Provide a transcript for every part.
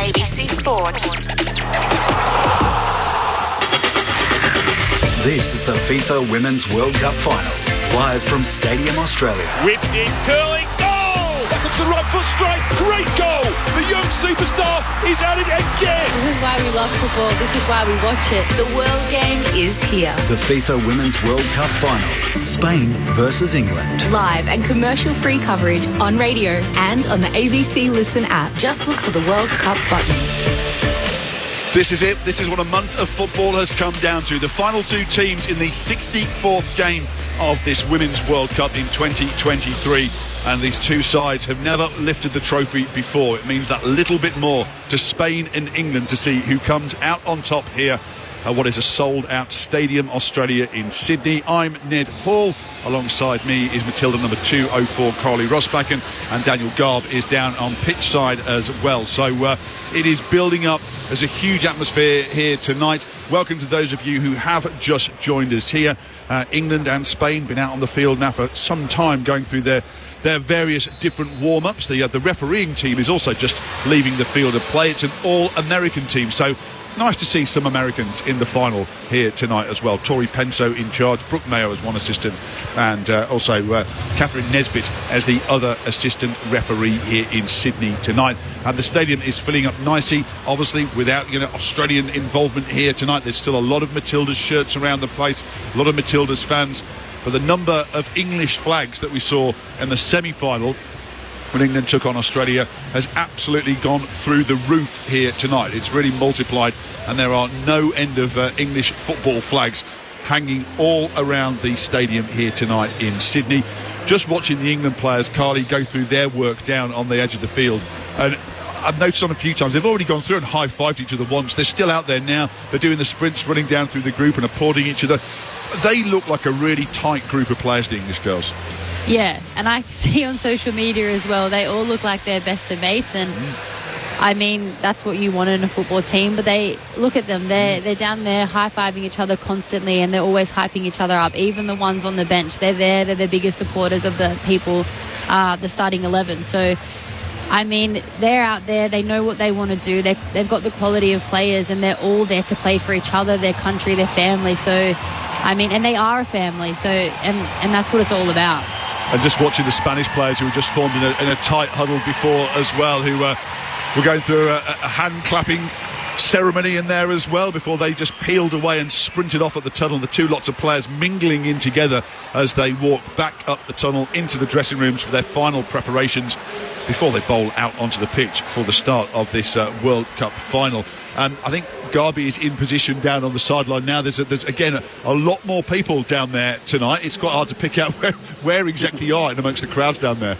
ABC Sport. This is the FIFA Women's World Cup final, live from Stadium Australia. Whipped in, curling, goal! Back up to the right foot strike, great goal! The young superstar is at it again! This is why we love football, this is why we watch it. The World Game is here. The FIFA Women's World Cup final, Spain versus England. Live and commercial-free coverage on radio and on the ABC Listen app. Just look for the World Cup button. This is it. This is what a month of football has come down to. The final two teams in the 64th game of this Women's World Cup in 2023. And these two sides have never lifted the trophy before. It means that little bit more to Spain and England to see who comes out on top here at what is a sold-out Stadium Australia in Sydney. I'm Ned Hall. Alongside me is Matilda number 204, Carly Rosbacken, and Daniel Garb is down on pitch side as well. So it is building up. There's a huge atmosphere here tonight. Welcome to those of you who have just joined us here. England and Spain been out on the field now for some time, going through their various different warm-ups. The refereeing team is also just leaving the field of play. It's an all-American team, so nice to see some Americans in the final here tonight as well. Tori Penso in charge, Brooke Mayo as one assistant, and also Catherine Nesbitt as the other assistant referee here in Sydney tonight. And the stadium is filling up nicely, obviously without Australian involvement here tonight. There's still a lot of Matilda's shirts around the place, a lot of Matilda's fans, but the number of English flags that we saw in the semi-final when England took on Australia has absolutely gone through the roof here tonight. It's really multiplied, and there are no end of English football flags hanging all around the stadium here tonight in Sydney. Just watching the England players, Carly, go through their work down on the edge of the field, and I've noticed on a few times they've already gone through and high-fived each other once. They're still out there now. They're doing the sprints, running down through the group and applauding each other. They look like a really tight group of players, the English girls. Yeah, and I see on social media as well, they all look like they're best of mates, and I mean, that's what you want in a football team, but they look at them, they're down there high-fiving each other constantly, and they're always hyping each other up. Even the ones on the bench, they're the biggest supporters of the people, the starting 11. So I mean, they're out there, they know what they want to do, they've got the quality of players, and they're all there to play for each other, their country, their family. So I mean, and they are a family, so and that's what it's all about. And just watching the Spanish players who were just formed in a tight huddle before as well, who were going through a hand clapping ceremony in there as well before they just peeled away and sprinted off at the tunnel. The two lots of players mingling in together as they walk back up the tunnel into the dressing rooms for their final preparations before they bowl out onto the pitch for the start of this World Cup final. I think Garby is in position down on the sideline now. There's again a lot more people down there tonight. It's quite hard to pick out where exactly you are in amongst the crowds down there.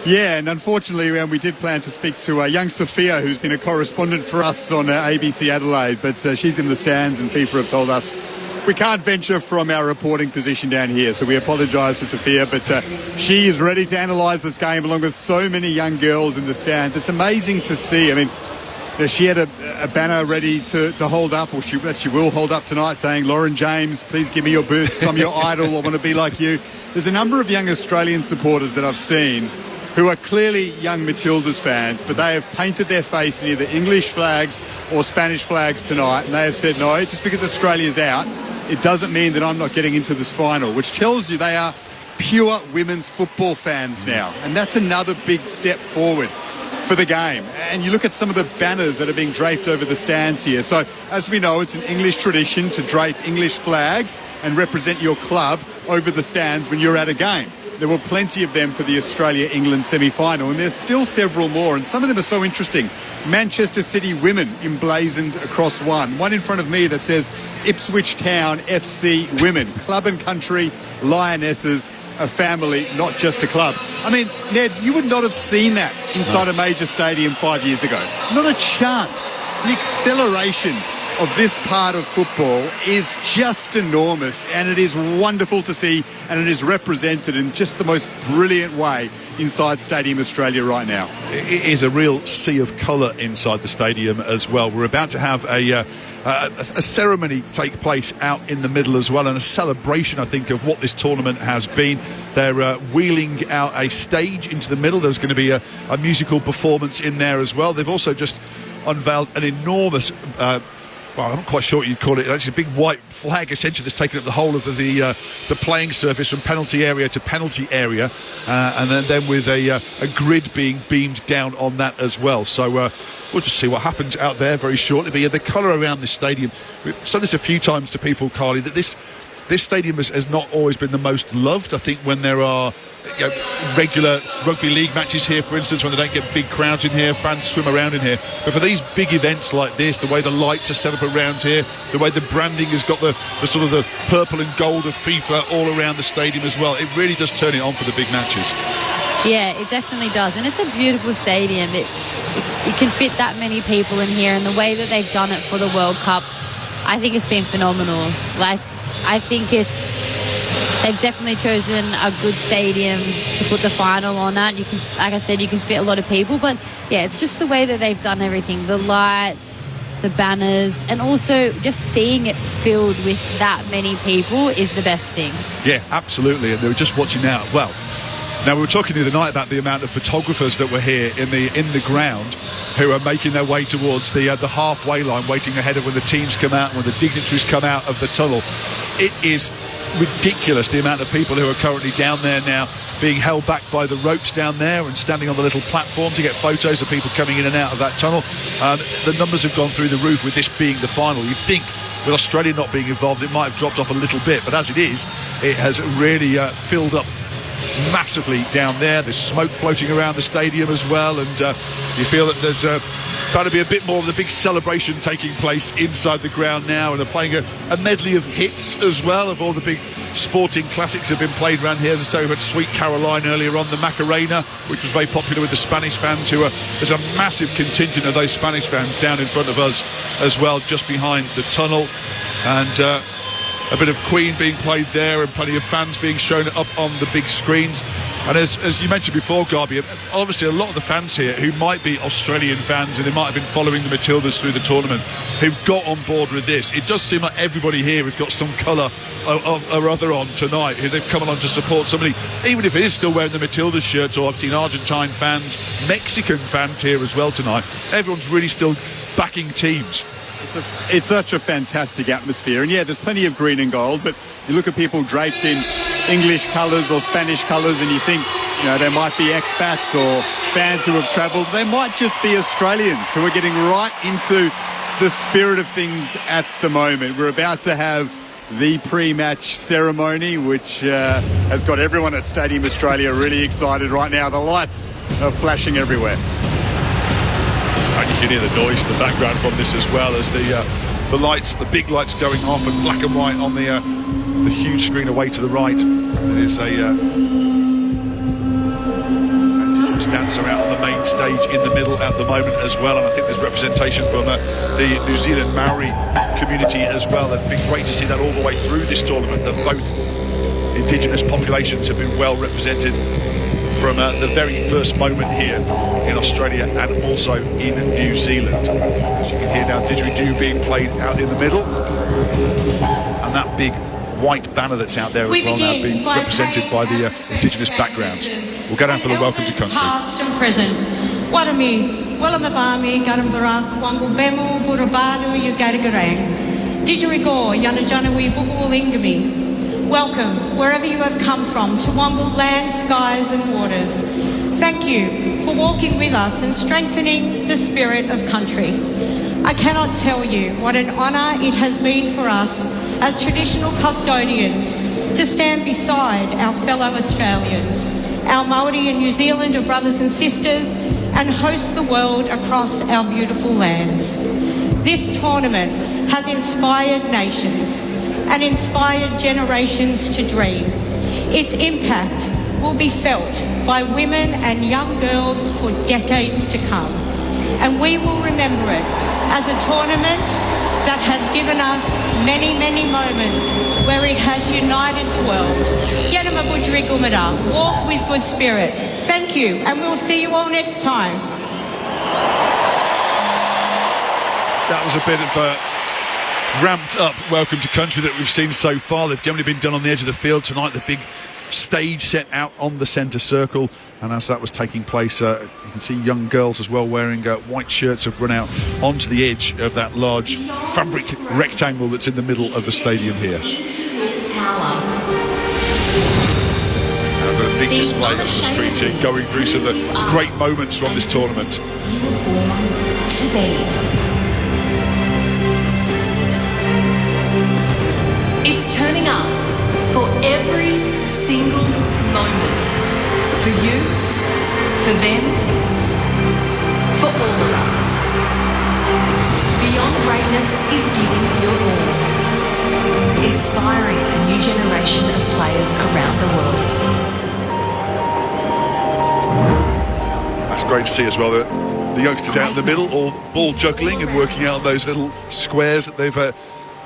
Yeah, and unfortunately we did plan to speak to young Sophia, who's been a correspondent for us on ABC Adelaide, but she's in the stands, and FIFA have told us we can't venture from our reporting position down here, so we apologise to Sophia, but she is ready to analyse this game along with so many young girls in the stands. It's amazing to see. I mean, she had a banner ready to hold up, or she will hold up tonight, saying, "Lauren James, please give me your boots. I'm your idol. I want to be like you." There's a number of young Australian supporters that I've seen who are clearly young Matildas fans, but they have painted their face in either English flags or Spanish flags tonight, and they have said, no, just because Australia's out, it doesn't mean that I'm not getting into this final, which tells you they are pure women's football fans now, and that's another big step forward for the game. And you look at some of the banners that are being draped over the stands here. So, as we know, it's an English tradition to drape English flags and represent your club over the stands when you're at a game. There were plenty of them for the Australia-England semi-final, and there's still several more, and some of them are so interesting. Manchester City women emblazoned across one in front of me that says Ipswich Town FC Women, club and country, lionesses, a family, not just a club. I mean, Ned, you would not have seen that inside a major stadium 5 years ago. Not a chance. The acceleration of this part of football is just enormous, and it is wonderful to see, and it is represented in just the most brilliant way inside Stadium Australia right now. It is a real sea of colour inside the stadium as well. We're about to have a ceremony take place out in the middle as well, and a celebration, I think, of what this tournament has been. They're wheeling out a stage into the middle. There's going to be a musical performance in there as well. They've also just unveiled an enormous well, I'm not quite sure what you'd call it. It's a big white flag, essentially, that's taken up the whole of the playing surface from penalty area to penalty area, and then with a grid being beamed down on that as well. So we'll just see what happens out there very shortly. But yeah, the colour around this stadium, we've said this a few times to people, Carly, that this stadium has not always been the most loved. I think when there are regular rugby league matches here, for instance, when they don't get big crowds in here, fans swim around in here. But for these big events like this, the way the lights are set up around here, the way the branding has got the sort of the purple and gold of FIFA all around the stadium as well, it really does turn it on for the big matches. Yeah, it definitely does, and it's a beautiful stadium. It can fit that many people in here, and the way that they've done it for the World Cup, I think it's been phenomenal. Like, I think they've definitely chosen a good stadium to put the final on at. You can, like I said, you can fit a lot of people, but yeah, it's just the way that they've done everything. The lights, the banners, and also just seeing it filled with that many people is the best thing. Yeah, absolutely. And they were just watching now. Well, now we were talking the other night about the amount of photographers that were here in the ground who are making their way towards the halfway line, waiting ahead of when the teams come out and when the dignitaries come out of the tunnel. It is ridiculous the amount of people who are currently down there now, being held back by the ropes down there and standing on the little platform to get photos of people coming in and out of that tunnel. The numbers have gone through the roof with this being the final. You'd think with Australia not being involved it might have dropped off a little bit, but as it is, it has really filled up massively down there. There's smoke floating around the stadium as well, and you feel that there's about to be a bit more of the big celebration taking place inside the ground now, and they're playing a medley of hits as well, of all the big sporting classics have been played around here. As I say, we had Sweet Caroline earlier on, the Macarena, which was very popular with the Spanish fans, there's a massive contingent of those Spanish fans down in front of us as well, just behind the tunnel, and a bit of Queen being played there, and plenty of fans being shown up on the big screens. And as you mentioned before, Garby, obviously a lot of the fans here who might be Australian fans and they might have been following the Matildas through the tournament, who've got on board with this. It does seem like everybody here has got some colour or other on tonight, who they've come along to support somebody, even if it is still wearing the Matildas shirts, or I've seen Argentine fans, Mexican fans here as well tonight. Everyone's really still backing teams. It's such a fantastic atmosphere, and yeah, there's plenty of green and gold, but you look at people draped in English colours or Spanish colours and you think, there might be expats or fans who have travelled. They might just be Australians who are getting right into the spirit of things at the moment. We're about to have the pre-match ceremony, which has got everyone at Stadium Australia really excited right now. The lights are flashing everywhere. And you can hear the noise in the background from this as well, as the lights, the big lights going off, and black and white on the huge screen away to the right. There's a dancer out on the main stage in the middle at the moment as well, and I think there's representation from the New Zealand Maori community as well. It's been great to see that all the way through this tournament, that both Indigenous populations have been well represented from the very first moment here in Australia and also in New Zealand. As you can hear now, didgeridoo being played out in the middle, and that big white banner that's out there as well now being represented by the Indigenous backgrounds. We'll go down for the welcome to country. Past and present. Warami, Walamabami, Garambarak, Wangal Bemu, Burabadu, Yugadagarang, Didgerigo, Yanajanawi, Bugulingami. Welcome, wherever you have come from, to Wangal land, skies and waters. Thank you for walking with us and strengthening the spirit of country. I cannot tell you what an honour it has been for us as traditional custodians to stand beside our fellow Australians, our Māori and New Zealander brothers and sisters, and host the world across our beautiful lands. This tournament has inspired nations and inspired generations to dream. Its impact will be felt by women and young girls for decades to come. And we will remember it as a tournament that has given us many, many moments where it has united the world. Yanama Budjari Gumada, walk with good spirit. Thank you, and we'll see you all next time. That was a bit of a ramped up welcome to country that we've seen so far. They've generally been done on the edge of the field. Tonight the big stage set out on the centre circle, and as that was taking place, you can see young girls as well wearing white shirts have run out onto the edge of that large fabric rectangle that's in the middle of the stadium here. I've got a big display on the screens here going through some of the great moments from this tournament. You were born to be. It's turning up for every single moment. For you, for them, for all of us. Beyond Greatness is giving your all. Inspiring a new generation of players around the world. That's great to see as well, that the youngsters out in the middle all ball juggling and working out those little squares that they've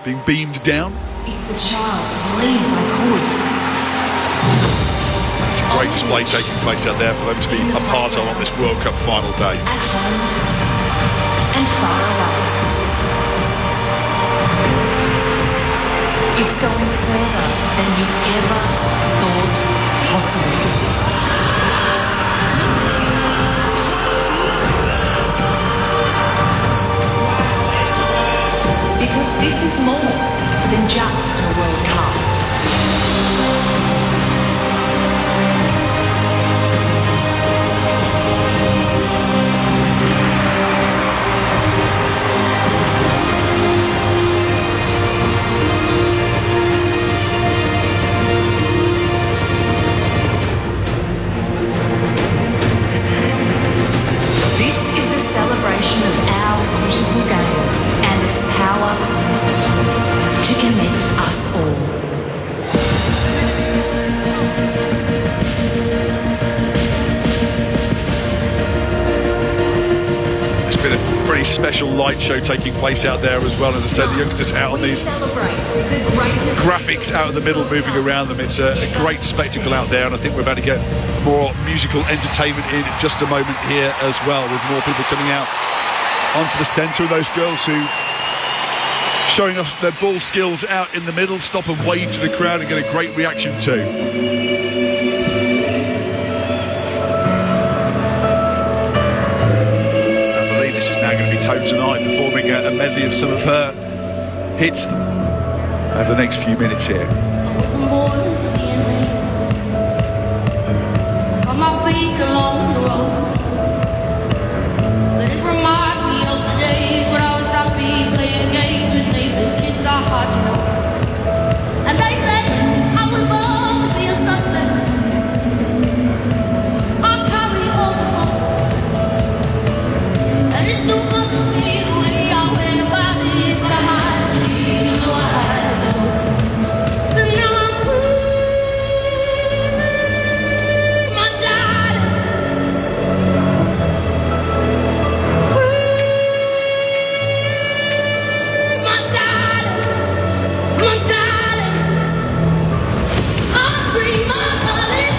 been beamed down. It's the child that believes I could. It's a great display taking place out there for them to be a part of on this World Cup final day. At home and far away. It's going further than you ever thought possible. Because this is more than just a World Cup. This is the celebration of our beautiful game and its power to connect us all. It's been a pretty special light show taking place out there as well. As I said, the youngsters out on these graphics out in the middle moving around them. It's a great spectacle out there, and I think we're about to get more musical entertainment in just a moment here as well, with more people coming out onto the centre, and those girls who showing off their ball skills out in the middle, stop and wave to the crowd and get a great reaction too. I believe this is now going to be Tones and I performing a medley of some of her hits over the next few minutes here. I wasn't born to be invented. Got my feet along the road. But it reminds me of the days when I was happy playing games with neighbours, kids I hardly know. And they said I was born to be a suspect. I carry all the fault. And it still bothers me the way I went about it. But I had to leave, you know I had to go. But now I'm free, my darling. Free, my darling, my darling. I'm free, my darling.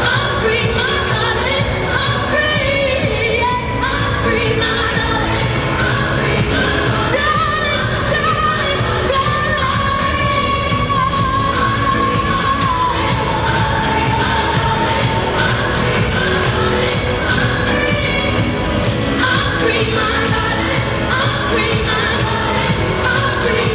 I'm free, my darling. I'm free, yeah, I'm free, my darling. Darling, darling, I'm free, my darling. I'm free, my darling. I'm free, my darling. I'm free.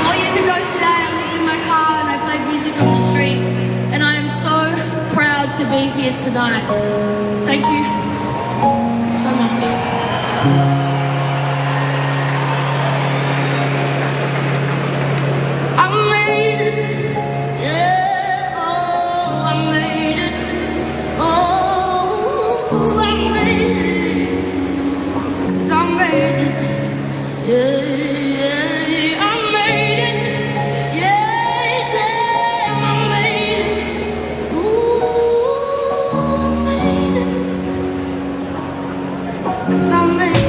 4 years ago today, I lived in my car and I played music on the street, and I am so proud to be here tonight. Thank you so much. I made it, yeah, oh, I made it, oh, I made it, 'cause I made it, yeah, yeah, I made it, yeah, damn, I made it, ooh, I made it, 'cause I made it.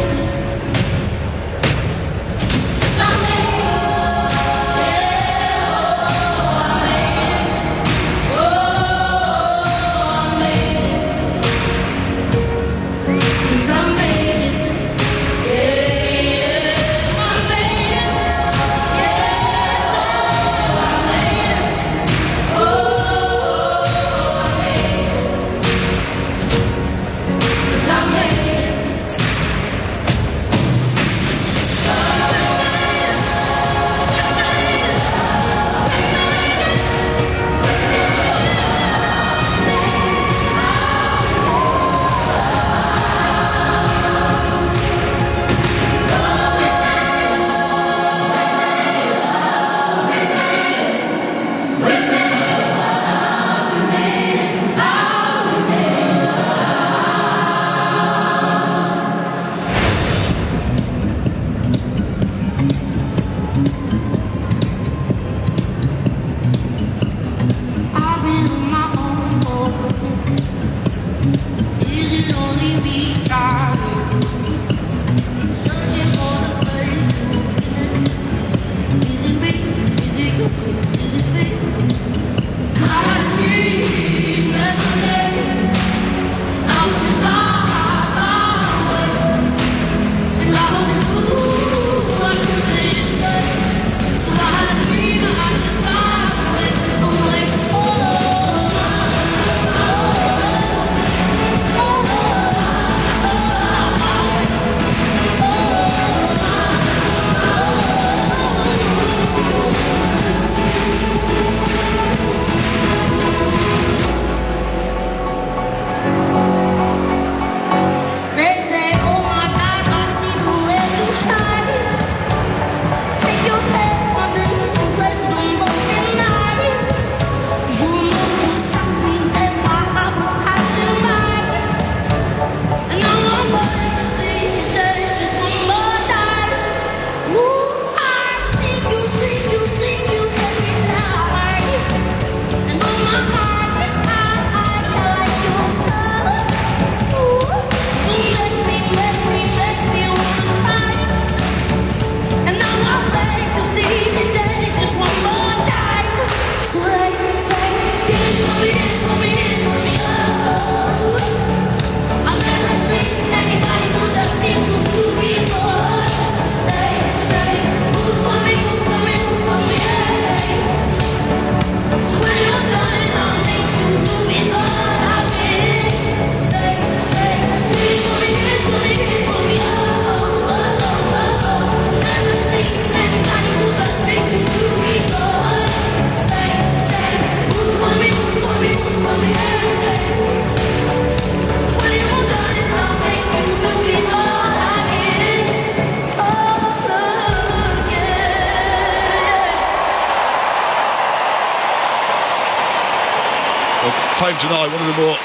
home tonight, one of the more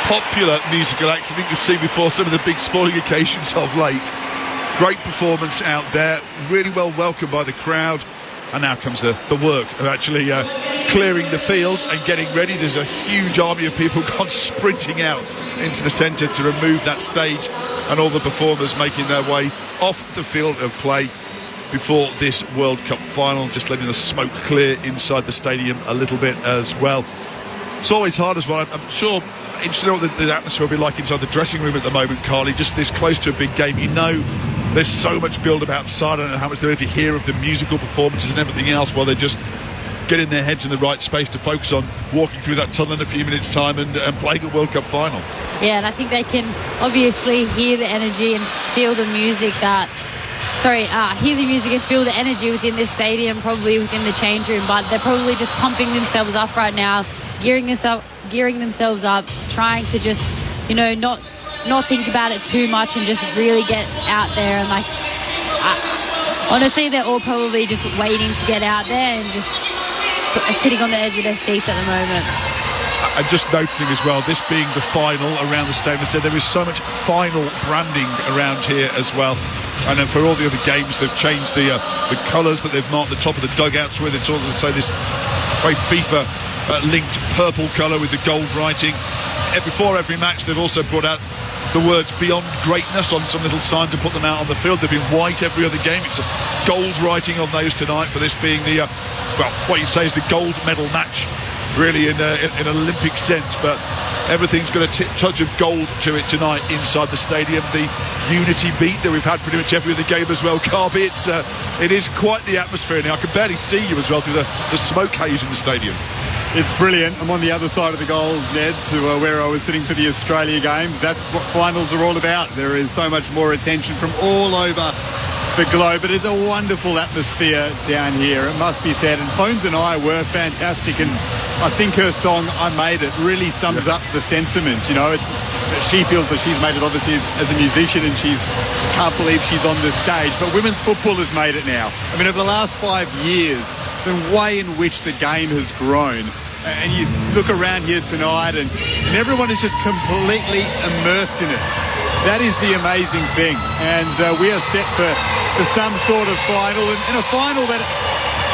popular musical acts I think we've seen before some of the big sporting occasions of late. Great performance out there, really well welcomed by the crowd. And now comes the work of actually clearing the field and getting ready. There's a huge army of people gone sprinting out into the centre to remove that stage, and all the performers making their way off the field of play before this World Cup final, just letting the smoke clear inside the stadium a little bit as well. It's always hard as well. I'm sure, interested in what the atmosphere will be like inside the dressing room at the moment, Carly, just this close to a big game. You know, there's so much build-up outside. I don't know how much they're able to hear of the musical performances and everything else while they're just getting their heads in the right space to focus on walking through that tunnel in a few minutes' time and playing a World Cup final. Yeah, and I think they can obviously hear the energy and feel the music hear the music and feel the energy within this stadium, probably within the change room, but they're probably just pumping themselves up right now, gearing themselves up, trying to just, not think about it too much and just really get out there. And honestly, they're all probably just waiting to get out there and just sitting on the edge of their seats at the moment. And just noticing as well, this being the final around the stadium, so there is so much final branding around here as well. And then for all the other games, they've changed the colours that they've marked the top of the dugouts with. It's all, as I say, this very FIFA linked purple colour with the gold writing. Before every match, they've also brought out the words "Beyond Greatness" on some little sign to put them out on the field. They've been white every other game. It's a gold writing on those tonight for this being the what you say is the gold medal match, really in an Olympic sense. But everything's got a touch of gold to it tonight inside the stadium. The unity beat that we've had pretty much every other game as well, Carby. It is quite the atmosphere now. I can barely see you as well through the smoke haze in the stadium. It's brilliant. I'm on the other side of the goals, Ned, to where I was sitting for the Australia games. That's what finals are all about. There is so much more attention from all over the globe. It is a wonderful atmosphere down here, it must be said. And Tones and I were fantastic, and I think her song "I Made It" really sums up the sentiment. She feels that she's made it, obviously, as a musician, and she just can't believe she's on this stage. But women's football has made it now. I mean, over the last 5 years, the way in which the game has grown. And you look around here tonight and everyone is just completely immersed in it. That is the amazing thing. And we are set for some sort of final. And a final that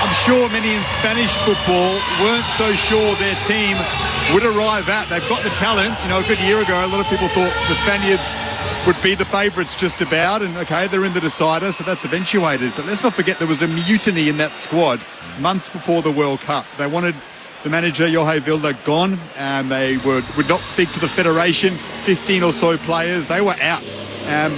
I'm sure many in Spanish football weren't so sure their team would arrive at. They've got the talent. A good year ago, a lot of people thought the Spaniards would be the favourites just about. And, okay, they're in the decider, so that's eventuated. But let's not forget there was a mutiny in that squad months before the World Cup. They wanted the manager, Johe Vilda, gone, and they would not speak to the federation. 15 or so players, they were out.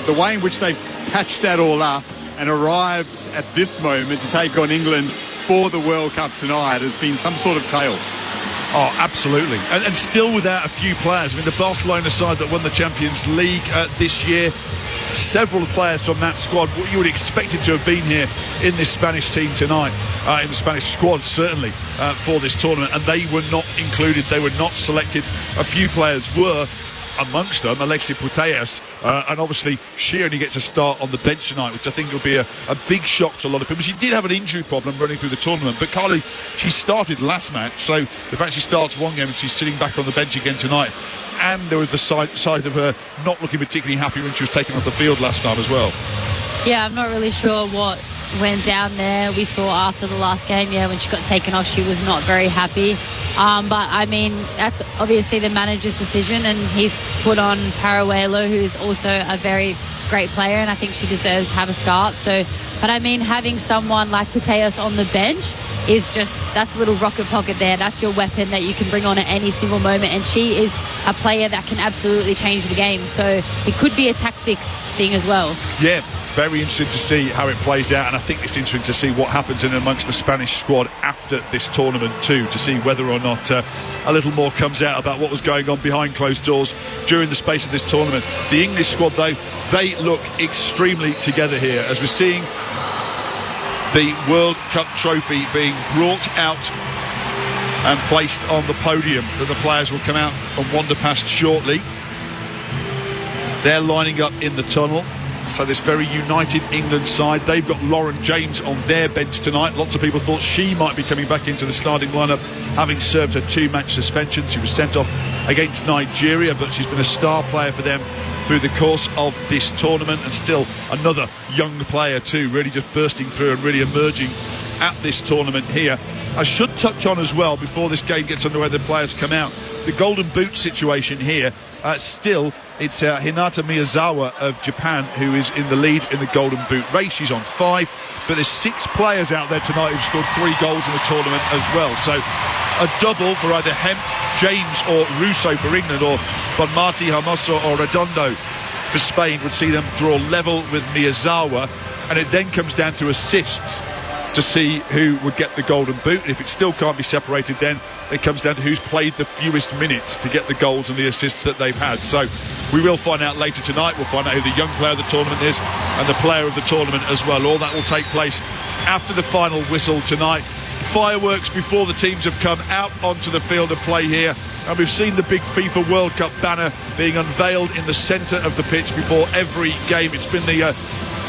The way in which they've patched that all up and arrived at this moment to take on England for the World Cup tonight has been some sort of tale. Oh, absolutely. And still without a few players. I mean, the Barcelona side that won the Champions League this year, several players from that squad, what you would expect it to have been here in this Spanish team tonight, in the Spanish squad certainly, for this tournament, and they were not included, they were not selected. A few players were, amongst them Alexia Putellas, and obviously she only gets a start on the bench tonight, which I think will be a big shock to a lot of people. She did have an injury problem running through the tournament, but Carly, she started last match, so the fact she starts one game and she's sitting back on the bench again tonight, and there was the side of her not looking particularly happy when she was taken off the field last time as well. Yeah, I'm not really sure what went down there. We saw after the last game, when she got taken off, she was not very happy. But I mean, that's obviously the manager's decision, and he's put on Parahuelo, who's also a very great player, and I think she deserves to have a start. But I mean, having someone like Putellas on the bench is that's a little rocket pocket there. That's your weapon that you can bring on at any single moment, and she is a player that can absolutely change the game. So it could be a tactic thing as well. Yeah. Very interesting to see how it plays out, and I think it's interesting to see what happens in amongst the Spanish squad after this tournament too, to see whether or not a little more comes out about what was going on behind closed doors during the space of this tournament. The English squad, though, they look extremely together here, as we're seeing the World Cup trophy being brought out and placed on the podium that the players will come out and wander past shortly. They're lining up in the tunnel. So this very united England side, they've got Lauren James on their bench tonight. Lots of people thought she might be coming back into the starting lineup, having served her 2-match suspension. She was sent off against Nigeria, but she's been a star player for them through the course of this tournament, and still another young player too, really just bursting through and really emerging at this tournament here. I should touch on as well, before this game gets underway, the players come out, the golden boot situation here. Still, it's Hinata Miyazawa of Japan who is in the lead in the golden boot race. She's on 5, but there's 6 players out there tonight who've scored 3 goals in the tournament as well. So a double for either Hemp, James or Russo for England, or Bonmati, Hermoso or Redondo for Spain would see them draw level with Miyazawa, and it then comes down to assists to see who would get the golden boot. And if it still can't be separated, then it comes down to who's played the fewest minutes to get the goals and the assists that they've had. So we will find out later tonight. We'll find out who the young player of the tournament is and the player of the tournament as well. All that will take place after the final whistle tonight. Fireworks before the teams have come out onto the field of play here, and we've seen the big FIFA World Cup banner being unveiled in the centre of the pitch before every game. It's been the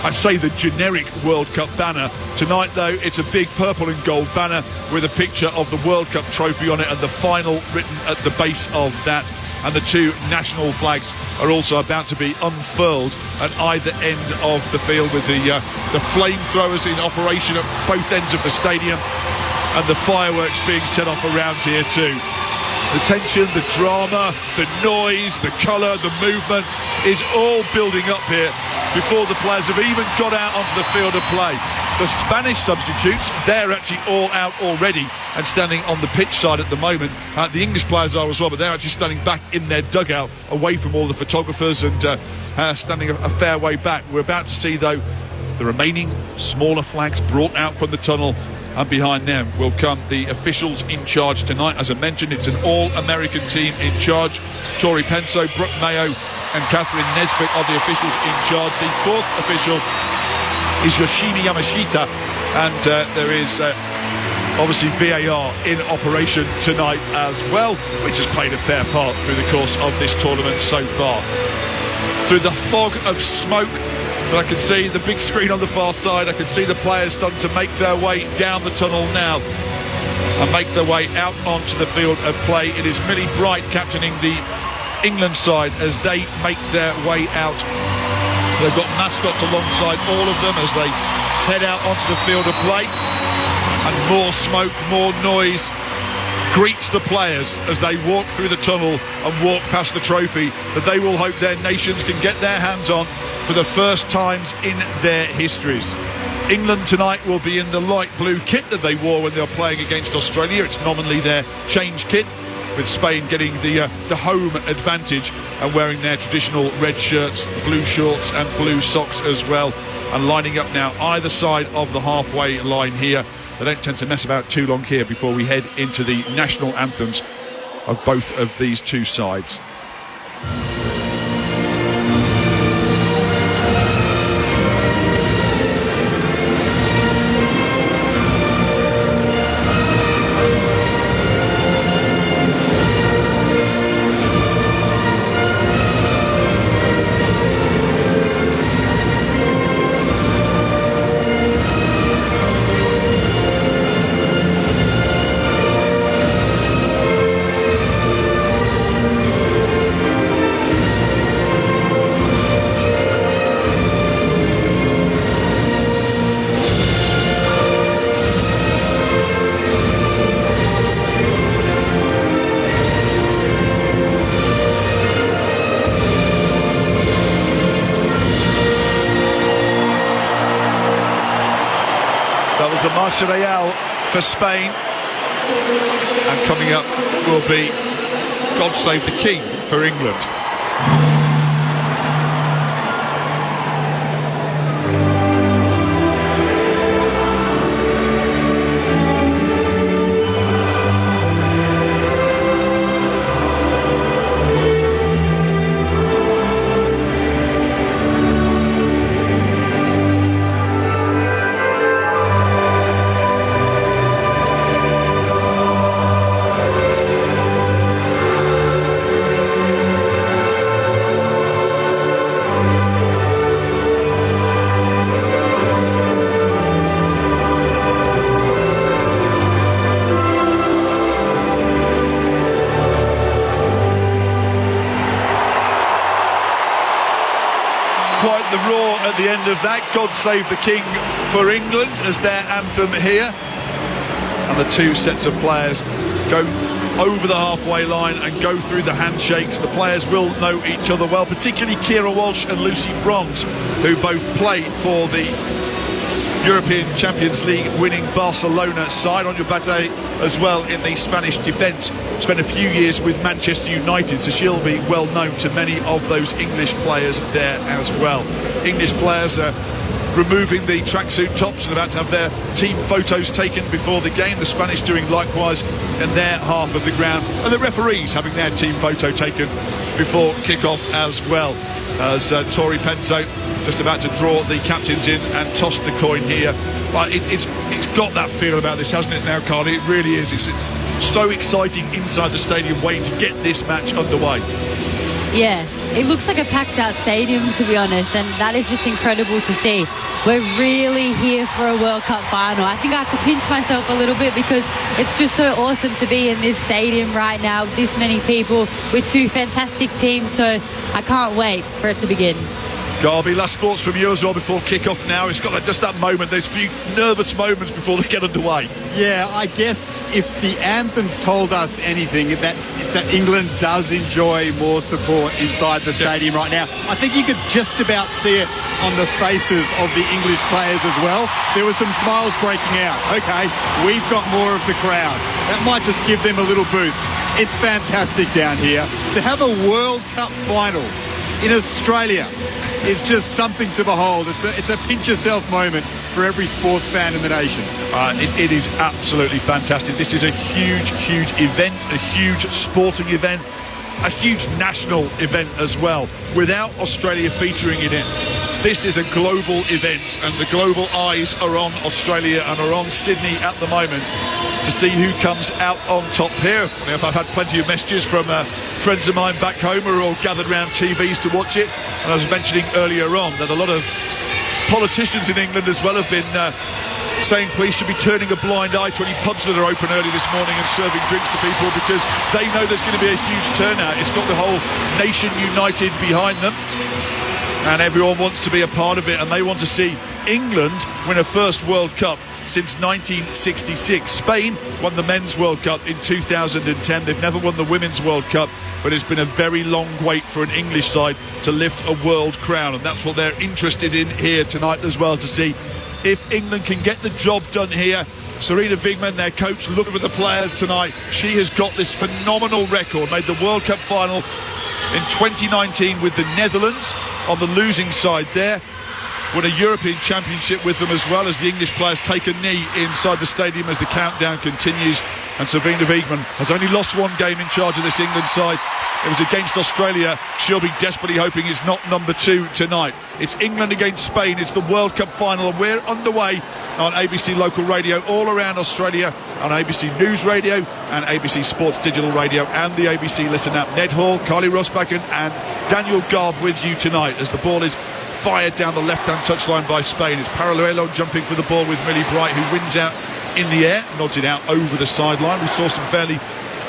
I'd say the generic World Cup banner. Tonight, though, it's a big purple and gold banner with a picture of the World Cup trophy on it and the final written at the base of that. And the 2 national flags are also about to be unfurled at either end of the field, with the flamethrowers in operation at both ends of the stadium and the fireworks being set off around here too. The tension, the drama, the noise, the colour, the movement is all building up here before the players have even got out onto the field of play. The Spanish substitutes, they're actually all out already and standing on the pitch side at the moment. The English players are as well, but they're actually standing back in their dugout away from all the photographers and standing a fair way back. We're about to see, though, the remaining smaller flags brought out from the tunnel, and behind them will come the officials in charge tonight. As I mentioned, it's an all-American team in charge. Tori Penso, Brooke Mayo and Catherine Nesbitt are the officials in charge. The 4th official is Yoshimi Yamashita, and there is obviously VAR in operation tonight as well, which has played a fair part through the course of this tournament so far. Through the fog of smoke, but I can see the big screen on the far side. I can see the players starting to make their way down the tunnel now and make their way out onto the field of play. It is Millie Bright captaining the England side as they make their way out. They've got mascots alongside all of them as they head out onto the field of play, and more smoke, more noise greets the players as they walk through the tunnel and walk past the trophy that they will hope their nations can get their hands on for the first times in their histories. England tonight will be in the light blue kit that they wore when they were playing against Australia. It's nominally their change kit, with Spain getting the home advantage and wearing their traditional red shirts, blue shorts and blue socks as well, and lining up now either side of the halfway line here. They don't tend to mess about too long here before we head into the national anthems of both of these 2 sides. The Marseillais for Spain, and coming up will be God Save the King for England. end of that. God Save the King for England as their anthem here. And the two sets of players go over the halfway line and go through the handshakes. The players will know each other well, particularly Keira Walsh and Lucy Bronze, who both played for the European Champions League winning Barcelona side. On your Bate as well in the Spanish defence. Spent a few years with Manchester United, so she'll be well known to many of those English players there as well. English players are removing the tracksuit tops and about to have their team photos taken before the game. The Spanish doing likewise in their half of the ground, and the referees having their team photo taken before kick-off as well, as Tori Penso just about to draw the captains in and toss the coin here. But it's got that feel about this, hasn't it now, Carly? It really is. It's so exciting inside the stadium waiting to get this match underway. Yeah, it looks like a packed out stadium, to be honest, and that is just incredible to see. We're really here for a World Cup final. I think I have to pinch myself a little bit because it's just so awesome to be in this stadium right now with this many people, with two fantastic teams, so I can't wait for it to begin. Garby, last thoughts from you as well before kick-off now. It's got just that moment, those few nervous moments before they get underway. Yeah, I guess if the anthem's told us anything, it's that England does enjoy more support inside the stadium right now. I think you could just about see it on the faces of the English players as well. There were some smiles breaking out. Okay, we've got more of the crowd. That might just give them a little boost. It's fantastic down here. To have a World Cup final in Australia, it's just something to behold. It's a pinch yourself moment for every sports fan in the nation. It is absolutely fantastic. This is a huge event, a huge sporting event, a huge national event as well, without Australia featuring in it. This is a global event, and the global eyes are on Australia and are on Sydney at the moment to see who comes out on top here. I've had plenty of messages from friends of mine back home who are all gathered around TVs to watch it, and I was mentioning earlier on that a lot of politicians in England as well have been saying police should be turning a blind eye to any pubs that are open early this morning and serving drinks to people, because they know there's going to be a huge turnout. It's got the whole nation united behind them, and everyone wants to be a part of it, and they want to see England win a first World Cup since 1966. Spain won the Men's World Cup in 2010. They've never won the Women's World Cup, but it's been a very long wait for an English side to lift a world crown, and that's what they're interested in here tonight as well, to see if England can get the job done here. Sarina Wiegman, their coach, looking for the players tonight. She has got this phenomenal record, made the World Cup final in 2019 with the Netherlands on the losing side there. Won a European Championship with them as well, as the English players take a knee inside the stadium as the countdown continues. And Sarina Wiegman has only lost one game in charge of this England side. It was against Australia. She'll be desperately hoping it's not number 2 tonight. It's England against Spain. It's the World Cup final, and we're underway on ABC Local Radio all around Australia, on ABC News Radio and ABC Sports Digital Radio and the ABC Listen app. Ned Hall, Carly Rosbacken and Daniel Garb with you tonight as the ball is fired down the left-hand touchline by Spain. It's Paralluelo jumping for the ball with Millie Bright, who wins out in the air, nods it out over the sideline. We saw some fairly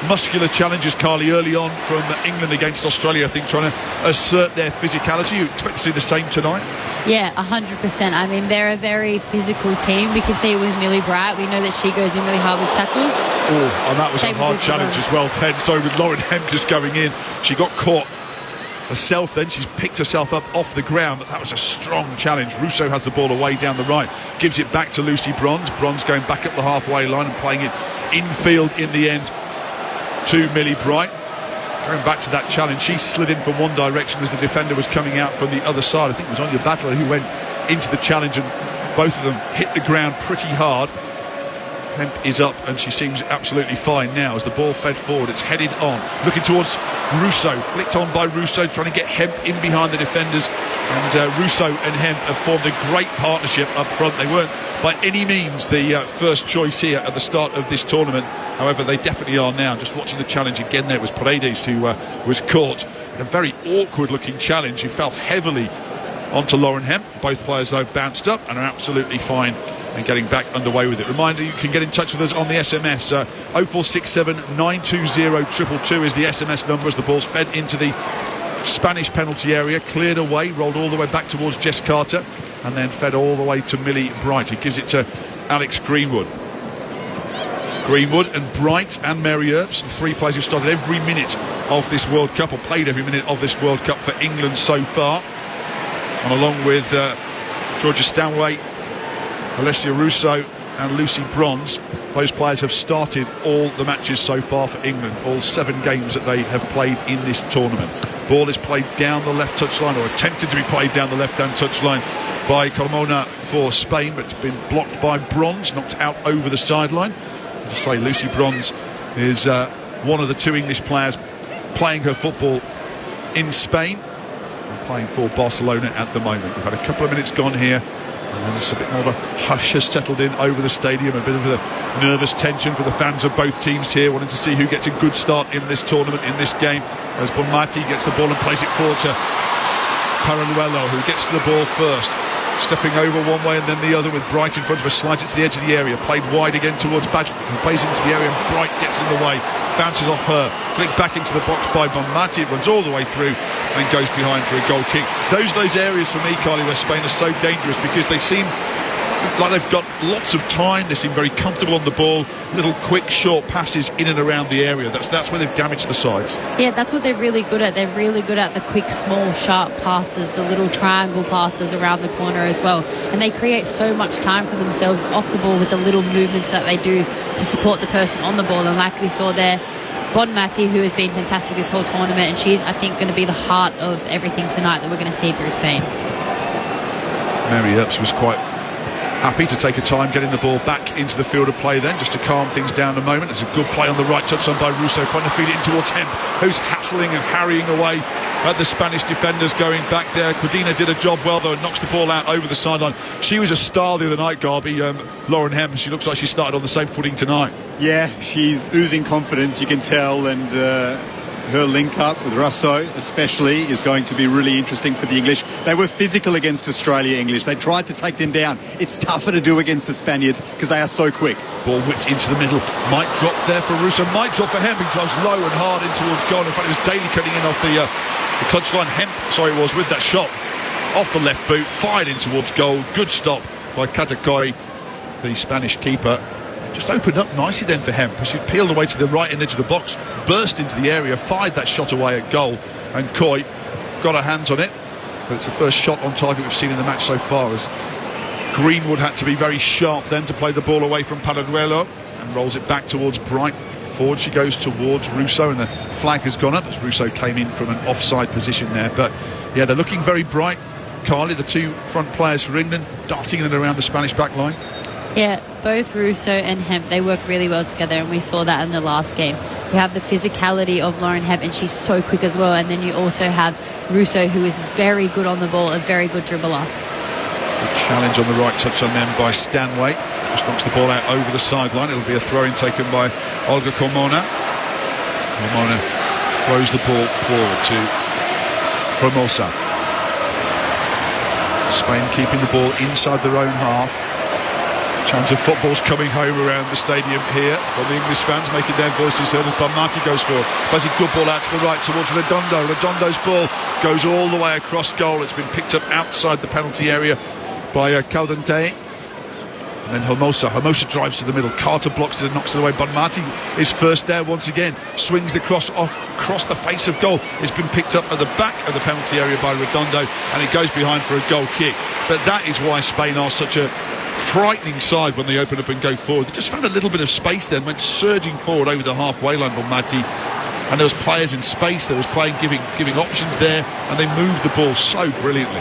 muscular challenges, Carly, early on from England against Australia, I think, trying to assert their physicality. You expect to see the same tonight? Yeah, 100%. I mean, they're a very physical team. We can see it with Millie Bright. We know that she goes in really hard with tackles. Oh, and that was Same a hard with challenge as well, then. So with Lauren Hemp just going in, she got caught herself then. She's picked herself up off the ground, but that was a strong challenge. Russo has the ball away down the right, gives it back to Lucy Bronze. Bronze going back up the halfway line and playing it infield in the end to Millie Bright. Going back to that challenge, she slid in from one direction as the defender was coming out from the other side. I think it was Anya Battler who went into the challenge, and both of them hit the ground pretty hard. Hemp is up and she seems absolutely fine now as the ball fed forward. It's headed on, looking towards Russo, flicked on by Russo, trying to get Hemp in behind the defenders, and Russo and Hemp have formed a great partnership up front. They weren't by any means the first choice here at the start of this tournament, however they definitely are now. Just watching the challenge again, there was Paredes who was caught in a very awkward looking challenge. He fell heavily onto Lauren Hemp. Both players though bounced up and are absolutely fine and getting back underway with it. Reminder, you can get in touch with us on the SMS. 0467 920 222 is the SMS number as the ball's fed into the Spanish penalty area, cleared away, rolled all the way back towards Jess Carter, and then fed all the way to Millie Bright, who gives it to Alex Greenwood. Greenwood and Bright and Mary Earps, the three players who started every minute of this World Cup, or played every minute of this World Cup for England so far. And along with Georgia Stanway, Alessia Russo and Lucy Bronze, those players have started all the matches so far for England, all 7 games that they have played in this tournament. Ball is played down the left touchline, or attempted to be played down the left-hand touchline by Carmona for Spain, but it's been blocked by Bronze, knocked out over the sideline. As I say, Lucy Bronze is one of the 2 English players playing her football in Spain, and playing for Barcelona at the moment. We've had a couple of minutes gone here, and then there's a bit more of a hush has settled in over the stadium, a bit of a nervous tension for the fans of both teams here, wanting to see who gets a good start in this tournament, in this game, as Bonmati gets the ball and plays it forward to Paraluelo, who gets to the ball first, stepping over one way and then the other, with Bright in front of her, slides it to the edge of the area, played wide again towards Badger, who plays into the area, and Bright gets in the way, bounces off her, flicked back into the box by Bonmati, it runs all the way through and goes behind for a goal kick. Those areas for me, Carly, where Spain are so dangerous, because they seem like they've got lots of time, they seem very comfortable on the ball, little quick short passes in and around the area. That's where they've damaged the sides. Yeah, that's what they're really good at. They're really good at the quick, small, sharp passes, the little triangle passes around the corner as well, and they create so much time for themselves off the ball with the little movements that they do to support the person on the ball. And like we saw there, Bonmati, who has been fantastic this whole tournament, and she's, I think, going to be the heart of everything tonight that we're going to see through Spain. Mary Earps was quite happy to take her time getting the ball back into the field of play then, just to calm things down a moment. It's a good play on the right touchline by Russo, trying to feed it in towards Hemp, who's hassling and harrying away at the Spanish defenders going back there. Codina did a job well though, and knocks the ball out over the sideline. She was a star the other night, Garby, Lauren Hemp. She looks like she started on the same footing tonight. Yeah, she's oozing confidence, you can tell, and her link up with Russo especially is going to be really interesting for the English. They were physical against Australia, English. They tried to take them down. It's tougher to do against the Spaniards because they are so quick. Ball whipped into the middle. Might drop there for Russo. Might drop for Hemp. He drives low and hard in towards goal. In fact, it was Daly cutting in off the touchline. Hemp, with that shot off the left boot, fired in towards goal. Good stop by Katakoi, the Spanish keeper. Just opened up nicely then for Hemp, as she peeled away to the right edge of the box, burst into the area, fired that shot away at goal, and Coy got her hands on it. But it's the first shot on target we've seen in the match so far, as Greenwood had to be very sharp then to play the ball away from Paraduelo, and rolls it back towards Bright. Forward she goes towards Russo, and the flag has gone up as Russo came in from an offside position there. But yeah, they're looking very bright, Carly, the 2 front players for England, darting in and around the Spanish back line. Yeah, both Russo and Hemp, they work really well together, and we saw that in the last game. You have the physicality of Lauren Hemp, and she's so quick as well, and then you also have Russo, who is very good on the ball, a very good dribbler. Good challenge on the right touch on them by Stanway. Just knocks the ball out over the sideline. It'll be a throw-in taken by Olga Carmona. Carmona throws the ball forward to Hermosa. Spain keeping the ball inside their own half. Chance of football's coming home around the stadium here from the English fans, making their voices heard as Bonmati goes forward. Plays a good ball out to the right towards Redondo. Redondo's ball goes all the way across goal. It's been picked up outside the penalty area by Caldente. And then Hermosa drives to the middle. Carter blocks it and knocks it away. Bonmati is first there once again. Swings the cross across the face of goal. It's been picked up at the back of the penalty area by Redondo, and it goes behind for a goal kick. But that is why Spain are such a frightening side when they open up and go forward. They just found a little bit of space then, went surging forward over the halfway line, Bonmati, and there was players in space, there was playing giving options there, and they moved the ball so brilliantly.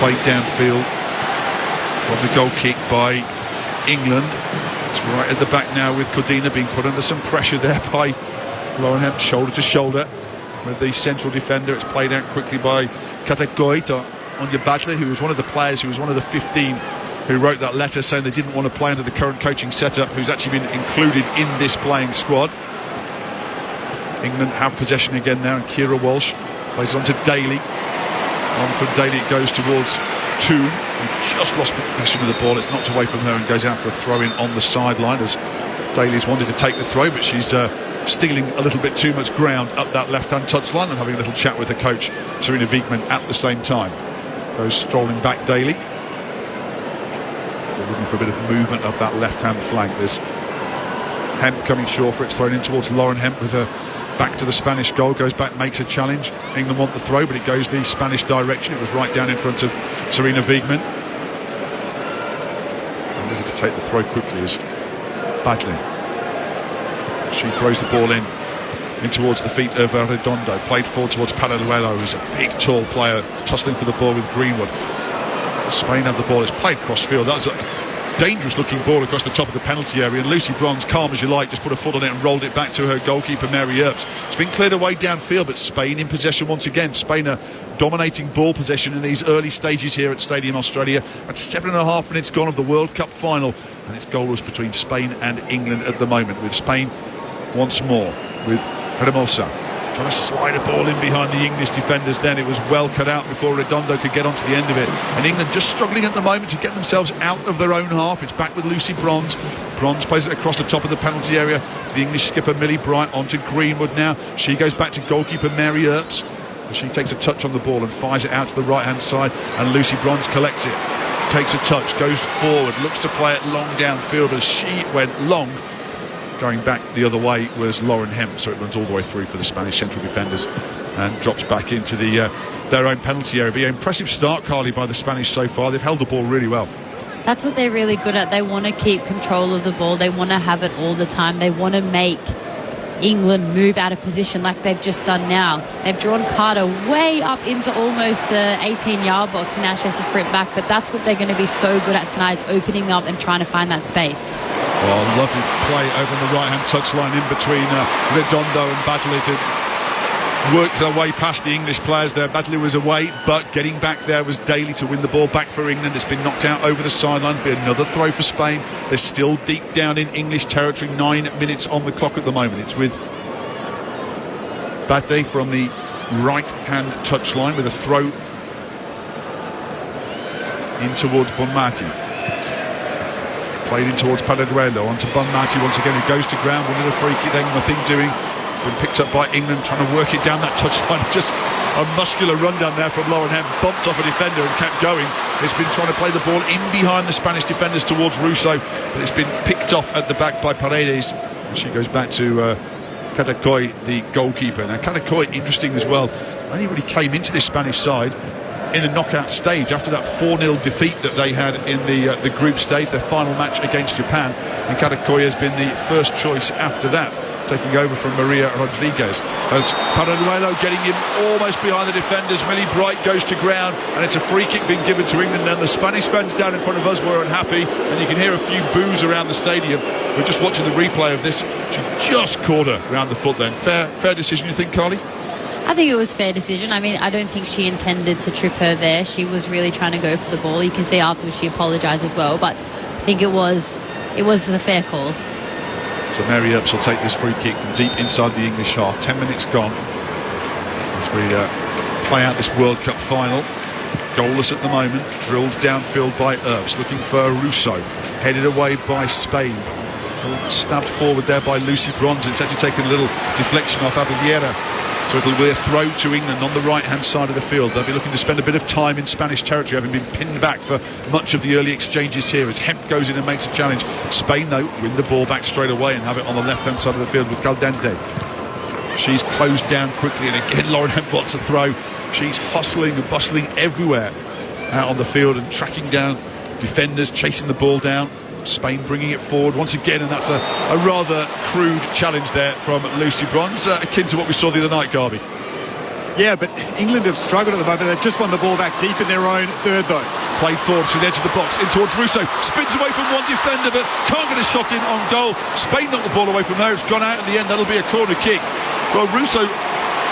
Played downfield from the goal kick by England. It's right at the back now with Codina being put under some pressure there by Lauren Hemp, shoulder to shoulder with the central defender. It's played out quickly by Katakoi on your Badgley, who was one of the players, who was one of the 15 who wrote that letter saying they didn't want to play under the current coaching setup, who's actually been included in this playing squad. England have possession again now, and Kira Walsh plays on to Daly. On from Daly, it goes towards Toon, who just lost possession of the ball. It's knocked away from her and goes out for a throw-in on the sideline, as Daly's wanted to take the throw, but she's stealing a little bit too much ground up that left-hand touchline, and having a little chat with the coach, Serena Wiegmann, at the same time. Goes strolling back Daly. They're looking for a bit of movement up that left-hand flank. There's Hemp coming short for it. It's thrown in towards Lauren Hemp with her back to the Spanish goal. Goes back, makes a challenge. England want the throw, but it goes the Spanish direction. It was right down in front of Serena Wiegmann. And looking to take the throw quickly is Badley. She throws the ball in towards the feet of Redondo. Played forward towards Paraluelo, who's a big, tall player, tussling for the ball with Greenwood. Spain have the ball. It's played cross field. That was a dangerous looking ball across the top of the penalty area, and Lucy Bronze, calm as you like, just put a foot on it and rolled it back to her goalkeeper Mary Earps. It's been cleared away downfield, but Spain in possession once again. Spain are dominating ball possession in these early stages here at Stadium Australia. At 7.5 minutes gone of the World Cup final, and it's goalless between Spain and England at the moment, with Spain once more with Hermosa trying to slide a ball in behind the English defenders. Then it was well cut out before Redondo could get onto the end of it, and England just struggling at the moment to get themselves out of their own half. It's back with Lucy Bronze. Bronze plays it across the top of the penalty area to the English skipper Millie Bright. Onto Greenwood now. She goes back to goalkeeper Mary Earps. She takes a touch on the ball and fires it out to the right hand side, and Lucy Bronze collects it, takes a touch, goes forward, looks to play it long downfield. As she went long, going back the other way was Lauren Hemp, so it runs all the way through for the Spanish central defenders and drops back into their own penalty area. But yeah, impressive start, Carly, by the Spanish so far. They've held the ball really well. That's what they're really good at. They want to keep control of the ball. They want to have it all the time. They want to make England move out of position like they've just done now. They've drawn Carter way up into almost the 18-yard box, and now she has to sprint back. But that's what they're going to be so good at tonight, is opening up and trying to find that space. Well, lovely play over on the right-hand touchline in between Redondo and Badley to work their way past the English players there. Badley was away, but getting back there was Daly to win the ball back for England. It's been knocked out over the sideline. Be another throw for Spain. They're still deep down in English territory. 9 minutes on the clock at the moment. It's with Badley from the right-hand touchline with a throw in towards Bonmati. Played in towards Paraluelo, onto Bonmati once again, who goes to ground, wanted a free kick, then nothing doing. Been picked up by England, trying to work it down that touchline. Just a muscular run down there from Lauren Hemp, bumped off a defender and kept going. It's been trying to play the ball in behind the Spanish defenders towards Russo, but it's been picked off at the back by Paredes. And she goes back to Cadacoy, the goalkeeper. Now Cadacoy, interesting as well, only really came into this Spanish side in the knockout stage after that 4-0 defeat that they had in the group stage, their final match against Japan, and Cadacoy has been the first choice after that, taking over from Maria Rodriguez. As Paraluelo getting him almost behind the defenders, Millie Bright goes to ground, and it's a free kick being given to England. Then the Spanish fans down in front of us were unhappy, and you can hear a few boos around the stadium. We're just watching the replay of this. She just caught her around the foot then. Fair decision, you think, Carly? I think it was a fair decision. I mean, I don't think she intended to trip her there. She was really trying to go for the ball. You can see afterwards she apologised as well, but I think it was the fair call. So Mary Earps will take this free kick from deep inside the English half. 10 minutes gone as we play out this World Cup final. Goalless at the moment, drilled downfield by Earps, looking for Russo, headed away by Spain. Stabbed forward there by Lucy Bronze. It's actually taken a little deflection off Abelliera. So it'll be a throw to England on the right-hand side of the field. They'll be looking to spend a bit of time in Spanish territory, having been pinned back for much of the early exchanges here, as Hemp goes in and makes a challenge. Spain, though, win the ball back straight away and have it on the left-hand side of the field with Caldente. She's closed down quickly, and again Lauren Hemp wants a throw. She's hustling and bustling everywhere out on the field and tracking down defenders, chasing the ball down. Spain bringing it forward once again, and that's a rather crude challenge there from Lucy Bronze, akin to what we saw the other night, Garby. Yeah, but England have struggled at the moment. They've just won the ball back deep in their own third, though. Played forward to the edge of the box, in towards Russo, spins away from one defender, but can't get a shot in on goal. Spain knocked the ball away from her. It's gone out in the end. That'll be a corner kick. Well, Russo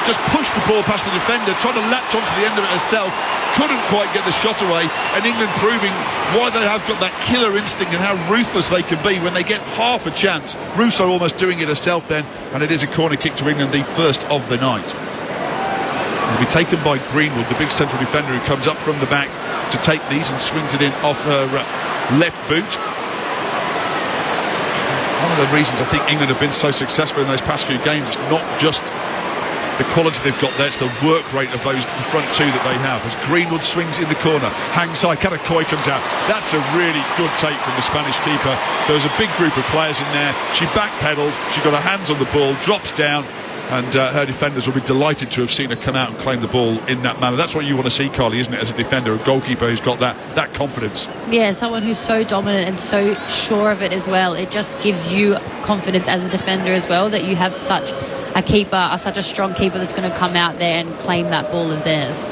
just pushed the ball past the defender, tried to latch onto the end of it herself, couldn't quite get the shot away, and England proving why they have got that killer instinct and how ruthless they can be when they get half a chance. Russo almost doing it herself then, and it is a corner kick to England, the first of the night. It'll be taken by Greenwood, the big central defender, who comes up from the back to take these and swings it in off her left boot. one of the reasons I think England have been so successful in those past few games. It's not just the quality they've got there, it's the work rate of the front two that they have. As Greenwood swings in the corner, hangs high, Karakoy comes out. That's a really good take from the Spanish keeper. There was a big group of players in there. She backpedaled, she got her hands on the ball, drops down, and her defenders will be delighted to have seen her come out and claim the ball in that manner. That's what you want to see, Carly, isn't it, as a defender, a goalkeeper who's got that confidence. Yeah, someone who's so dominant and so sure of it as well. It just gives you confidence as a defender as well, that you have such a keeper, such a strong keeper that's going to come out there and claim that ball as theirs.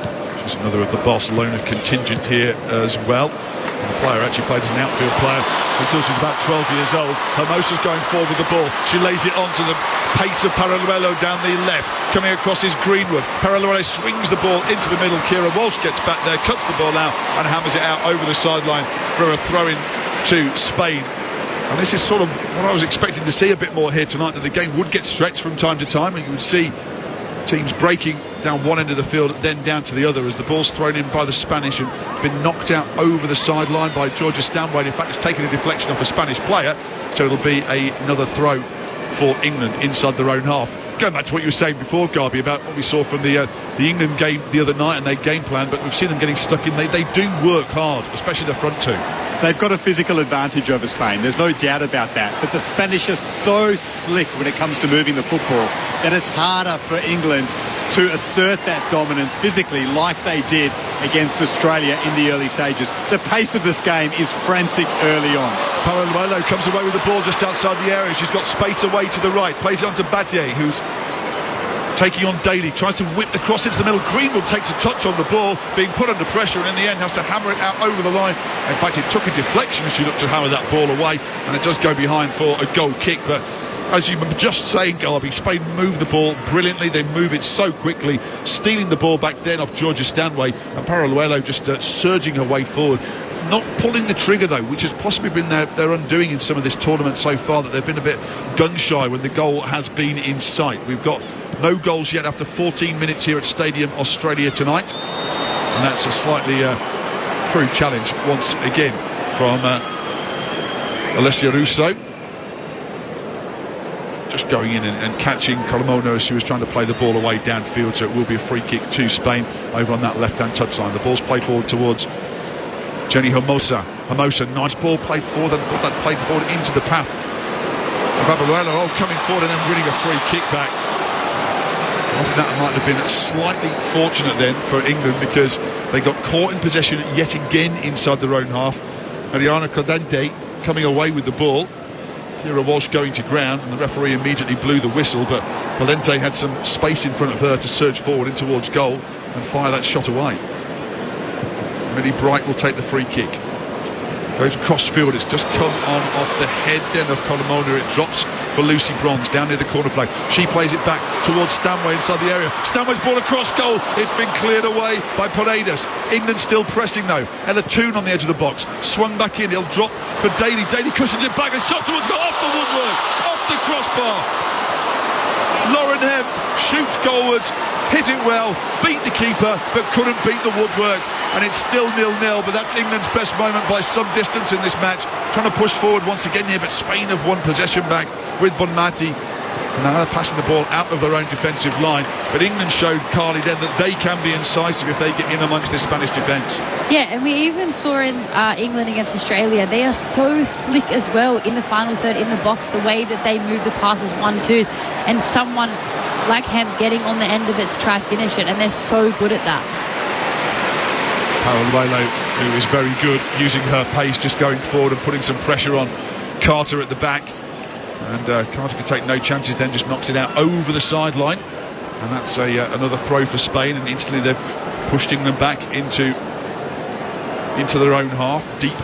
She's another of the Barcelona contingent here as well. And the player actually played as an outfield player until she was about 12 years old. Hermosa's going forward with the ball. She lays it onto the pace of Paraluelo down the left. Coming across is Greenwood. Paraluelo swings the ball into the middle. Kira Walsh gets back there, cuts the ball out and hammers it out over the sideline for a throw-in to Spain. And this is sort of what I was expecting to see a bit more here tonight, that the game would get stretched from time to time, and you would see teams breaking down one end of the field, then down to the other, as the ball's thrown in by the Spanish and been knocked out over the sideline by Georgia Stanway. In fact, it's taken a deflection off a Spanish player, so it'll be another throw for England inside their own half. Going back to what you were saying before, Garby, about what we saw from the England game the other night and their game plan, but we've seen them getting stuck in. They do work hard, especially the front two. They've got a physical advantage over Spain, there's no doubt about that. But the Spanish are so slick when it comes to moving the football that it's harder for England to assert that dominance physically like they did against Australia in the early stages. The pace of this game is frantic early on. Paraluelo comes away with the ball just outside the area. She's got space away to the right, plays it on to Badier, who's taking on Daly, tries to whip the cross into the middle. Greenwood takes a touch on the ball, being put under pressure, and in the end has to hammer it out over the line. In fact, it took a deflection as she looked to hammer that ball away, and it does go behind for a goal kick. But as you were just saying, Garby, Spain move the ball brilliantly. They move it so quickly, stealing the ball back then off Georgia Stanway, and Paraluelo just surging her way forward. Not pulling the trigger, though, which has possibly been their undoing in some of this tournament so far, that they've been a bit gun-shy when the goal has been in sight. We've got no goals yet after 14 minutes here at Stadium Australia tonight, and that's a slightly crude challenge once again from Alessia Russo. Just going in and catching Colomona as she was trying to play the ball away downfield, so it will be a free kick to Spain over on that left-hand touchline. The ball's played forward towards Jenny Hermosa. Hermosa, nice ball played forward, and thought that played forward into the path of Abuelo. Coming forward and then winning a free kick back. I think that might have been slightly fortunate then for England, because they got caught in possession yet again inside their own half. Ariana Cordente coming away with the ball. Kira Walsh going to ground, and the referee immediately blew the whistle, but Valente had some space in front of her to surge forward in towards goal and fire that shot away. Millie Bright will take the free kick. Goes across field, it's just come on off the head then of Colomona. It drops for Lucy Bronze down near the corner flag. She plays it back towards Stanway inside the area. Stanway's ball across goal. It's been cleared away by Paredes. England still pressing though. Ella Toon on the edge of the box. Swung back in, he'll drop for Daly. Daly cushions it back and shot towards goal, off the woodwork, off the crossbar. Lauren Hemp shoots goalwards, hit it well, beat the keeper, but couldn't beat the woodwork. And it's still 0-0, but that's England's best moment by some distance in this match. Trying to push forward once again here, but Spain have won possession back with Bonmati. Now they're passing the ball out of their own defensive line. But England showed, Carly, then that they can be incisive if they get in amongst this Spanish defence. Yeah, and we even saw in England against Australia, they are so slick as well in the final third, in the box, the way that they move the passes 1-2s, and someone like Hemp getting on the end of it to try finish it, and they're so good at that. Paraluelo, who is very good, using her pace, just going forward and putting some pressure on Carter at the back. And Carter could take no chances then, just knocks it out over the sideline. And that's another throw for Spain, and instantly they've pushed England back into their own half, deep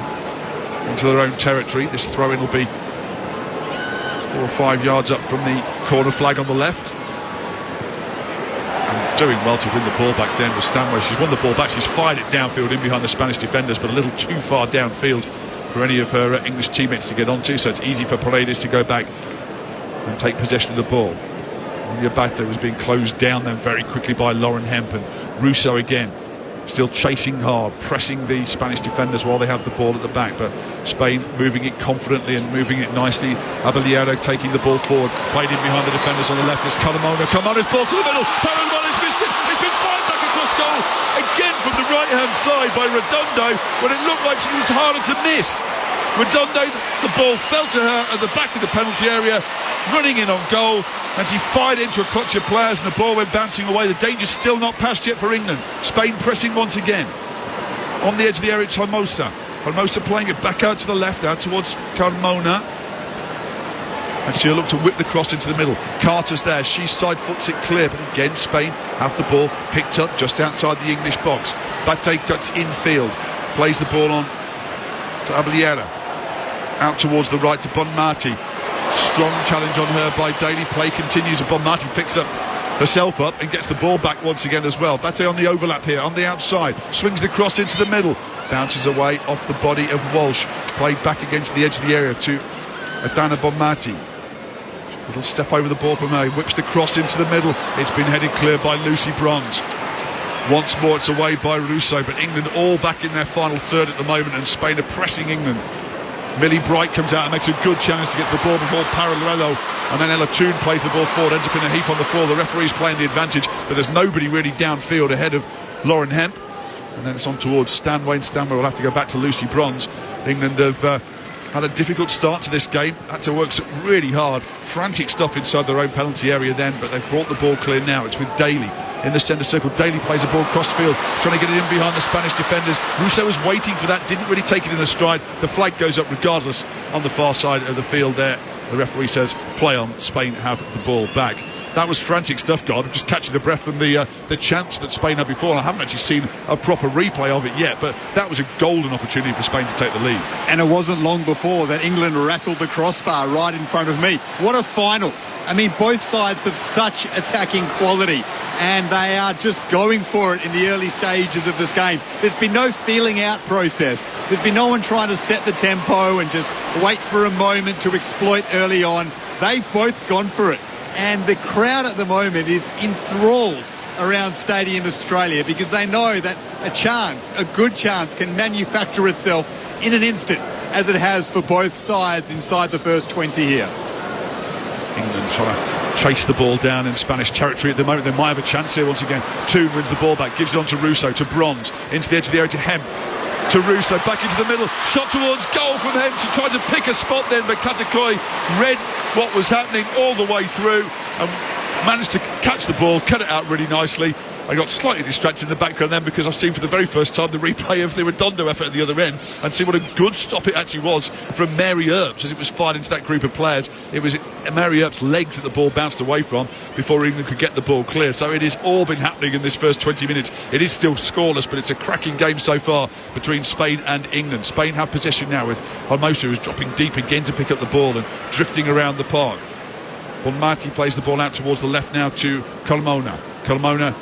into their own territory. This throw-in will be 4 or 5 yards up from the corner flag on the left. Doing well to win the ball back then was Stanway. She's won the ball back, she's fired it downfield in behind the Spanish defenders, but a little too far downfield for any of her English teammates to get onto, so it's easy for Paredes to go back and take possession of the ball. Yabate was being closed down then very quickly by Lauren Hemp, and Russo again still chasing hard, pressing the Spanish defenders while they have the ball at the back, but Spain moving it confidently and moving it nicely. Abellero taking the ball forward, played in behind the defenders on the left. It's Carmona's ball to the middle. Paraguay's missed it. It's been fired back across goal again from the right-hand side by Redondo when it looked like it was harder to miss. Redondo, the ball fell to her at the back of the penalty area, running in on goal, and she fired into a clutch of players and the ball went bouncing away. The danger's still not passed yet for England. Spain pressing once again. On the edge of the area, it's Hermosa. Hermosa playing it back out to the left, out towards Carmona. And she'll look to whip the cross into the middle. Carter's there, she side foots it clear, but again Spain have the ball picked up just outside the English box. Bate cuts infield, plays the ball on to Abellero. Out towards the right to Bonmati. Strong challenge on her by Daly. Play continues and Bonmati picks up herself up and gets the ball back once again as well. Bate on the overlap here, on the outside. Swings the cross into the middle. Bounces away off the body of Walsh. Played back against the edge of the area to Adana Bonmati. Little step over the ball from her. Whips the cross into the middle. It's been headed clear by Lucy Bronze. Once more it's away by Russo, but England all back in their final third at the moment, and Spain are pressing England. Millie Bright comes out and makes a good challenge to get to the ball before Paralluelo, and then Ella Toon plays the ball forward, ends up in a heap on the floor. The referee's playing the advantage, but there's nobody really downfield ahead of Lauren Hemp. And then it's on towards Stanway, and Stanway will have to go back to Lucy Bronze. England have had a difficult start to this game, had to work really hard, frantic stuff inside their own penalty area then, but they've brought the ball clear now. It's with Daly in the centre circle. Daly plays a ball cross field, trying to get it in behind the Spanish defenders. Russo was waiting for that, didn't really take it in a stride. The flag goes up regardless on the far side of the field there. The referee says play on, Spain have the ball back. That was frantic stuff, God. I'm just catching the breath from the chance that Spain had before. I haven't actually seen a proper replay of it yet, but that was a golden opportunity for Spain to take the lead. And it wasn't long before that England rattled the crossbar right in front of me. What a final. I mean, both sides have such attacking quality, and they are just going for it in the early stages of this game. There's been no feeling out process. There's been no one trying to set the tempo and just wait for a moment to exploit early on. They've both gone for it. And the crowd at the moment is enthralled around Stadium Australia because they know that a good chance, can manufacture itself in an instant, as it has for both sides inside the first 20 here. England trying to chase the ball down in Spanish territory at the moment. They might have a chance here once again. Toon wins the ball back, gives it on to Russo, to Bronze, into the edge of the area to Hemp, to Russo, back into the middle, shot towards goal from Hemp. She tried to pick a spot then, but Katakoi read what was happening all the way through and managed to catch the ball, cut it out really nicely. I got slightly distracted in the background then because I've seen for the very first time the replay of the Redondo effort at the other end and see what a good stop it actually was from Mary Earps as it was fired into that group of players. It was Mary Earps' legs that the ball bounced away from before England could get the ball clear. So it has all been happening in this first 20 minutes. It is still scoreless, but it's a cracking game so far between Spain and England. Spain have possession now with Hermosa, who's dropping deep again to pick up the ball and drifting around the park. Bonmati plays the ball out towards the left now to Carmona. Carmona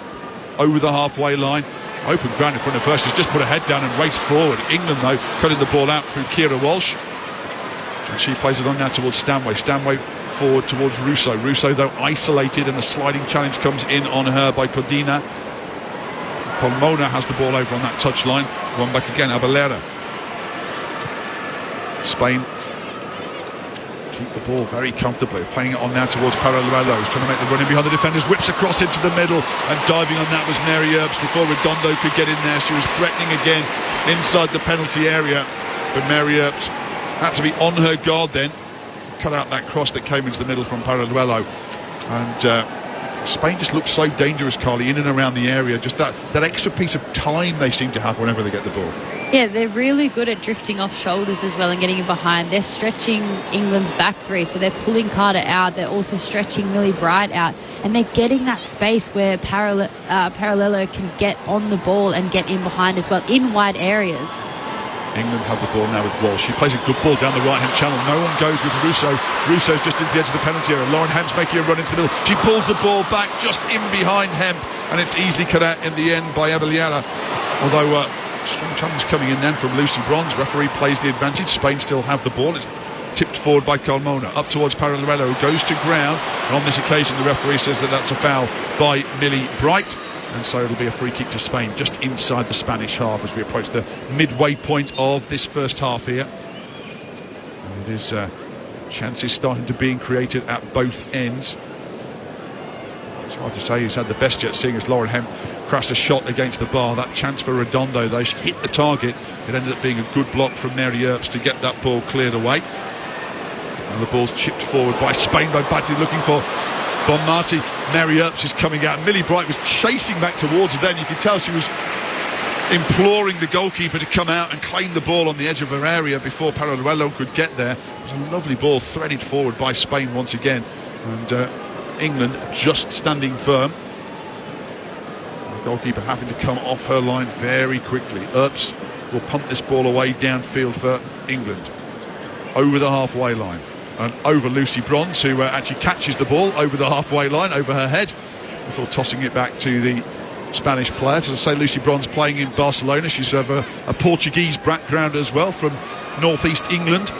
over the halfway line, open ground in front of her. She's just put her head down and raced forward. England though cutting the ball out through Kira Walsh, and she plays it on now towards Stanway. Stanway forward towards Russo. Russo though isolated, and a sliding challenge comes in on her by Codina. Carmona has the ball over on that touchline. One back again, Abellero. Spain keep the ball very comfortably, playing it on now towards Paralluelo, who's trying to make the run in behind the defenders, whips across into the middle, and diving on that was Mary Earps before Redondo could get in there. She was threatening again inside the penalty area, but Mary Earps had to be on her guard then to cut out that cross that came into the middle from Paralluelo. And Spain just looks so dangerous, Carly, in and around the area. Just that extra piece of time they seem to have whenever they get the ball. Yeah, they're really good at drifting off shoulders as well and getting in behind. They're stretching England's back three, so they're pulling Carter out. They're also stretching Millie Bright out, and they're getting that space where Paralluelo can get on the ball and get in behind as well in wide areas. England have the ball now with Walsh. She plays a good ball down the right-hand channel. No one goes with Russo. Russo's just into the edge of the penalty area. Lauren Hemp's making a run into the middle. She pulls the ball back just in behind Hemp, and it's easily cut out in the end by Abellero. Although strong challenge coming in then from Lucy Bronze. Referee plays the advantage. Spain still have the ball. It's tipped forward by Carmona up towards Paralluelo, who goes to ground, and on this occasion the referee says that that's a foul by Millie Bright. and so it'll be a free kick to Spain just inside the Spanish half as we approach the midway point of this first half here. And it is chances starting to be created at both ends. It's hard to say who's had the best yet, seeing as Lauren Hemp crashed a shot against the bar. That chance for Redondo, though, she hit the target. It ended up being a good block from Mary Earps to get that ball cleared away. And the ball's chipped forward by Spain, by Batty looking for Bonmati. Mary Earps is coming out. Millie Bright was chasing back towards her then. You could tell she was imploring the goalkeeper to come out and claim the ball on the edge of her area before Paraluelo could get there. It was a lovely ball threaded forward by Spain once again. And England just standing firm. The goalkeeper having to come off her line very quickly. Earps will punt this ball away downfield for England. Over the halfway line. And over Lucy Bronze, who actually catches the ball over the halfway line, over her head, before tossing it back to the Spanish players. As I say, Lucy Bronze playing in Barcelona. She's of a Portuguese background as well, from northeast England.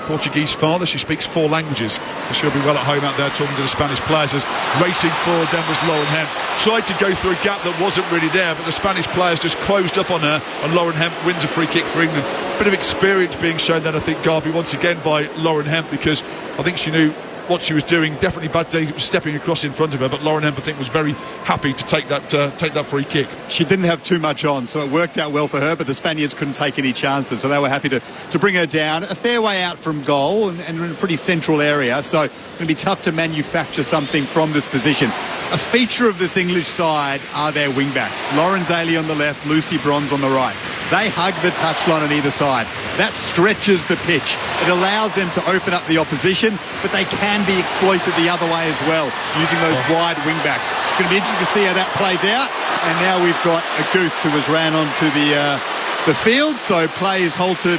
Portuguese father, she speaks 4 languages, so she'll be well at home out there talking to the Spanish players. As racing forward then was Lauren Hemp, tried to go through a gap that wasn't really there, but the Spanish players just closed up on her, and Lauren Hemp wins a free kick for England. Bit of experience being shown then, I think, Garby, once again by Lauren Hemp, because I think she knew what she was doing. Definitely Bad stepping across in front of her, but Lauren Hemp, I think, was very happy to take that free kick. She didn't have too much on, so it worked out well for her, but the Spaniards couldn't take any chances, so they were happy to bring her down. A fair way out from goal and in a pretty central area, so it's going to be tough to manufacture something from this position. A feature of this English side are their wing-backs. Lauren Daly on the left, Lucy Bronze on the right. They hug the touchline on either side. That stretches the pitch. It allows them to open up the opposition, but they can be exploited the other way as well, using those wide wing-backs. It's going to be interesting to see how that plays out. And now we've got a Goose who has ran onto the field, so play is halted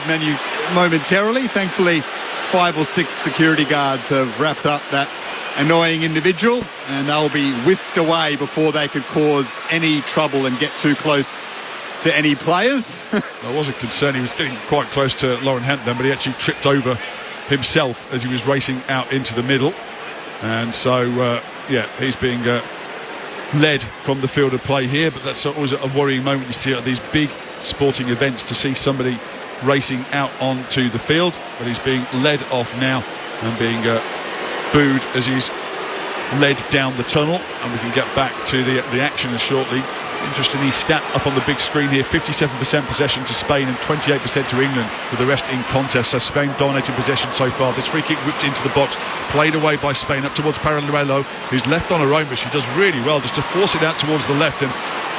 momentarily. Thankfully, 5 or 6 security guards have wrapped up that annoying individual, and they'll be whisked away before they could cause any trouble and get too close to any players. There was a concern. He was getting quite close to Lauren Hemp then, but he actually tripped over himself as he was racing out into the middle. And so, he's being led from the field of play here, but that's always a worrying moment you see at these big sporting events, to see somebody racing out onto the field. But he's being led off now and being booed as he's led down the tunnel, and we can get back to the action shortly. Interestingly, stat up on the big screen here: 57% possession to Spain and 28% to England, with the rest in contest. So Spain dominating possession so far. This free kick whipped into the box, played away by Spain up towards Paraluelo, who's left on her own, but she does really well just to force it out towards the left. And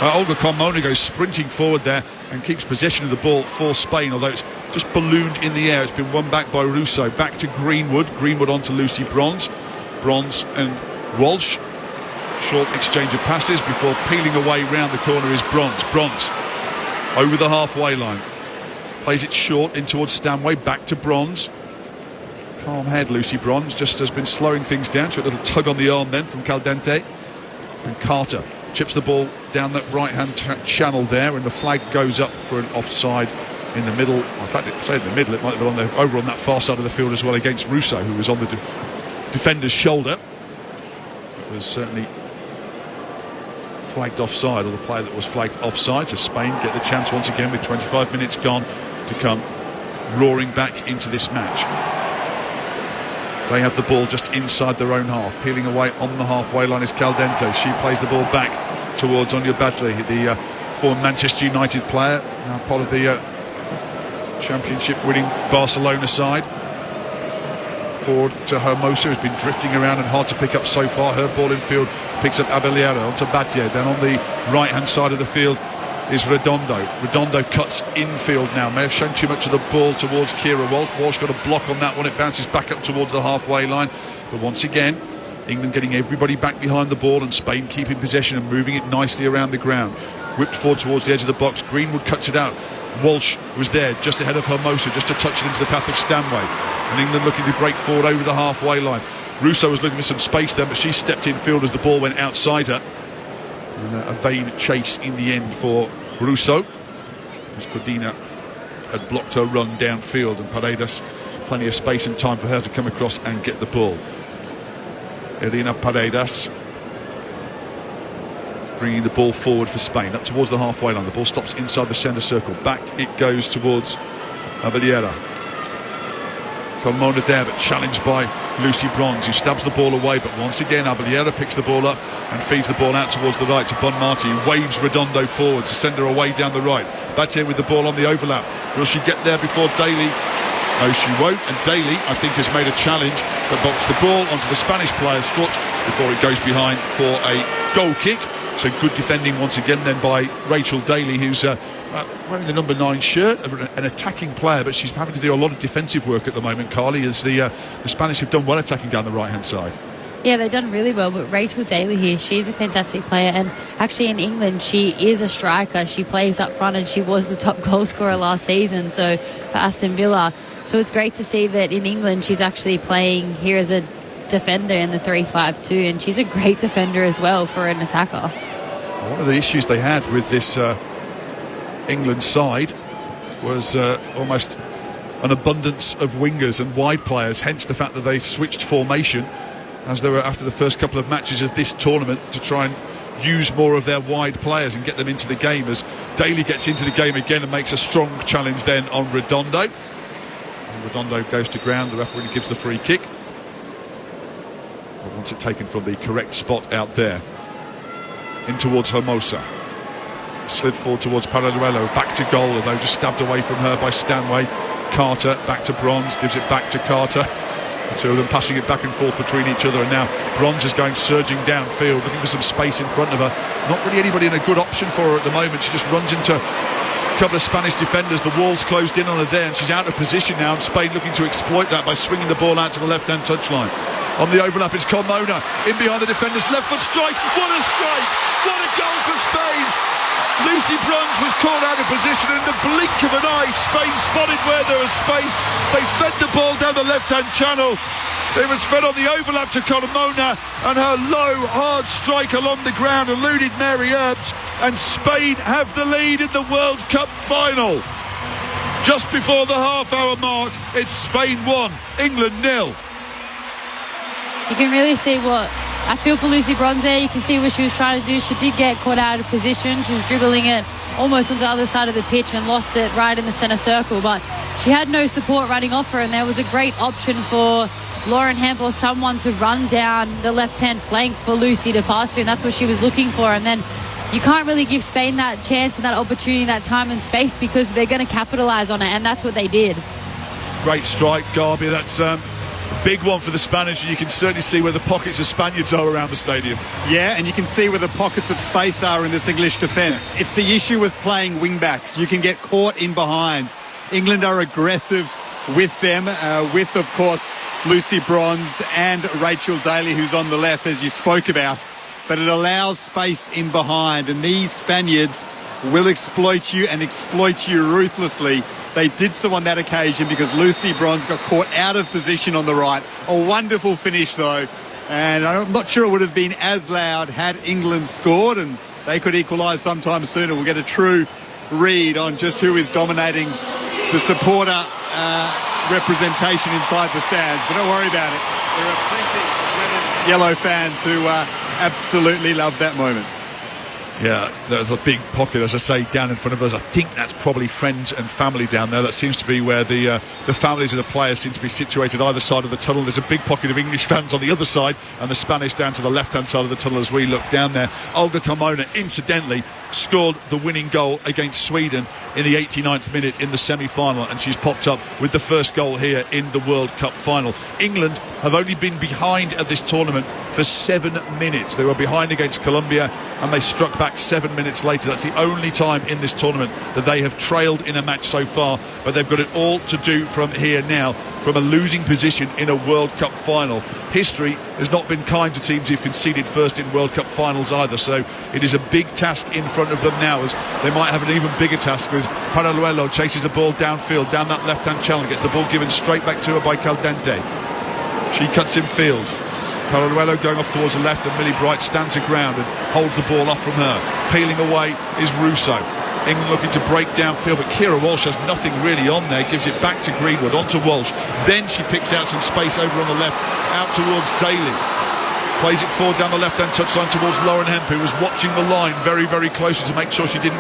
Olga Carmona goes sprinting forward there and keeps possession of the ball for Spain, although it's just ballooned in the air. It's been won back by Russo. Back to Greenwood onto Lucy Bronze and Walsh. Short exchange of passes before peeling away round the corner is Bronze over the halfway line, plays it short in towards Stanway. Back to Bronze. Calm head Lucy Bronze, just has been slowing things down. She had a little tug on the arm then from Caldente, and Carter chips the ball down that right hand channel there, and the flag goes up for an offside in the middle. In fact, it say in the middle, it might have been over on that far side of the field as well, against Russo, who was on the defender's shoulder. It was certainly flagged offside, or the player that was flagged offside. So Spain get the chance once again with 25 minutes gone to come roaring back into this match. They have the ball just inside their own half. Peeling away on the halfway line is Caldente. She plays the ball back towards Anya Badley, the former Manchester United player, now part of the championship winning Barcelona side. Forward to Hermosa, who's been drifting around and hard to pick up so far. Her ball in field picks up Abelliera onto Battier. Then on the right hand side of the field is Redondo cuts infield now. May have shown too much of the ball towards Kira Walsh. Walsh got a block on that one. It bounces back up towards the halfway line. But once again, England getting everybody back behind the ball, and Spain keeping possession and moving it nicely around the ground. Whipped forward towards the edge of the box. Greenwood cuts it out. Walsh was there just ahead of Hermosa, just to touch it into the path of Stanway. And England looking to break forward over the halfway line. Russo was looking for some space there, but she stepped in field as the ball went outside her. And a vain chase in the end for Russo, as Codina had blocked her run downfield, and Paredes plenty of space and time for her to come across and get the ball. Elena Paredes bringing the ball forward for Spain, up towards the halfway line. The ball stops inside the centre circle. Back it goes towards Abellera. Colmona there, but challenged by Lucy Bronze, who stabs the ball away. But once again, Abellera picks the ball up and feeds the ball out towards the right to Bonmati, who waves Redondo forward to send her away down the right. Bate with the ball on the overlap. Will she get there before Daly? No, she won't. And Daly, I think, has made a challenge that knocks the ball onto the Spanish player's foot before it goes behind for a goal kick. So good defending once again then by Rachel Daly, who's wearing the number 9 shirt, an attacking player, but she's having to do a lot of defensive work at the moment, Carly, as the Spanish have done well attacking down the right-hand side. Yeah, they've done really well, but Rachel Daly here, she's a fantastic player, and actually in England she is a striker. She plays up front and she was the top goal scorer last season, so for Aston Villa. So it's great to see that in England she's actually playing here as a defender in the 3-5-2, and she's a great defender as well for an attacker. One of the issues they had with this England side was almost an abundance of wingers and wide players, hence the fact that they switched formation as they were after the first couple of matches of this tournament to try and use more of their wide players and get them into the game, as Daly gets into the game again and makes a strong challenge then on Redondo. And Redondo goes to ground, the referee gives the free kick. But wants it taken from the correct spot out there. In towards Hermosa. Slid forward towards Paraluelo, back to goal, although just stabbed away from her by Stanway. Carter back to Bronze, gives it back to Carter. The two of them passing it back and forth between each other, and now Bronze is going surging downfield, looking for some space in front of her. Not really anybody in a good option for her at the moment. She just runs into a couple of Spanish defenders. The wall's closed in on her there, and she's out of position now, and Spain looking to exploit that by swinging the ball out to the left-hand touchline. On the overlap is Colmona, in behind the defenders, left foot strike. What a strike! What a goal for Spain! Lucy Bronze was caught out of position. In the blink of an eye, Spain spotted where there was space. They fed the ball down the left-hand channel. It was fed on the overlap to Colmona, and her low, hard strike along the ground eluded Mary Earps, and Spain have the lead in the World Cup final. Just before the half-hour mark, it's Spain 1, England 0. You can really see what I feel for Lucy Bronze there. You can see what she was trying to do. She did get caught out of position. She was dribbling it almost on the other side of the pitch and lost it right in the centre circle, but she had no support running off her, and there was a great option for Lauren Hemp or someone to run down the left-hand flank for Lucy to pass to, and that's what she was looking for. And then you can't really give Spain that chance and that opportunity, that time and space, because they're going to capitalise on it, and that's what they did. Great strike, Garby. That's big one for the Spanish, and you can certainly see where the pockets of Spaniards are around the stadium. Yeah, and you can see where the pockets of space are in this English defence. It's the issue with playing wing-backs. You can get caught in behind. England are aggressive with them, with, of course, Lucy Bronze and Rachel Daly, who's on the left, as you spoke about. But it allows space in behind, and these Spaniards will exploit you and exploit you ruthlessly. They did so on that occasion because Lucy Bronze got caught out of position on the right. A wonderful finish, though, and I'm not sure it would have been as loud had England scored, and they could equalise sometime sooner. We'll get a true read on just who is dominating the supporter representation inside the stands, but don't worry about it. There are plenty of red and yellow fans who absolutely love that moment. Yeah, there's a big pocket, as I say, down in front of us. I think that's probably friends and family down there. That seems to be where the families of the players seem to be situated either side of the tunnel. There's a big pocket of English fans on the other side, and the Spanish down to the left-hand side of the tunnel as we look down there. Olga Carmona, incidentally, scored the winning goal against Sweden in the 89th minute in the semi-final, and she's popped up with the first goal here in the World Cup final. England have only been behind at this tournament for 7 minutes. They were behind against Colombia, and they struck back 7 minutes later. That's the only time in this tournament that they have trailed in a match so far, but they've got it all to do from here now, from a losing position in a World Cup final. History has not been kind to teams who've conceded first in World Cup finals either, so it is a big task in front of them now, as they might have an even bigger task as Paraluelo chases the ball downfield, down that left-hand channel, gets the ball given straight back to her by Caldente. She cuts in field. Paraluelo going off towards the left, and Millie Bright stands her ground and holds the ball off from her. Peeling away is Russo. England looking to break downfield, but Kira Walsh has nothing really on there, gives it back to Greenwood, onto Walsh. Then she picks out some space over on the left, out towards Daly. Plays it forward down the left-hand touchline towards Lauren Hemp, who was watching the line very, very closely to make sure she didn't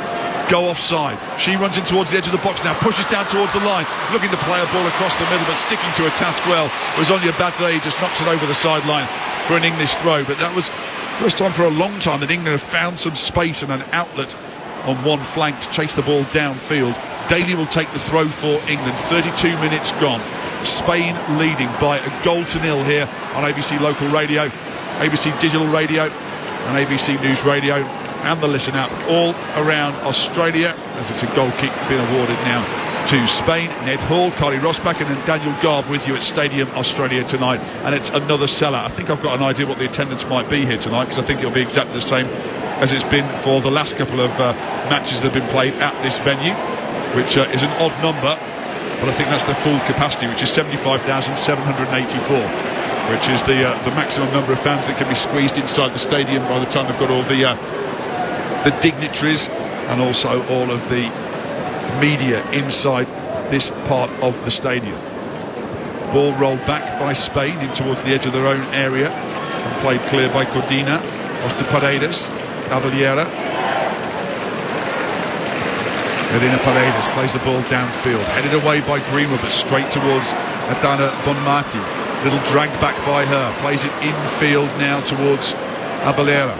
go offside. She runs in towards the edge of the box now, pushes down towards the line, looking to play a ball across the middle, but sticking to her task well was Anya Badley. Just knocks it over the sideline for an English throw. But that was the first time for a long time that England have found some space and an outlet on one flank to chase the ball downfield. Daly will take the throw for England. 32 minutes gone. Spain leading by a 0-0 here on ABC Local Radio, ABC Digital Radio and ABC News Radio and the Listen app all around Australia, as it's a goal kick being awarded now to Spain. Ned Hall, Kylie Rosbach and then Daniel Garb with you at Stadium Australia tonight, and it's another seller. I think I've got an idea what the attendance might be here tonight, because I think it'll be exactly the same as it's been for the last couple of matches that have been played at this venue, which is an odd number, but I think that's the full capacity, which is 75,784, which is the maximum number of fans that can be squeezed inside the stadium by the time they've got all the dignitaries and also all of the media inside this part of the stadium. Ball rolled back by Spain in towards the edge of their own area and played clear by Codina. Off to Paredes, Caballera. Medina Paredes plays the ball downfield, headed away by Greenwood but straight towards Adana Bonmati. Little drag back by her, plays it infield now towards Caballera.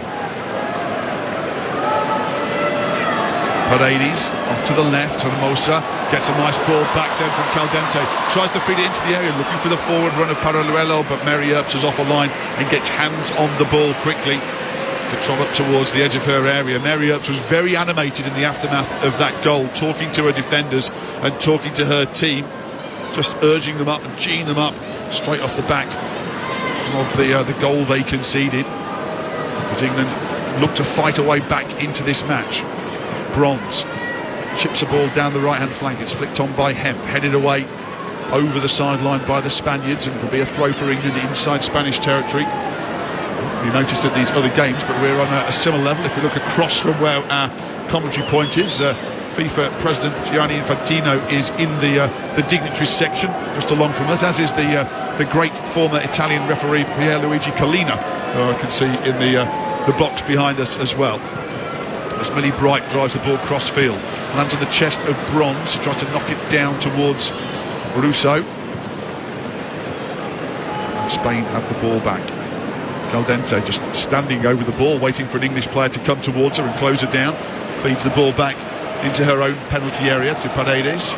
Paredes off to the left, Hermosa gets a nice ball back then from Caldente, tries to feed it into the area, looking for the forward run of Paraluelo, but Mary Earps is off a line and gets hands on the ball quickly to trot up towards the edge of her area. Mary Earps was very animated in the aftermath of that goal, talking to her defenders and talking to her team, just urging them up and geeing them up straight off the back of the goal they conceded, as England look to fight a way back into this match. Bronze chips a ball down the right-hand flank. It's flicked on by Hemp, headed away over the sideline by the Spaniards, and it'll be a throw for England inside Spanish territory. You noticed at these other games, but we're on a similar level. If we look across from where our commentary point is, FIFA President Gianni Infantino is in the dignitaries section, just along from us, as is the great former Italian referee Pierluigi Collina, who I can see in the box behind us as well. As Millie Bright drives the ball cross-field, lands on the chest of Bronze. He tries to knock it down towards Russo. And Spain have the ball back. Caldente just standing over the ball, waiting for an English player to come towards her and close her down. Feeds the ball back into her own penalty area to Paredes.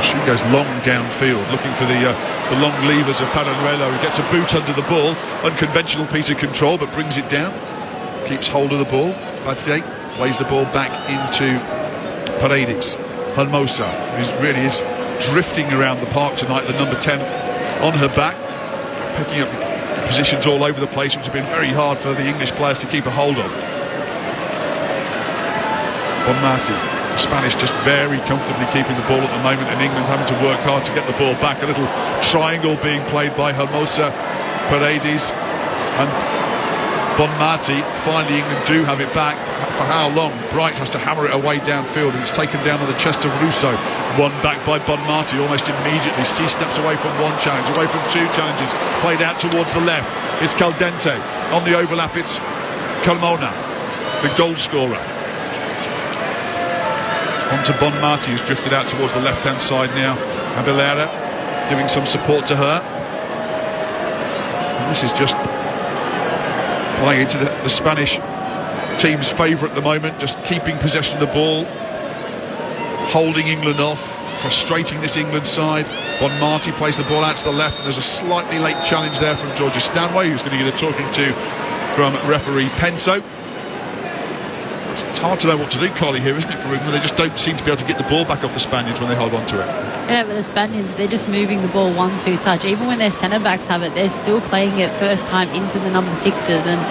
She goes long downfield, looking for the long levers of Paraluelo, who gets a boot under the ball. Unconventional piece of control, but brings it down. Keeps hold of the ball. Badley plays the ball back into Paredes. Hermosa, who really is drifting around the park tonight, the number 10 on her back, picking up positions all over the place, which have been very hard for the English players to keep a hold of. Bonmati, the Spanish just very comfortably keeping the ball at the moment, and England having to work hard to get the ball back. A little triangle being played by Hermosa, Paredes and Bonmati. Finally England do have it back. For how long? Bright has to hammer it away downfield, and it's taken down on the chest of Russo. One back by Bonmati almost immediately. She steps away from one challenge, away from two challenges, played out towards the left. It's Caldente. On the overlap it's Carmona, the goal scorer. On to Bonmati, who's drifted out towards the left-hand side now. Caballera giving some support to her. And this is just playing into the Spanish team's favour at the moment, just keeping possession of the ball, holding England off, frustrating this England side. Bonmati plays the ball out to the left, and there's a slightly late challenge there from Georgia Stanway, who's going to get a talking to from referee Penso. It's hard to know what to do, Carly, here, isn't it, for England? They just don't seem to be able to get the ball back off the Spaniards when they hold on to it. Yeah, but the Spaniards, they're just moving the ball 1-2 touch. Even when their centre-backs have it, they're still playing it first time into the number 6s. And,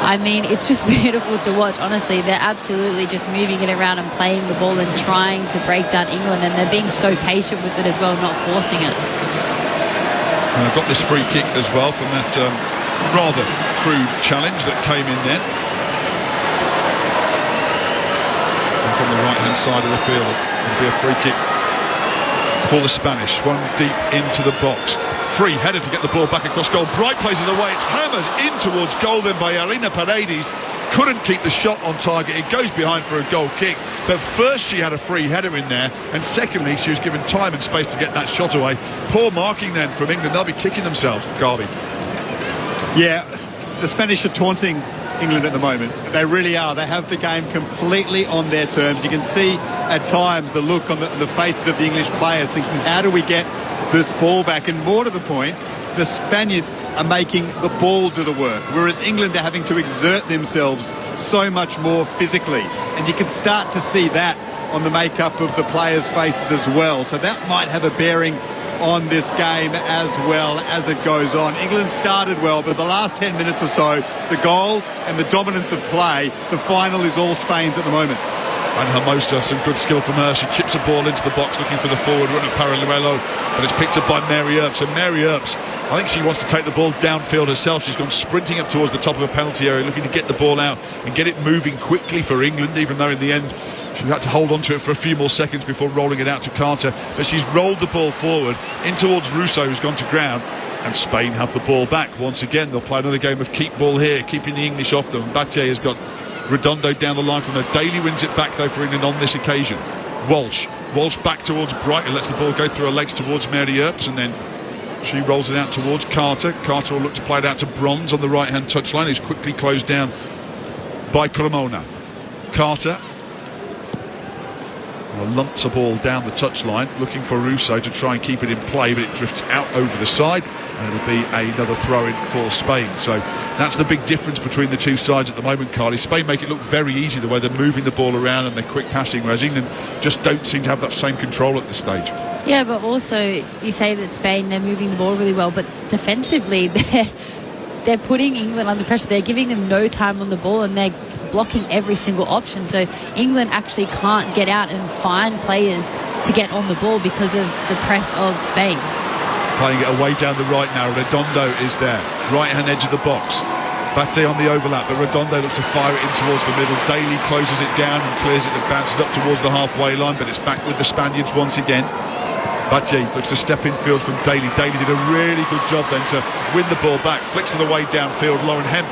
I mean, it's just beautiful to watch, honestly. They're absolutely just moving it around and playing the ball and trying to break down England. And they're being so patient with it as well, not forcing it. And they've got this free kick as well from that rather crude challenge that came in then. From the right-hand side of the field, it'll be a free kick for the Spanish. One deep into the box. Free header to get the ball back across goal. Bright plays it away. It's hammered in towards goal then by Elena Paredes. Couldn't keep the shot on target. It goes behind for a goal kick. But first she had a free header in there, and secondly she was given time and space to get that shot away. Poor marking then from England. They'll be kicking themselves, Garvey. Yeah, the Spanish are taunting England at the moment. They really are. They have the game completely on their terms. You can see at times the look on the faces of the English players thinking, how do we get this ball back? And more to the point, the Spaniards are making the ball do the work, whereas England are having to exert themselves so much more physically. And you can start to see that on the makeup of the players' faces as well. So that might have a bearing on this game as well as it goes on. England started well, but the last 10 minutes or so, the goal and the dominance of play, the final is all Spain's at the moment. And Hermosa, some good skill from her. She chips a ball into the box looking for the forward run of Paralluelo, but it's picked up by Mary Earps. And Mary Earps, I think she wants to take the ball downfield herself. She's gone sprinting up towards the top of a penalty area, looking to get the ball out and get it moving quickly for England, even though in the end she had to hold on to it for a few more seconds before rolling it out to Carter. But she's rolled the ball forward in towards Russo, who's gone to ground. And Spain have the ball back. Once again, they'll play another game of keep ball here, keeping the English off them. Battier has got Redondo down the line from there. Daly wins it back, though, for England on this occasion. Walsh back towards Bright and lets the ball go through her legs towards Mary Earps, and then she rolls it out towards Carter. Carter will look to play it out to Bronze on the right-hand touchline. He's quickly closed down by Cremona. Carter lumps a ball down the touchline, looking for Russo to try and keep it in play, but it drifts out over the side, and it'll be another throw-in for Spain. So that's the big difference between the two sides at the moment, Carly. Spain make it look very easy the way they're moving the ball around and they're quick passing, whereas England just don't seem to have that same control at this stage. Yeah, but also you say that Spain, they're moving the ball really well, but defensively they're putting England under pressure. They're giving them no time on the ball, and they're blocking every single option. So England actually can't get out and find players to get on the ball because of the press of Spain. Playing it away down the right now. Redondo is there, right-hand edge of the box. Bate on the overlap, but Redondo looks to fire it in towards the middle. Daly closes it down and clears it and bounces up towards the halfway line, but it's back with the Spaniards once again. Bate looks to step in field from Daly. Daly did a really good job then to win the ball back, flicks it away downfield. Lauren Hemp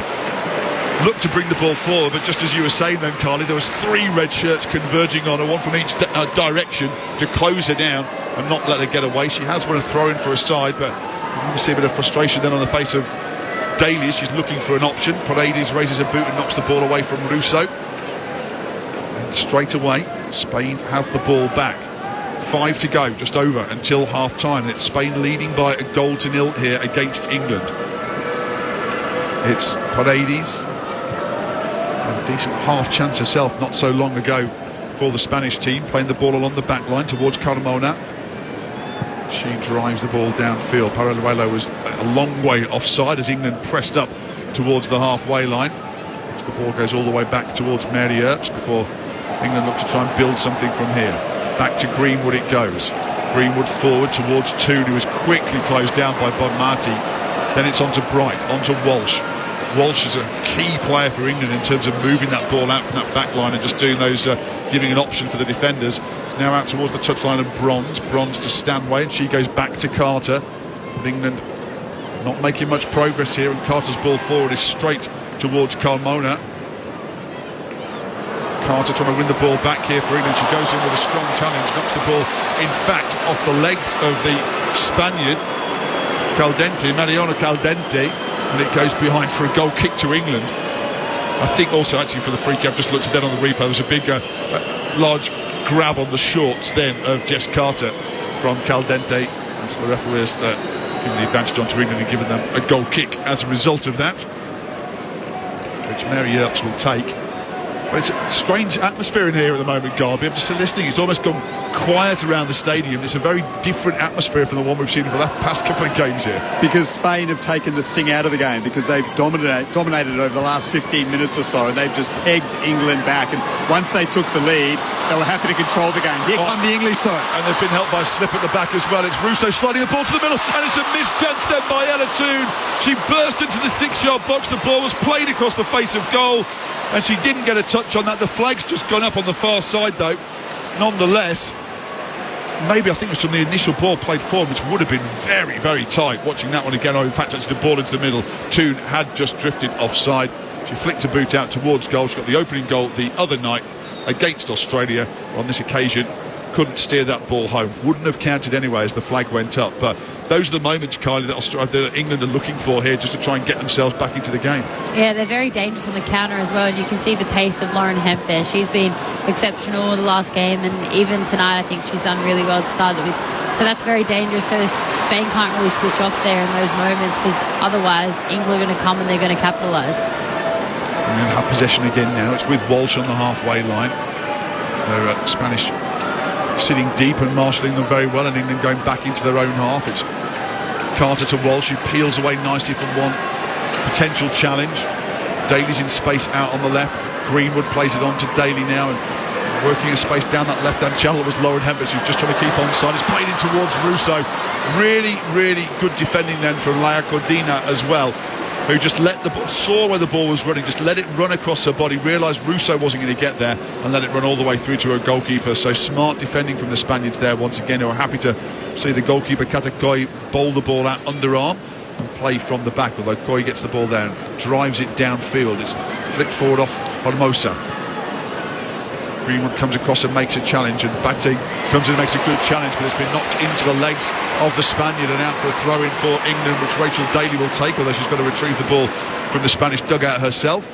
looked to bring the ball forward, but just as you were saying then, Carly, there was three red shirts converging on her, one from each direction to close her down and not let her get away. She has won a throw-in for a side, but you see a bit of frustration then on the face of Daly. She's looking for an option. Paredes raises a boot and knocks the ball away from Russo. And straight away, Spain have the ball back. 5 to go, just over until half-time. It's Spain leading by a 0-0 here against England. It's Paredes. A decent half chance herself not so long ago for the Spanish team, playing the ball along the back line towards Carmona. She drives the ball downfield. Paralluelo was a long way offside as England pressed up towards the halfway line. As the ball goes all the way back towards Mary Earps before England look to try and build something from here. Back to Greenwood it goes. Greenwood forward towards Toon, who is quickly closed down by Bonmati. Then it's on to Bright, on to Walsh. Walsh is a key player for England in terms of moving that ball out from that back line and just doing those, giving an option for the defenders. It's now out towards the touchline of Bronze. Bronze to Stanway, and she goes back to Carter. And England not making much progress here, and Carter's ball forward is straight towards Carmona. Carter trying to win the ball back here for England. She goes in with a strong challenge, knocks the ball, in fact, off the legs of the Spaniard, Caldente, Mariona Caldente, and it goes behind for a goal kick to England. I think also actually for the free kick, I've just looked at that on the replay, there's a big, large grab on the shorts then of Jess Carter from Caldente, and so the referee has given the advantage onto England and given them a goal kick as a result of that, which Mary Earps will take. But it's a strange atmosphere in here at the moment, Garby. I'm just listening. It's almost gone quiet around the stadium. It's a very different atmosphere from the one we've seen for the past couple of games here. Because Spain have taken the sting out of the game, because they've dominated over the last 15 minutes or so, and they've just pegged England back. And once they took the lead, they were happy to control the game. Here come the English, though. And they've been helped by a slip at the back as well. It's Russo sliding the ball to the middle, and it's a missed chance then by Ella Toon. She burst into the 6-yard box. The ball was played across the face of goal, and she didn't get a touch on that. The flag's just gone up on the far side, though. Nonetheless, maybe I think it was from the initial ball played forward, which would have been very, very tight. Watching that one again, in fact, actually the ball into the middle. Toon had just drifted offside. She flicked a boot out towards goal. She got the opening goal the other night against Australia. On this occasion, couldn't steer that ball home. Wouldn't have counted anyway as the flag went up. But those are the moments, Kylie, that England are looking for here, just to try and get themselves back into the game. Yeah, they're very dangerous on the counter as well, and you can see the pace of Lauren Hemp there. She's been exceptional in the last game, and even tonight I think she's done really well to start it with. So that's very dangerous. So Spain can't really switch off there in those moments, because otherwise England are going to come and they're going to capitalise. And then have possession again now. It's with Walsh on the halfway line. They're Spanish sitting deep and marshalling them very well, and England going back into their own half. It's Carter to Walsh, who peels away nicely from one potential challenge. Daly's in space out on the left. Greenwood plays it on to Daly now, and working a space down that left-hand channel. It was Lauren Hempers who's just trying to keep onside. It's played in towards Russo. Really, really good defending then from Laia Cordina as well, who just let the ball, saw where the ball was running, just let it run across her body, realised Russo wasn't going to get there, and let it run all the way through to her goalkeeper. So smart defending from the Spaniards there once again, who are happy to see the goalkeeper Katakoi bowl the ball out underarm and play from the back, although Koi gets the ball there and drives it downfield. It's flicked forward off Hermosa. Greenwood comes across and makes a challenge, and Bate comes in and makes a good challenge, but it's been knocked into the legs of the Spaniard and out for a throw-in for England, which Rachel Daly will take, although she's got to retrieve the ball from the Spanish dugout herself.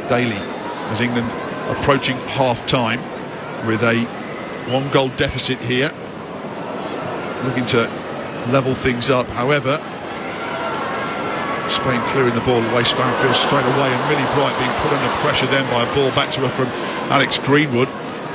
Daly, as England approaching half-time with a one-goal deficit here, looking to level things up. However, Spain clearing the ball away, Stanfield straight away, and Millie Bright being put under pressure then by a ball back to her from Alex Greenwood,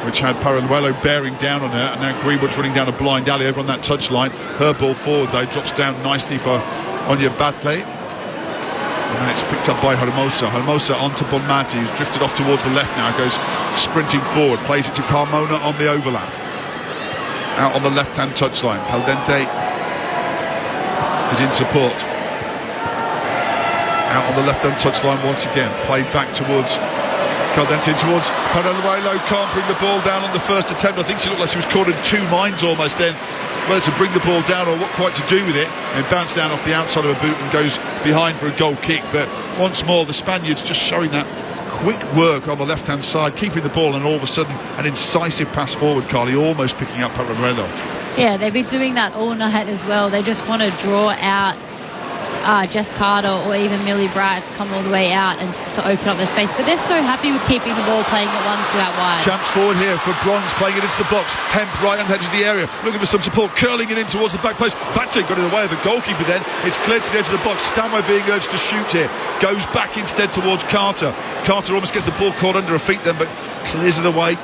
which had Paraluelo bearing down on her, and now Greenwood's running down a blind alley over on that touchline. Her ball forward though drops down nicely for Anya Batley, and then it's picked up by Hermosa. Hermosa onto Bonmati, who's drifted off towards the left now, goes sprinting forward, plays it to Carmona on the overlap. Out on the left-hand touchline, Caldente is in support. Out on the left-hand touchline once again, played back towards Caldente, towards Paraluelo. Can't bring the ball down on the first attempt. I think she looked like she was caught in two minds almost then, whether to bring the ball down or what quite to do with it, and bounced down off the outside of her boot and goes behind for a goal kick. But once more the Spaniards just showing that quick work on the left-hand side, keeping the ball, and all of a sudden an incisive pass forward, Carly, almost picking up Paraluelo. Yeah, they've been doing that all night as well. They just want to draw out Jess Carter or even Millie Bright to come all the way out and just to open up the space. But they're so happy with keeping the ball, playing it 1-2 out wide. Chance forward here for Bronze, playing it into the box. Hemp right on the edge of the area, looking for some support, curling it in towards the back post. Batte got in the way of the goalkeeper then. It's cleared to the edge of the box. Stanway being urged to shoot here. Goes back instead towards Carter. Carter almost gets the ball caught under her feet then, but clears it away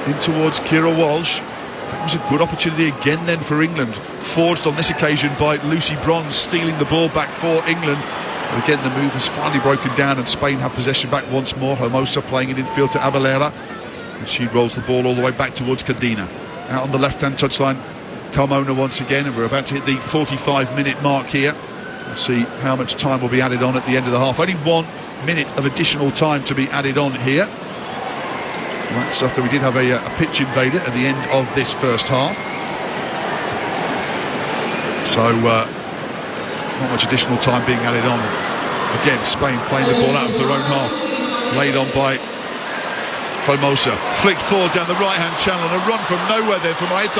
in towards Kira Walsh. That was a good opportunity again then for England, forged on this occasion by Lucy Bronze, stealing the ball back for England. But again, the move has finally broken down, and Spain have possession back once more. Hermosa playing it infield to Abelera, and she rolls the ball all the way back towards Cardina. Out on the left-hand touchline, Carmona once again, and we're about to hit the 45-minute mark here. We'll see how much time will be added on at the end of the half. Only 1 minute of additional time to be added on here. That's after we did have a pitch invader at the end of this first half. So not much additional time being added on. Again, Spain playing the ball out of their own half. Laid on by Hermosa. Flicked forward down the right-hand channel, and a run from nowhere there from Aita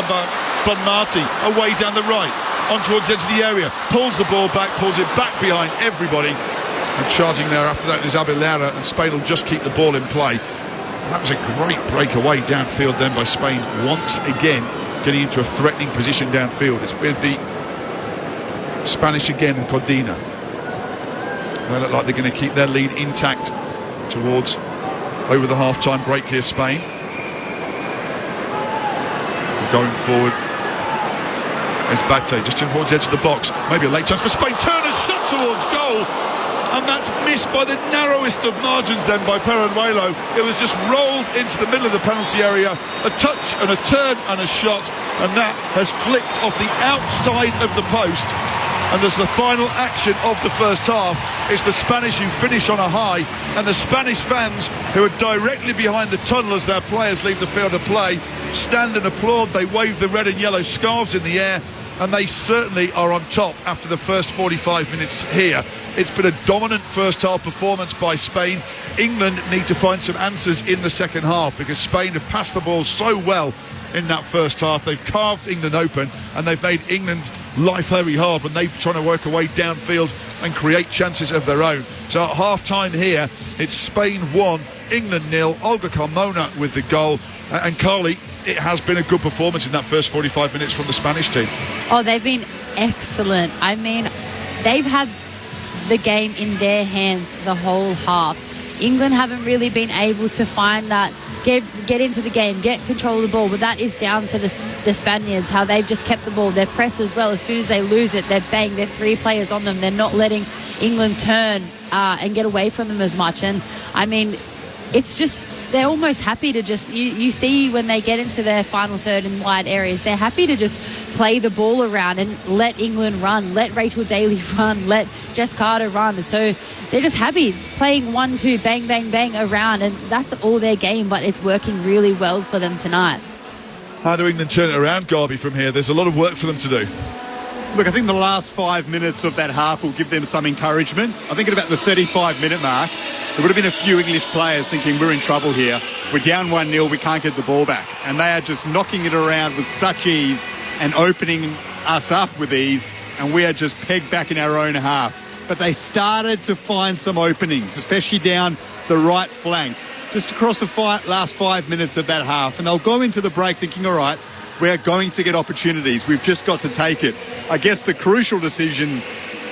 Bonmati, away down the right, on towards the edge of the area. Pulls the ball back, pulls it back behind everybody. And charging there after that is Abelera, and Spain will just keep the ball in play. That was a great breakaway downfield then by Spain, once again getting into a threatening position downfield. It's with the Spanish again, Codina. They look like they're going to keep their lead intact towards over the half-time break here, Spain. Going forward is Bate, just towards the edge of the box. Maybe a late chance for Spain. Turner shot towards goal, and that's missed by the narrowest of margins then by Paraluelo. It was just rolled into the middle of the penalty area. A touch and a turn and a shot, and that has flicked off the outside of the post And there's the final action of the first half. It's the Spanish who finish on a high, and the Spanish fans, who are directly behind the tunnel as their players leave the field of play, stand and applaud. They wave the red and yellow scarves in the air, and they certainly are on top after the first 45 minutes here. It's been a dominant first half performance by Spain. England need to find some answers in the second half, because Spain have passed the ball so well in that first half. They've carved England open, and they've made England life very hard when they're trying to work away downfield and create chances of their own. So at half-time here, it's Spain 1, England 0. Olga Carmona with the goal. And Carly, it has been a good performance in that first 45 minutes from the Spanish team. Oh, they've been excellent. I mean, they've had the game in their hands the whole half. England haven't really been able to find that, get into the game, get control of the ball, but that is down to the Spaniards, how they've just kept the ball. Their press as well, as soon as they lose it, they're bang, they're three players on them. They're not letting England turn and get away from them as much. And I mean, it's just, they're almost happy to just, you see when they get into their final third in wide areas, they're happy to just play the ball around and let England run, let Rachel Daly run, let Jess Carter run. So they're just happy playing 1-2, bang, bang, bang around, and that's all their game, but it's working really well for them tonight. How do England turn it around, Garby, from here? There's a lot of work for them to do. Look, I think the last 5 minutes of that half will give them some encouragement. I think at about the 35-minute mark, there would have been a few English players thinking, we're in trouble here. We're down 1-0, we can't get the ball back. And they are just knocking it around with such ease and opening us up with ease, and we are just pegged back in our own half. But they started to find some openings, especially down the right flank, just across the last 5 minutes of that half. And they'll go into the break thinking, all right, we're going to get opportunities. We've just got to take it. I guess the crucial decision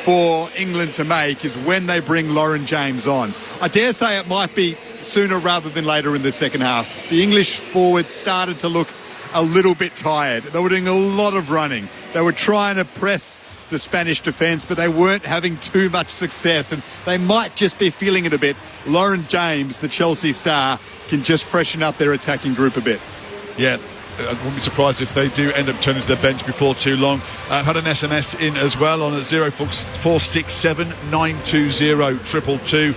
for England to make is when they bring Lauren James on. I dare say it might be sooner rather than later in the second half. The English forwards started to look a little bit tired. They were doing a lot of running. They were trying to press the Spanish defence, but they weren't having too much success, and they might just be feeling it a bit. Lauren James, the Chelsea star, can just freshen up their attacking group a bit. Yeah. I wouldn't be surprised if they do end up turning to their bench before too long. Had an SMS in as well on 0467 920 222.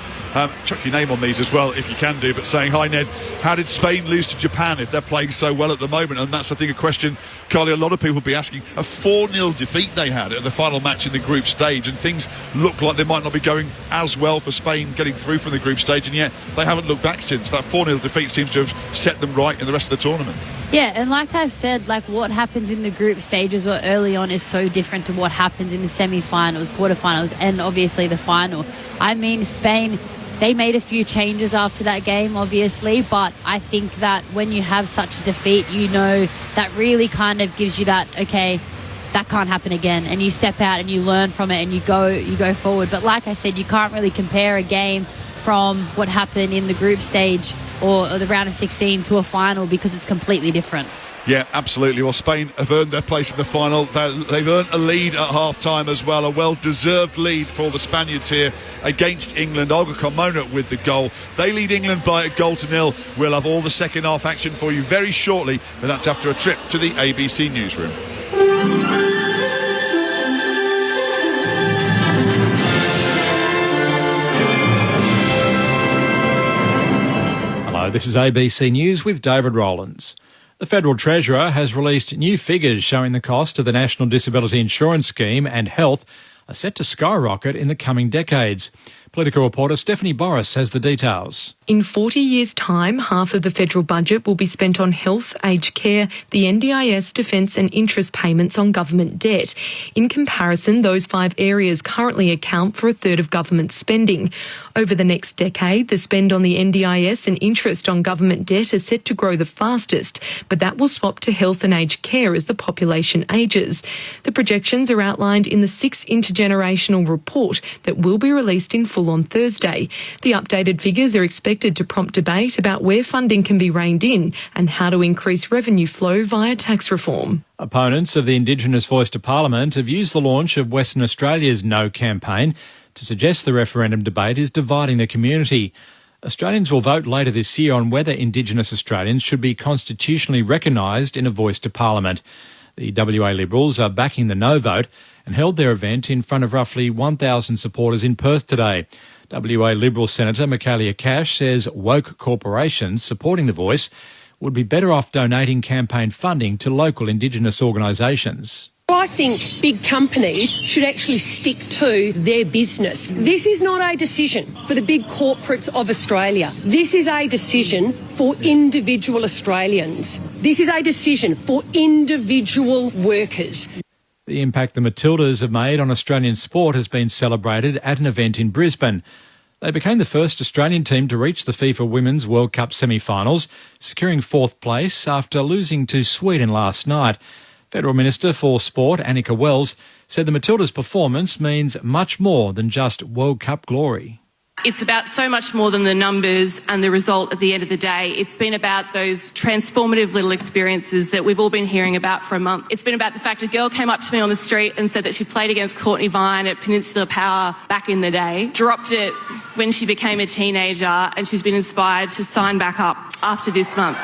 Chuck your name on these as well if you can do, but saying, hi Ned, how did Spain lose to Japan if they're playing so well at the moment? And that's, I think, a question, Carly, a lot of people will be asking. A 4-0 defeat they had at the final match in the group stage, and things look like they might not be going as well for Spain getting through from the group stage, and yet they haven't looked back since. That 4-0 defeat seems to have set them right in the rest of the tournament. Yeah, and like I've said, like what happens in the group stages or early on is so different to what happens in the semi-finals, quarterfinals, and obviously the final. I mean, Spain, they made a few changes after that game, obviously, but I think that when you have such a defeat, you know, that really kind of gives you that, okay, that can't happen again, and you step out and you learn from it and you go forward. But like I said, you can't really compare a game from what happened in the group stage or the round of 16 to a final, because it's completely different. Yeah, absolutely. Well, Spain have earned their place in the final. They've earned a lead at half-time as well, a well-deserved lead for the Spaniards here against England. Olga Carmona with the goal. They lead England by 1-0. We'll have all the second-half action for you very shortly, but that's after a trip to the ABC newsroom. Hello, this is ABC News with David Rowlands. The Federal Treasurer has released new figures showing the cost of the National Disability Insurance Scheme and health are set to skyrocket in the coming decades. Political reporter Stephanie Boris has the details. In 40 years' time, half of the federal budget will be spent on health, aged care, the NDIS, defence and interest payments on government debt. In comparison, those 5 areas currently account for a third of government spending. Over the next decade, the spend on the NDIS and interest on government debt is set to grow the fastest, but that will swap to health and aged care as the population ages. The projections are outlined in the 6th intergenerational report that will be released in full on Thursday. The updated figures are expected to prompt debate about where funding can be reined in and how to increase revenue flow via tax reform. Opponents of the Indigenous Voice to Parliament have used the launch of Western Australia's No campaign to suggest the referendum debate is dividing the community. Australians will vote later this year on whether Indigenous Australians should be constitutionally recognised in a Voice to Parliament. The WA Liberals are backing the no vote and held their event in front of roughly 1,000 supporters in Perth today. WA Liberal Senator Michaelia Cash says woke corporations supporting the voice would be better off donating campaign funding to local Indigenous organisations. I think big companies should actually stick to their business. This is not a decision for the big corporates of Australia. This is a decision for individual Australians. This is a decision for individual workers. The impact the Matildas have made on Australian sport has been celebrated at an event in Brisbane. They became the first Australian team to reach the FIFA Women's World Cup semi-finals, securing fourth place after losing to Sweden last night. Federal Minister for Sport, Annika Wells, said the Matildas' performance means much more than just World Cup glory. It's about so much more than the numbers and the result at the end of the day. It's been about those transformative little experiences that we've all been hearing about for a month. It's been about the fact a girl came up to me on the street and said that she played against Courtney Vine at Peninsula Power back in the day, dropped it when she became a teenager, and she's been inspired to sign back up after this month.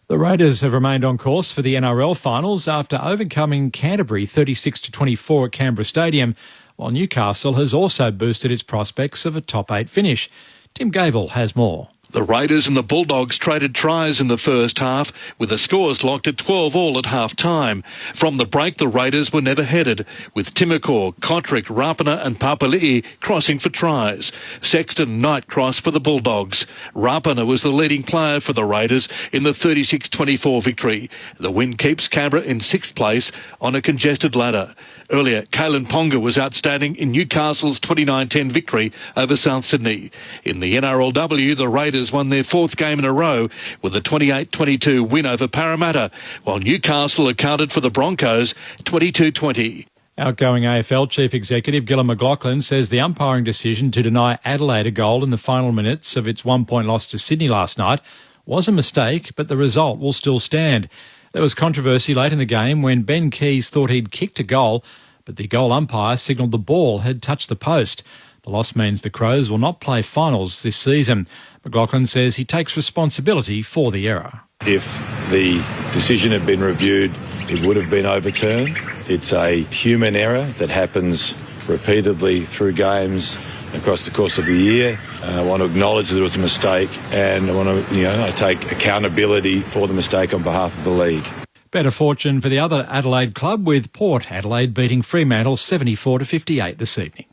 The Raiders have remained on course for the NRL finals after overcoming Canterbury 36-24 at Canberra Stadium, while Newcastle has also boosted its prospects of a top 8 finish. Tim Gable has more. The Raiders and the Bulldogs traded tries in the first half, with the scores locked at 12-all at half-time. From the break, the Raiders were never headed, with Timokor, Kotrick, Rapana and Papali'i crossing for tries. Sexton Knight crossed for the Bulldogs. Rapana was the leading player for the Raiders in the 36-24 victory. The win keeps Canberra in 6th place on a congested ladder. Earlier, Kalen Ponga was outstanding in Newcastle's 29-10 victory over South Sydney. In the NRLW, the Raiders won their 4th game in a row with a 28-22 win over Parramatta, while Newcastle accounted for the Broncos 22-20. Outgoing AFL Chief Executive Gillon McLachlan says the umpiring decision to deny Adelaide a goal in the final minutes of its 1-point loss to Sydney last night was a mistake, but the result will still stand. There was controversy late in the game when Ben Keys thought he'd kicked a goal, but the goal umpire signalled the ball had touched the post. The loss means the Crows will not play finals this season. McLachlan says he takes responsibility for the error. If the decision had been reviewed, it would have been overturned. It's a human error that happens repeatedly through games across the course of the year. I want to acknowledge that it was a mistake, and I take accountability for the mistake on behalf of the league. Better fortune for the other Adelaide club, with Port Adelaide beating Fremantle 74-58 this evening.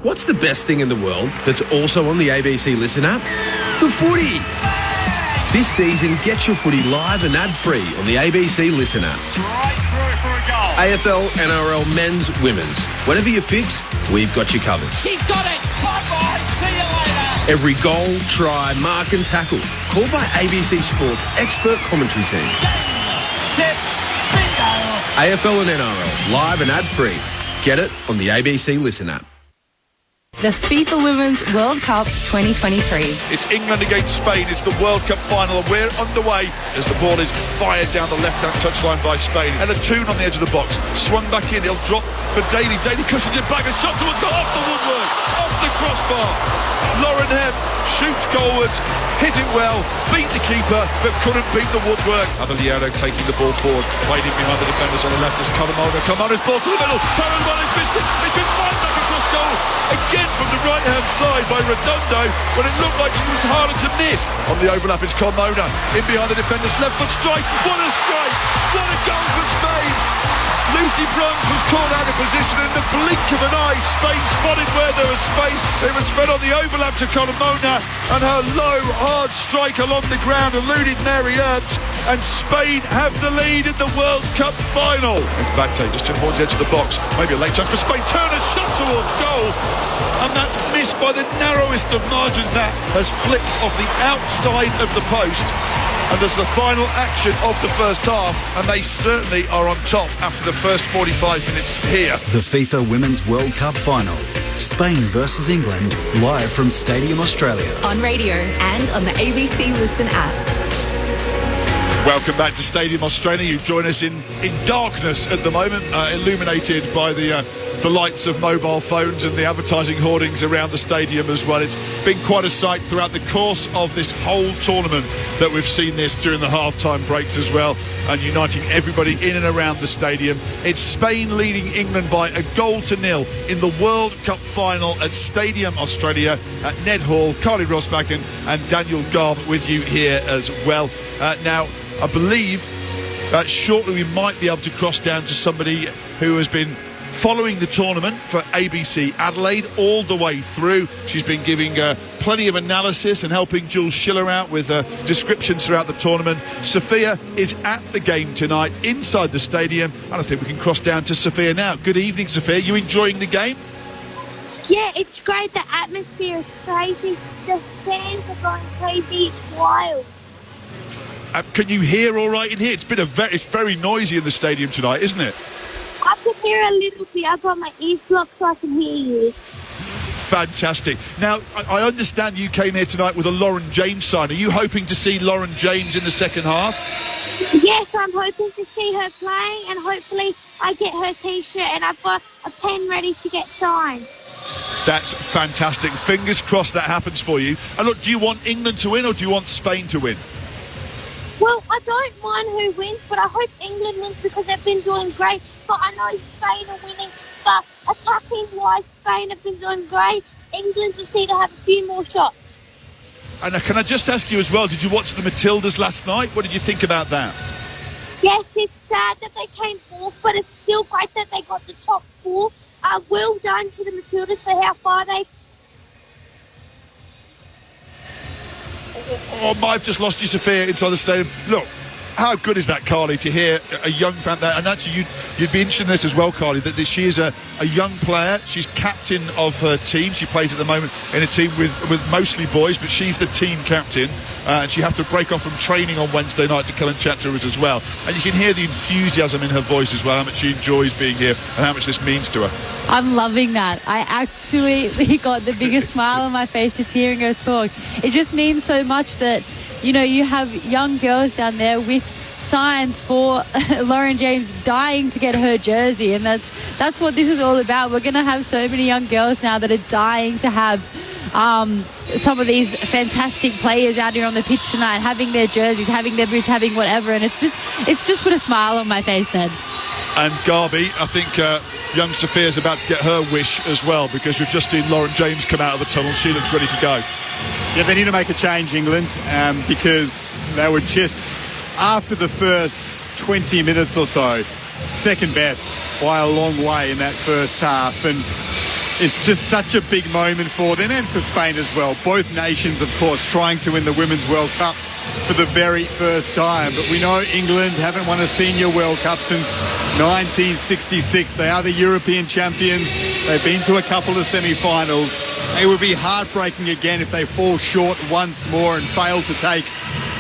What's the best thing in the world that's also on the ABC Listen app? The footy! This season, get your footy live and ad-free on the ABC Listen app. Straight through for a goal. AFL, NRL, men's, women's. Whatever you fix, we've got you covered. She's got it! Bye-bye! See you later! Every goal, try, mark and tackle. Called by ABC Sports' expert commentary team. Set, bingo! AFL and NRL, live and ad-free. Get it on the ABC Listen app. The FIFA Women's World Cup 2023. It's England against Spain. It's the World Cup final, and we're underway as the ball is fired down the left-hand touchline by Spain. And a tune on the edge of the box. Swung back in. He'll drop for Daly. Daly cushions it back. A shot towards goal. Off the woodwork. Off the crossbar. Lauren Hebb shoots goalwards. Hit it well. Beat the keeper, but couldn't beat the woodwork. Abeliano taking the ball forward. Played in behind the defenders on the left as Calamona. Camaro's ball to the middle. Paramona's missed it. It's been fired back across goal. Again from the right-hand side by Redondo, but it looked like it was harder to miss. On the overlap is Carmona, in behind the defenders, left foot strike. What a strike! What a goal for Spain! Lucy Bruns was caught out of position in the blink of an eye. Spain spotted where there was space. It was fed on the overlap to Carmona, and her low, hard strike along the ground eluded Mary Earps, and Spain have the lead in the World Cup final. It's Bate just towards the edge of the box. Maybe a late chance for Spain. Turner shot towards goal, and that's missed by the narrowest of margins. That has flipped off the outside of the post. And there's the final action of the first half, and they certainly are on top after the first 45 minutes here. The FIFA Women's World Cup final. Spain versus England, live from Stadium Australia. On radio and on the ABC Listen app. Welcome back to Stadium Australia. You join us in darkness at the moment, illuminated by the the lights of mobile phones and the advertising hoardings around the stadium as well. It's been quite a sight throughout the course of this whole tournament that we've seen this during the half-time breaks as well, and uniting everybody in and around the stadium. It's Spain leading England by 1-0 in the World Cup final at Stadium Australia at Ned Hall. Carly Rosbacken and Daniel Garb with you here as well. Now, I believe shortly we might be able to cross down to somebody who has been following the tournament for ABC Adelaide all the way through. She's been giving plenty of analysis and helping Jules Schiller out with descriptions throughout the tournament. Sophia is at the game tonight inside the stadium, and I think we can cross down to Sophia now. Good evening, Sophia. You enjoying the game? Yeah, it's great. The atmosphere is crazy. The fans are going crazy. It's wild. Can you hear all right in here? It's very noisy in the stadium tonight, isn't it? I can hear a little bit. I've got my ears blocked so I can hear you. Fantastic. Now, I understand you came here tonight with a Lauren James sign. Are you hoping to see Lauren James in the second half? Yes, I'm hoping to see her playing, and hopefully I get her T-shirt, and I've got a pen ready to get signed. That's fantastic. Fingers crossed that happens for you. And look, do you want England to win or do you want Spain to win? Well, I don't mind who wins, but I hope England wins because they've been doing great. But I know Spain are winning, but attacking-wise, Spain have been doing great. England just need to have a few more shots. And can I just ask you as well, did you watch the Matildas last night? What did you think about that? Yes, it's sad that they came fourth, but it's still great that they got the top four. Well done to the Matildas for how far they... Oh, I've just lost you, Sophia, inside the stadium. Look, how good is that, Carly, to hear a young fan there? And actually, you'd be interested in this as well, Carly, that she is a young player. She's captain of her team. She plays at the moment in a team with mostly boys, but she's the team captain. And she has to break off from training on Wednesday night to come and chat to us as well. And you can hear the enthusiasm in her voice as well, how much she enjoys being here and how much this means to her. I'm loving that. I absolutely got the biggest smile on my face just hearing her talk. It just means so much that, you know, you have young girls down there with signs for Lauren James dying to get her jersey, and that's what this is all about. We're going to have so many young girls now that are dying to have some of these fantastic players out here on the pitch tonight, having their jerseys, having their boots, having whatever, and it's just put a smile on my face, Ned. And Garby, I think young Sophia's about to get her wish as well, because we've just seen Lauren James come out of the tunnel. She looks ready to go. Yeah, they need to make a change, England, because they were just, after the first 20 minutes or so, second best by a long way in that first half. And it's just such a big moment for them and for Spain as well. Both nations, of course, trying to win the Women's World Cup for the very first time. But we know England haven't won a senior World Cup since 1966. They are the European champions. They've been to a couple of semi-finals. It would be heartbreaking again if they fall short once more and fail to take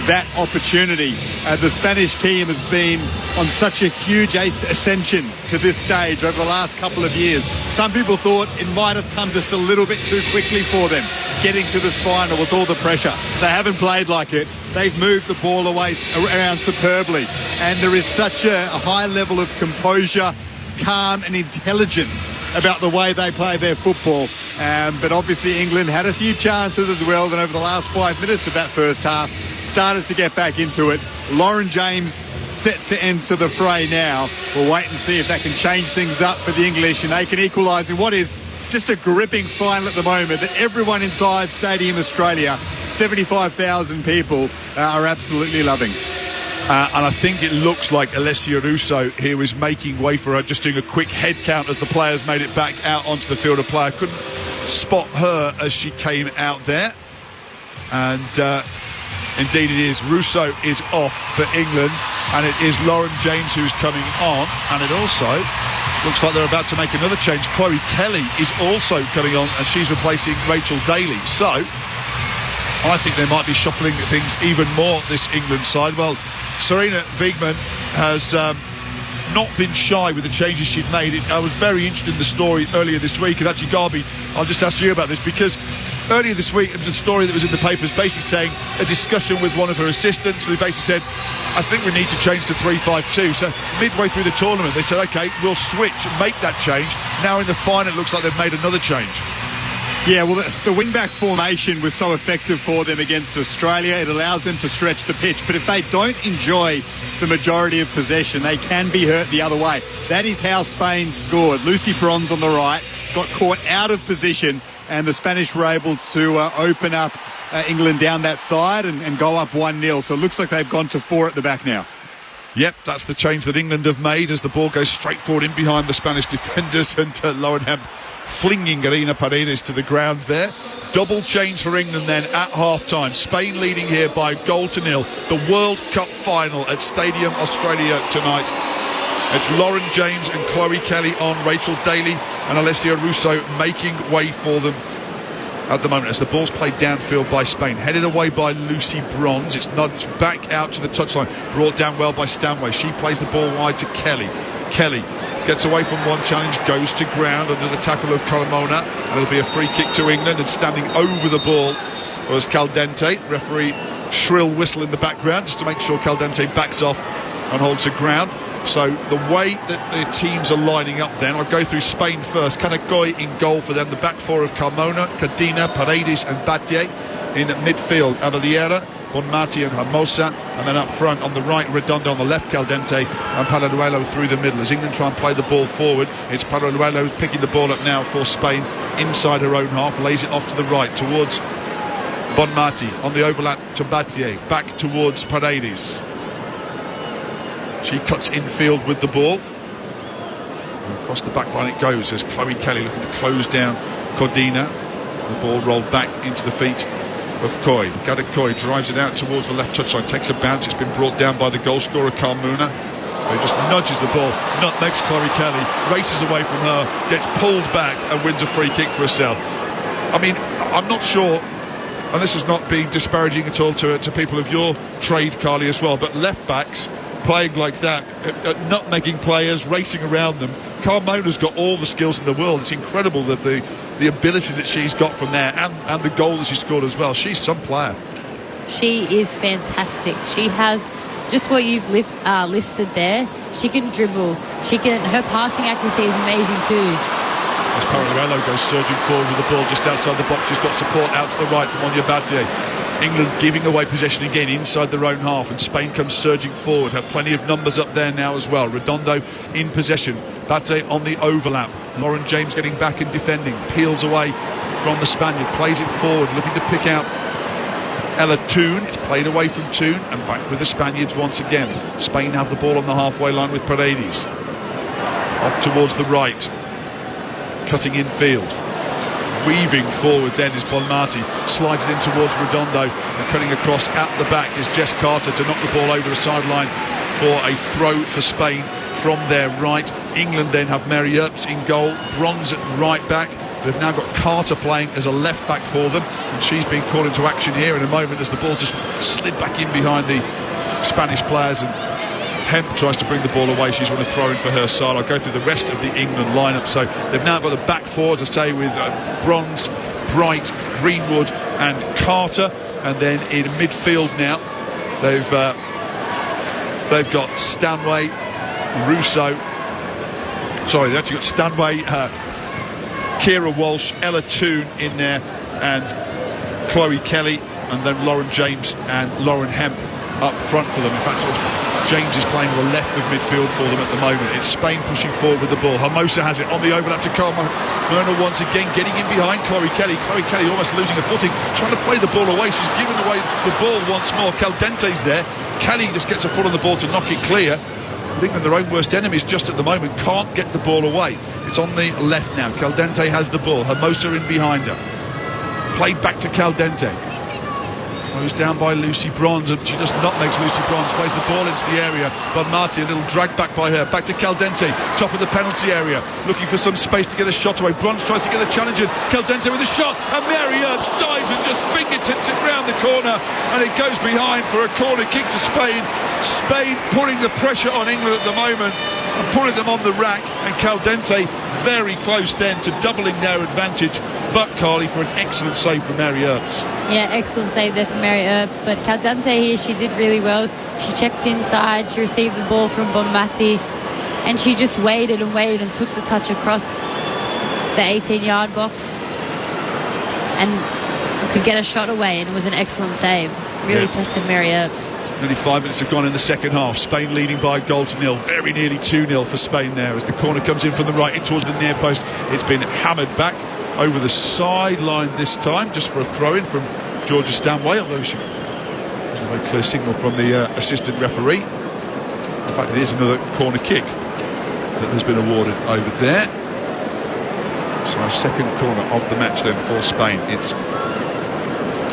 that opportunity. The Spanish team has been on such a huge ascension to this stage over the last couple of years. Some people thought it might have come just a little bit too quickly for them, getting to this final with all the pressure. They haven't played like it. They've moved the ball away around superbly, and there is such a high level of composure, calm and intelligence about the way they play their football. But obviously England had a few chances as well, then over the last 5 minutes of that first half started to get back into it. Lauren James set to enter the fray now. We'll wait and see if that can change things up for the English and they can equalise in what is just a gripping final at the moment that everyone inside Stadium Australia, 75,000 people, are absolutely loving. And I think it looks like Alessia Russo here is making way for her, just doing a quick head count as the players made it back out onto the field. A player couldn't spot her as she came out there. And indeed it is. Russo is off for England, and it is Lauren James who's coming on. And it also looks like they're about to make another change. Chloe Kelly is also coming on, and she's replacing Rachel Daly. So I think they might be shuffling things even more, this England side. Well, Serena Wiegmann has not been shy with the changes she'd made. I was very interested in the story earlier this week, and actually, Garby, I'll just ask you about this, because earlier this week, there was a story that was in the papers basically saying a discussion with one of her assistants who basically said, I think we need to change to 3-5-2. So midway through the tournament, they said, OK, we'll switch and make that change. Now in the final, it looks like they've made another change. Yeah, well, the wing-back formation was so effective for them against Australia. It allows them to stretch the pitch. But if they don't enjoy the majority of possession, they can be hurt the other way. That is how Spain scored. Lucy Bronze on the right got caught out of position, and the Spanish were able to open up England down that side and go up 1-0. So it looks like they've gone to 4 at the back now. Yep, that's the change that England have made as the ball goes straight forward in behind the Spanish defenders, and Lauren Hemp flinging Garina Paredes to the ground there. Double change for England then at half-time. Spain leading here by 1-0. The World Cup final at Stadium Australia tonight. It's Lauren James and Chloe Kelly on, Rachel Daly and Alessia Russo making way for them at the moment as the ball's played downfield by Spain. Headed away by Lucy Bronze. It's nudged back out to the touchline. Brought down well by Stanway. She plays the ball wide to Kelly. Kelly gets away from one challenge, goes to ground under the tackle of Carmona, and it'll be a free kick to England. And standing over the ball was Caldente. Referee shrill whistle in the background just to make sure Caldente backs off and holds the ground. So the way that the teams are lining up then, I'll go through Spain first. Canacoy in goal for them, the back four of Carmona, Cadena, Paredes and Batlle. In midfield, Avaliera, Bonmati and Hermosa, and then up front on the right, Redondo, on the left, Caldente and Paraluelo through the middle. As England try and play the ball forward, it's Paraluelo who's picking the ball up now for Spain inside her own half, lays it off to the right towards Bonmati, on the overlap to Batlle, back towards Paredes. She cuts infield with the ball. And across the back line it goes as Chloe Kelly looking to close down Codina. The ball rolled back into the feet of Coy. Gada Coy drives it out towards the left touchline, takes a bounce. It's been brought down by the goal scorer Carmona, who just nudges the ball, nutmegs Chloe Kelly, races away from her, gets pulled back and wins a free kick for herself. I mean, I'm not sure, and this is not being disparaging at all to people of your trade, Carly, as well, but left backs playing like that, nutmegging players, racing around them. Carmona's got all the skills in the world. It's incredible that the ability that she's got from there, and the goal that she scored as well. She's some player. She is fantastic. She has just what you've listed there. She can dribble. Her passing accuracy is amazing too. As Paraluelo goes surging forward with the ball just outside the box, she's got support out to the right from Onya Batlle. England giving away possession again inside their own half, and Spain comes surging forward. Have plenty of numbers up there now as well. Redondo in possession. Batlle on the overlap. Lauren James getting back and defending. Peels away from the Spaniard. Plays it forward, looking to pick out Ella Toon. It's played away from Toon and back with the Spaniards once again. Spain have the ball on the halfway line with Paredes. Off towards the right. Cutting infield. Weaving forward then is Bonmati, slides it in towards Redondo, and cutting across at the back is Jess Carter to knock the ball over the sideline for a throw for Spain from their right. England then have Mary Earps in goal, Bronze at right back. They've now got Carter playing as a left back for them, and she's being called into action here in a moment as the ball's just slid back in behind the Spanish players, and Hemp tries to bring the ball away. She's going to throw in for her side. I'll go through the rest of the England lineup. So they've now got the back four, as I say, with Bronze, Bright, Greenwood and Carter. And then in midfield now, they've got Stanway, Russo. Sorry, they've actually got Stanway, Kira Walsh, Ella Toon in there, and Chloe Kelly, and then Lauren James and Lauren Hemp up front for them. In fact, James is playing the left of midfield for them at the moment. It's Spain pushing forward with the ball. Hermosa has it on the overlap to Carmona once again, getting in behind Chloe Kelly. Chloe Kelly almost losing her footing, trying to play the ball away. She's given away the ball once more. Caldente's there. Kelly just gets a foot on the ball to knock it clear. England, their own worst enemies just at the moment, can't get the ball away. It's on the left now. Caldente has the ball. Hermosa in behind her. Played back to Caldente. Goes down by Lucy Bronze, and she just nutmegs Lucy Bronze, plays the ball into the area. Bonmati, a little drag back by her, back to Caldente, top of the penalty area, looking for some space to get a shot away. Bronze tries to get the challenge in. Caldente with a shot, and Mary Earps dives and just fingertips it round the corner, and it goes behind for a corner kick to Spain. Spain putting the pressure on England at the moment and putting them on the rack, and Caldente very close then to doubling their advantage, but Carly, for an excellent save from Mary Earps. Yeah, excellent save there from Mary Earps, but Caldente here, she did really well. She checked inside, she received the ball from Bombati, and she just waited and took the touch across the 18-yard box and could get a shot away, and it was an excellent save. Really tested Mary Earps. Nearly 5 minutes have gone in the second half. Spain leading by a goal to nil. Very nearly 2-0 for Spain there as the corner comes in from the right in towards the near post. It's been hammered back over the sideline this time, just for a throw-in from Georgia Stanway, although she was a very clear signal from the assistant referee. In fact, it is another corner kick that has been awarded over there. So a second corner of the match then for Spain. It's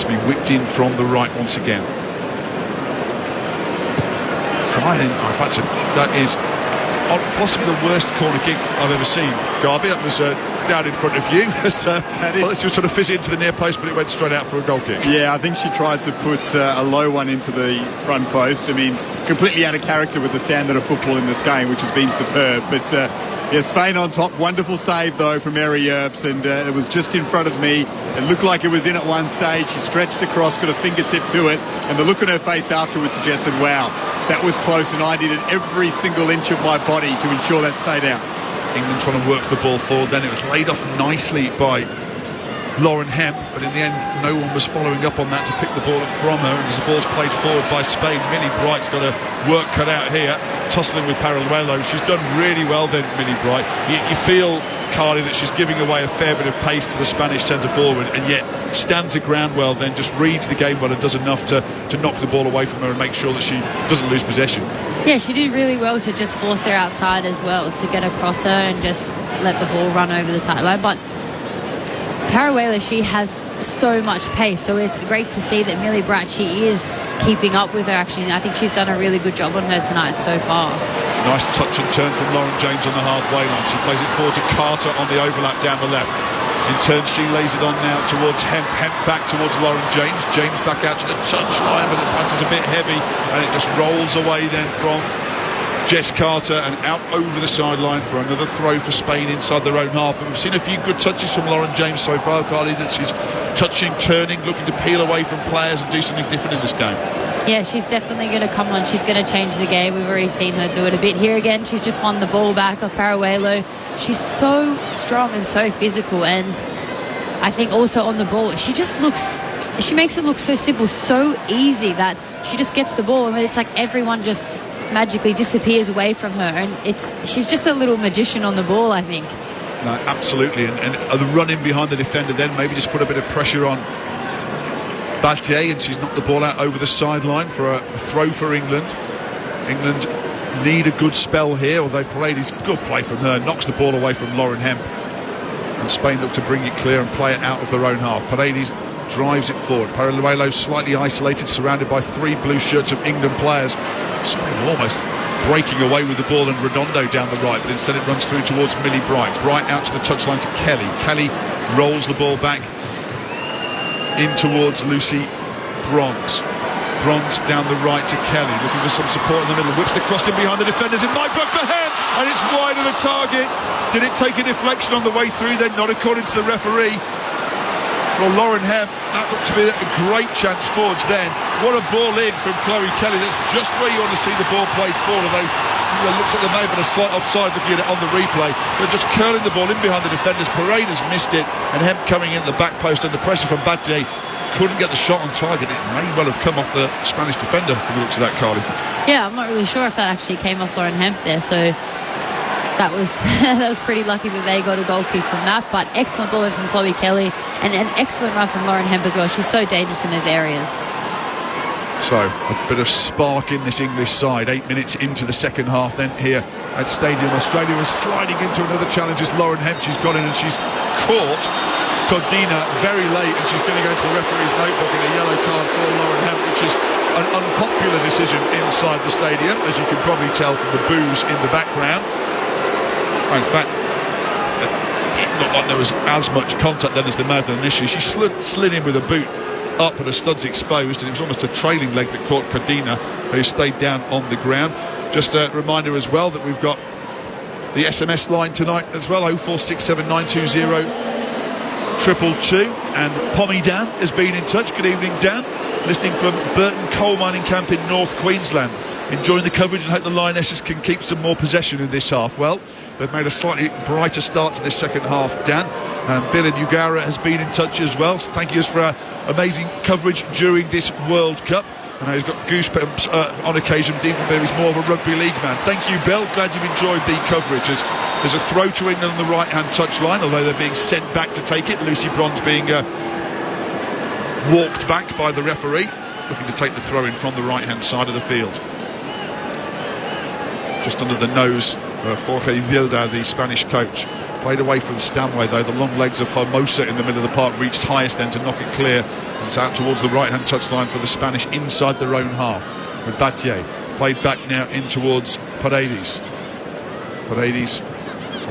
to be whipped in from the right once again. Fine. In fact, that is possibly the worst corner kick I've ever seen. Garby, that was down in front of you. She was trying to fizz it into the near post, but it went straight out for a goal kick. Yeah, I think she tried to put a low one into the front post. I mean, completely out of character with the standard of football in this game, which has been superb. But yeah, Spain on top. Wonderful save, though, from Mary Earps, and it was just in front of me. It looked like it was in at one stage. She stretched across, got a fingertip to it, and the look on her face afterwards suggested, wow, that was close, and I needed every single inch of my body to ensure that stayed out. England trying to work the ball forward, then it was laid off nicely by Lauren Hemp, but in the end no one was following up on that to pick the ball up from her, and as the ball's played forward by Spain, Millie Bright's got her work cut out here, tussling with Paraluelo. She's done really well then, Millie Bright. You feel, Carly, that she's giving away a fair bit of pace to the Spanish centre forward, and yet stands her ground well, then just reads the game well and does enough to knock the ball away from her and make sure that she doesn't lose possession. Yeah, she did really well to just force her outside as well, to get across her and just let the ball run over the sideline. But Paraluelo, she has so much pace, so it's great to see that Millie Bright, she is keeping up with her actually. I think she's done a really good job on her tonight so far. Nice touch and turn from Lauren James on the halfway line. She plays it forward to Carter on the overlap down the left. In turn, she lays it on now towards Hemp. Hemp back towards Lauren James. James back out to the touchline, but the pass is a bit heavy, and it just rolls away then from Jess Carter and out over the sideline for another throw for Spain inside their own half. But we've seen a few good touches from Lauren James so far, Carly, that she's touching, turning, looking to peel away from players and do something different in this game. Yeah, she's definitely going to come on. She's going to change the game. We've already seen her do it a bit here again. She's just won the ball back off Paraluelo. She's so strong and so physical, and I think also on the ball, she makes it look so simple, so easy, that she just gets the ball and it's like everyone just magically disappears away from her, and she's just a little magician on the ball, I think. No, absolutely, and the run in behind the defender then maybe just put a bit of pressure on Battier, and she's knocked the ball out over the sideline for a throw for England. England need a good spell here, although Paredes, good play from her, knocks the ball away from Lauren Hemp, and Spain look to bring it clear and play it out of their own half. Paredes drives it forward. Paraluelo slightly isolated, surrounded by three blue shirts of England players. Spain almost breaking away with the ball, and Redondo down the right, but instead it runs through towards Millie Bright. Bright out to the touchline to Kelly. Kelly rolls the ball back in towards Lucy Bronze. Bronze down the right to Kelly, looking for some support in the middle. Whips the cross in behind the defenders. It might work for Hemp, and it's wide of the target. Did it take a deflection on the way through? Then not according to the referee. Well, Lauren Hemp, that looked to be a great chance forwards then. What a ball in from Chloe Kelly. That's just where you want to see the ball played forward, although it looks like there may have been a slight offside looking at it on the replay. They're just curling the ball in behind the defenders. Paredes missed it, and Hemp coming in at the back post under pressure from Battier. Couldn't get the shot on target. It may well have come off the Spanish defender from the looks of that, Carly. Yeah, I'm not really sure if that actually came off Lauren Hemp there, so that was pretty lucky that they got a goal kick from that. But excellent ball from Chloe Kelly, and an excellent run from Lauren Hemp as well. She's so dangerous in those areas. So a bit of spark in this English side. 8 minutes into the second half then here at Stadium. Australia is sliding into another challenge as Lauren Hemp. She's got in and she's caught Codina very late, and she's going to go to the referee's notebook in a yellow card for Lauren Hemp, which is an unpopular decision inside the stadium, as you can probably tell from the boos in the background. In fact, it didn't look like there was as much contact then as there may have done initially. She slid in with a boot up and her studs exposed, and it was almost a trailing leg that caught Codina, who stayed down on the ground. Just a reminder as well that we've got the SMS line tonight as well, 0467 920 222. And Pommy Dan has been in touch. Good evening, Dan. Listening from Burton Coal Mining Camp in North Queensland. Enjoying the coverage and hope the Lionesses can keep some more possession in this half. Well, they've made a slightly brighter start to this second half, Dan. Bill in Ugara has been in touch as well. So thank you for our amazing coverage during this World Cup. I know he's got goosebumps on occasion, even though he's more of a rugby league man. Thank you, Bill. Glad you've enjoyed the coverage. There's a throw to England on the right-hand touchline, although they're being sent back to take it. Lucy Bronze being walked back by the referee, looking to take the throw in from the right-hand side of the field. Just under the nose of Jorge Vilda, the Spanish coach. Played away from Stanway, though. The long legs of Hermosa in the middle of the park reached highest then to knock it clear. And it's out towards the right-hand touchline for the Spanish inside their own half. With Battier played back now in towards Paredes. Paredes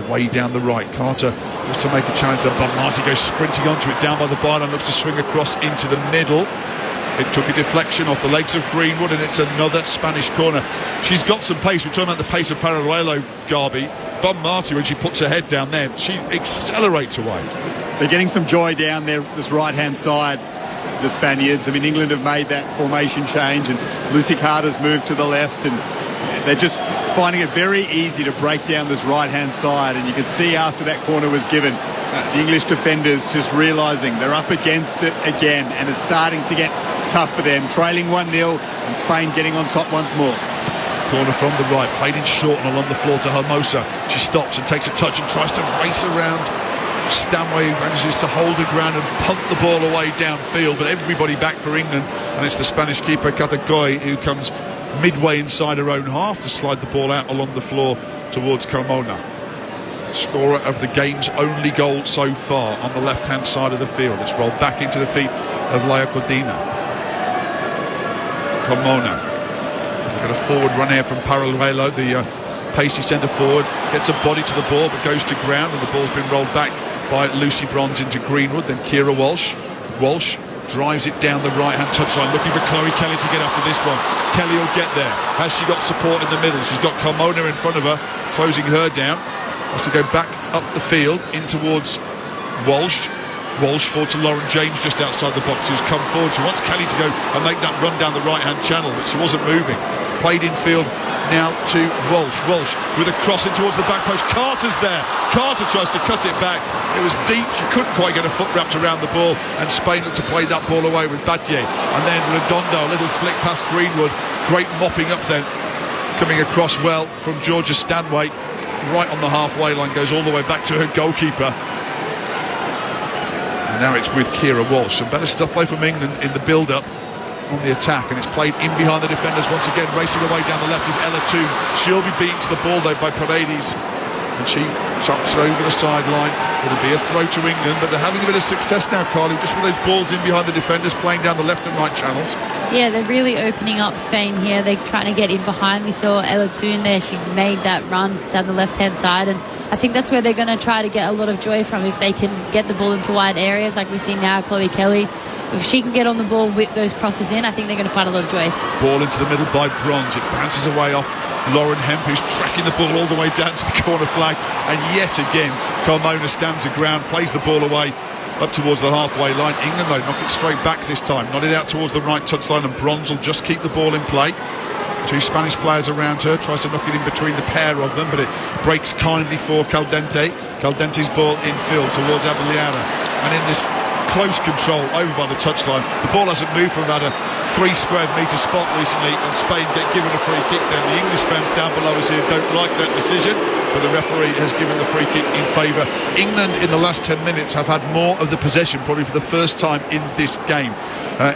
away down the right. Carter just to make a challenge. Then Bob Marty goes sprinting onto it, down by the byline, looks to swing across into the middle. It took a deflection off the legs of Greenwood, and it's another Spanish corner. She's got some pace. We're talking about the pace of Paralluelo, Garby. Bob Marty, when she puts her head down there, she accelerates away. They're getting some joy down there, this right-hand side, the Spaniards. I mean, England have made that formation change, and Lucy Carter's moved to the left, and they're just finding it very easy to break down this right-hand side. And you can see after that corner was given, the English defenders just realising they're up against it again, and it's starting to get tough for them. Trailing 1-0, and Spain getting on top once more. Corner from the right, played in short and along the floor to Hermosa. She stops and takes a touch and tries to race around Stanway, who manages to hold her ground and punt the ball away downfield, but everybody back for England, and it's the Spanish keeper Catacoy who comes midway inside her own half to slide the ball out along the floor towards Carmona. Scorer of the game's only goal so far on the left-hand side of the field. It's rolled back into the feet of Laia Codina. Carmona. Got a forward run here from Paralluelo, the pacey centre forward. Gets a body to the ball but goes to ground, and the ball's been rolled back by Lucy Bronze into Greenwood. Then Kira Walsh. Walsh drives it down the right-hand touchline, looking for Chloe Kelly to get after this one. Kelly will get there. Has she got support in the middle? She's got Carmona in front of her, closing her down. Has to go back up the field in towards Walsh. Walsh forward to Lauren James just outside the box, who's come forward. She wants Kelly to go and make that run down the right-hand channel, but she wasn't moving. Played infield now to Walsh. Walsh with a cross in towards the back post. Carter's there. Carter tries to cut it back. It was deep. She couldn't quite get a foot wrapped around the ball, and Spain looked to play that ball away with Battier. And then Redondo, a little flick past Greenwood. Great mopping up then. Coming across well from Georgia Stanway. Right on the halfway line, goes all the way back to her goalkeeper. And now it's with Kira Walsh. Some better stuff though from England in the build-up on the attack, and it's played in behind the defenders once again. Racing away down the left is Ella Toon. She'll be beaten to the ball though by Paredes, and she chops it over the sideline. It'll be a throw to England, but they're having a bit of success now, Carly, just with those balls in behind the defenders, playing down the left and right channels. Yeah, they're really opening up Spain here. They're trying to get in behind. We saw Ella Toon there. She made that run down the left-hand side, and I think that's where they're going to try to get a lot of joy from, if they can get the ball into wide areas like we see now, Chloe Kelly. If she can get on the ball, whip those crosses in, I think they're going to find a lot of joy. Ball into the middle by Bronze. It bounces away off Lauren Hemp, who's tracking the ball all the way down to the corner flag. And yet again, Carmona stands her ground, plays the ball away up towards the halfway line. England, though, knock it straight back this time. Not it out towards the right touchline, and Bronze will just keep the ball in play. Two Spanish players around her, tries to knock it in between the pair of them, but it breaks kindly for Caldente. Caldente's ball infield towards Abeliara. And in this close control over by the touchline, the ball hasn't moved from about a 3 square metre spot recently, and Spain get given a free kick. Then the English fans down below us here don't like that decision, but the referee has given the free kick in favour. England in the last 10 minutes have had more of the possession, probably for the first time in this game.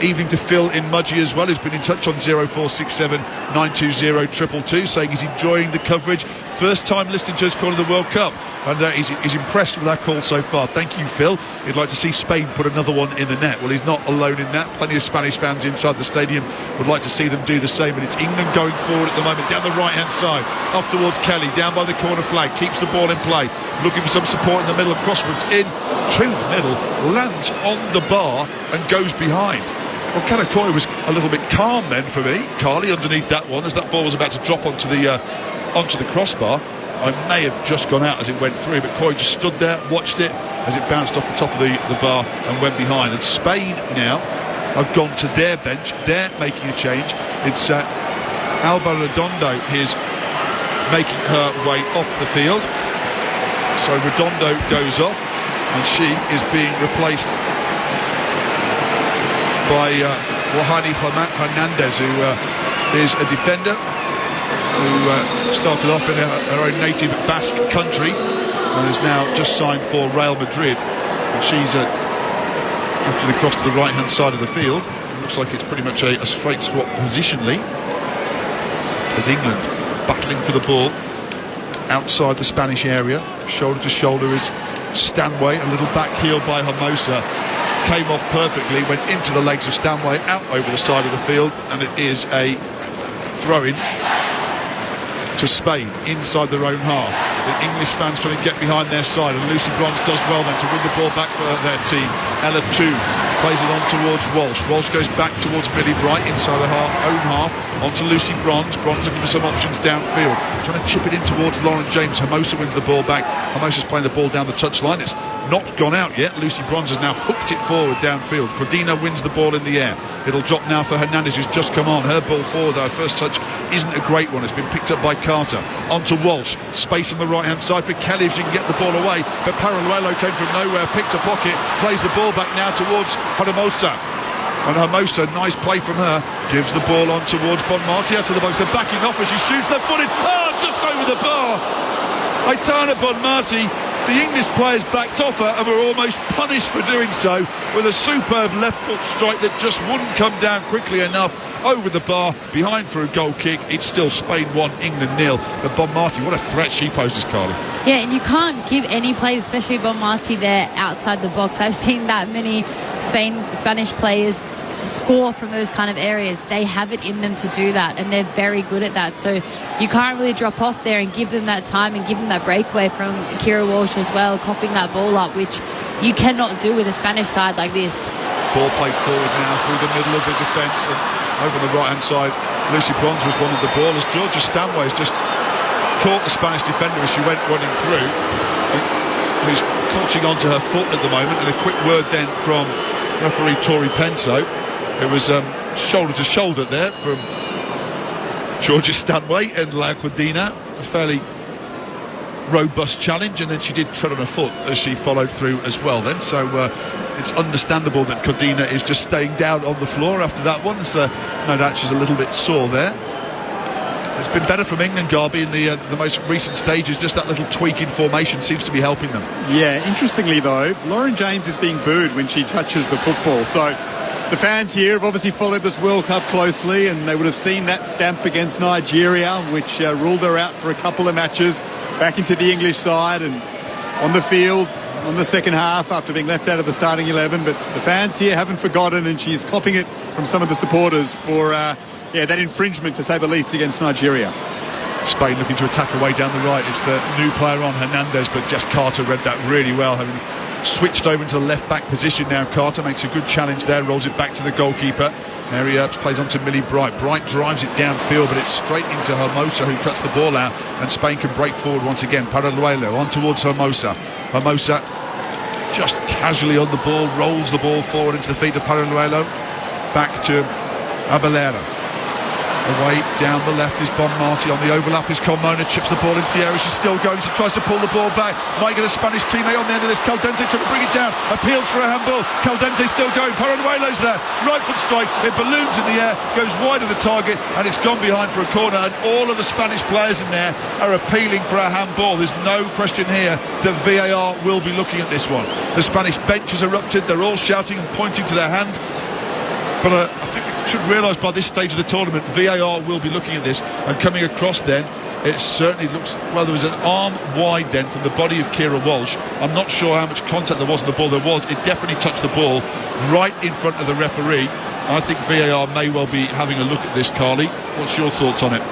Evening to Phil in Mudgee as well, who's been in touch on 0467 920 222, saying he's enjoying the coverage. First time listening to us calling the World Cup, and he's impressed with our call so far. Thank you, Phil. He'd like to see Spain put another one in the net. Well, he's not alone in that. Plenty of Spanish fans inside the stadium would like to see them do the same, and it's England going forward at the moment, down the right-hand side, off towards Kelly, down by the corner flag, keeps the ball in play, looking for some support in the middle, crosswards in to the middle, lands on the bar and goes behind. Well, Catacoy was a little bit calm then for me, Carly, underneath that one, as that ball was about to drop onto the crossbar. I may have just gone out as it went through, but Coy just stood there, watched it as it bounced off the top of the bar and went behind. And Spain now have gone to their bench. They're making a change. It's Alba Redondo is making her way off the field. So Redondo goes off, and she is being replaced by Wahani Hernandez, who is a defender who started off in her own native Basque country and has now just signed for Real Madrid. And she's drifted across to the right-hand side of the field. It looks like it's pretty much a straight swap positionally, as England battling for the ball outside the Spanish area. Shoulder to shoulder is Stanway, a little back heel by Hermosa. Came off perfectly, went into the legs of Stanway, out over the side of the field, and it is a throw-in to Spain inside their own half. The English fans trying to get behind their side, and Lucy Bronze does well then to win the ball back for their team. Ella 2 plays it on towards Walsh. Walsh goes back towards Millie Bright inside her own half, onto Lucy Bronze. Bronze looking for some options downfield, trying to chip it in towards Lauren James. Hermosa wins the ball back. Hermosa's playing the ball down the touchline. It's not gone out yet. Lucy Bronze has now hooked it forward downfield. Cordina wins the ball in the air. It'll drop now for Hernandez, who's just come on. Her ball forward, though, first touch isn't a great one. It's been picked up by Carter. Onto Walsh. Space on the right-hand side for Kelly if she can get the ball away. But Paraluelo came from nowhere, picked a pocket, plays the ball back now towards Hermosa. And Hermosa, nice play from her, gives the ball on towards Bonmati out of the box. They're backing off as she shoots their foot in. Oh, just over the bar. Aitana Bonmati, the English players backed off her and were almost punished for doing so with a superb left foot strike that just wouldn't come down quickly enough. Over the bar, behind for a goal kick. It's still Spain 1, England 0. But Bonmati, what a threat she poses, Carly. Yeah, and you can't give any players, especially Bonmati, there outside the box. I've seen that many Spanish players score from those kind of areas. They have it in them to do that, and they're very good at that. So you can't really drop off there and give them that time and give them that breakaway from Kira Walsh as well, coughing that ball up, which you cannot do with a Spanish side like this. Ball played forward now through the middle of the defence, and over on the right-hand side, Lucy Bronze was one of the ballers. Georgia Stanway has just caught the Spanish defender as she went running through, who's clutching onto her foot at the moment. And a quick word then from referee Tori Penso. It was shoulder to shoulder there from Georgia Stanway and La Cordina. A fairly robust challenge, and then she did tread on her foot as she followed through as well then. So it's understandable that Cordina is just staying down on the floor after that one. So no doubt she's a little bit sore there. It's been better from England, Garby, in the most recent stages. Just that little tweak in formation seems to be helping them. Yeah, interestingly though, Lauren James is being booed when she touches the football. So the fans here have obviously followed this World Cup closely, and they would have seen that stamp against Nigeria, which ruled her out for a couple of matches, back into the English side and on the field on the second half after being left out of the starting 11. But the fans here haven't forgotten, and she's copying it from some of the supporters for that infringement, to say the least, against Nigeria. Spain looking to attack away down the right. It's the new player on, Hernandez, but Jess Carter read that really well, having switched over into the left-back position now. Carter makes a good challenge there, rolls it back to the goalkeeper. Mary Earps plays on to Millie Bright. Bright drives it downfield, but it's straight into Hermosa, who cuts the ball out, and Spain can break forward once again. Paraluelo on towards Hermosa. Hermosa just casually on the ball, rolls the ball forward into the feet of Paraluelo. Back to Abelera. Away down the left is Bonmati. On the overlap is Colmona, chips the ball into the area. She's still going. She tries to pull the ball back. Might get a Spanish teammate on the end of this. Caldente trying to bring it down. Appeals for a handball. Caldente still going. Paraluelo's there. Right foot strike. It balloons in the air, goes wide of the target, and it's gone behind for a corner. And all of the Spanish players in there are appealing for a handball. There's no question here that VAR will be looking at this one. The Spanish bench has erupted. They're all shouting and pointing to their hand. But I think we should realise by this stage of the tournament, VAR will be looking at this and coming across then. It certainly looks, well, there was an arm wide then from the body of Kira Walsh. I'm not sure how much contact there was on the ball. There was. It definitely touched the ball right in front of the referee. I think VAR may well be having a look at this, Carly. What's your thoughts on it?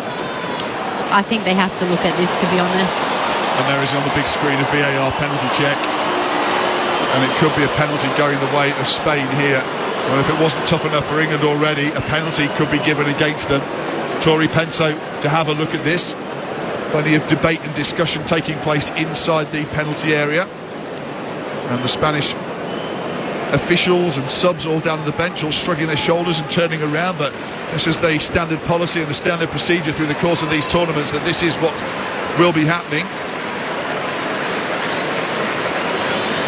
I think they have to look at this, to be honest. And there is on the big screen a VAR penalty check. And it could be a penalty going the way of Spain here. Well, if it wasn't tough enough for England already, a penalty could be given against them. Tori Penso to have a look at this. Plenty of debate and discussion taking place inside the penalty area. And the Spanish officials and subs all down on the bench, all shrugging their shoulders and turning around. But this is the standard policy and the standard procedure through the course of these tournaments, that this is what will be happening.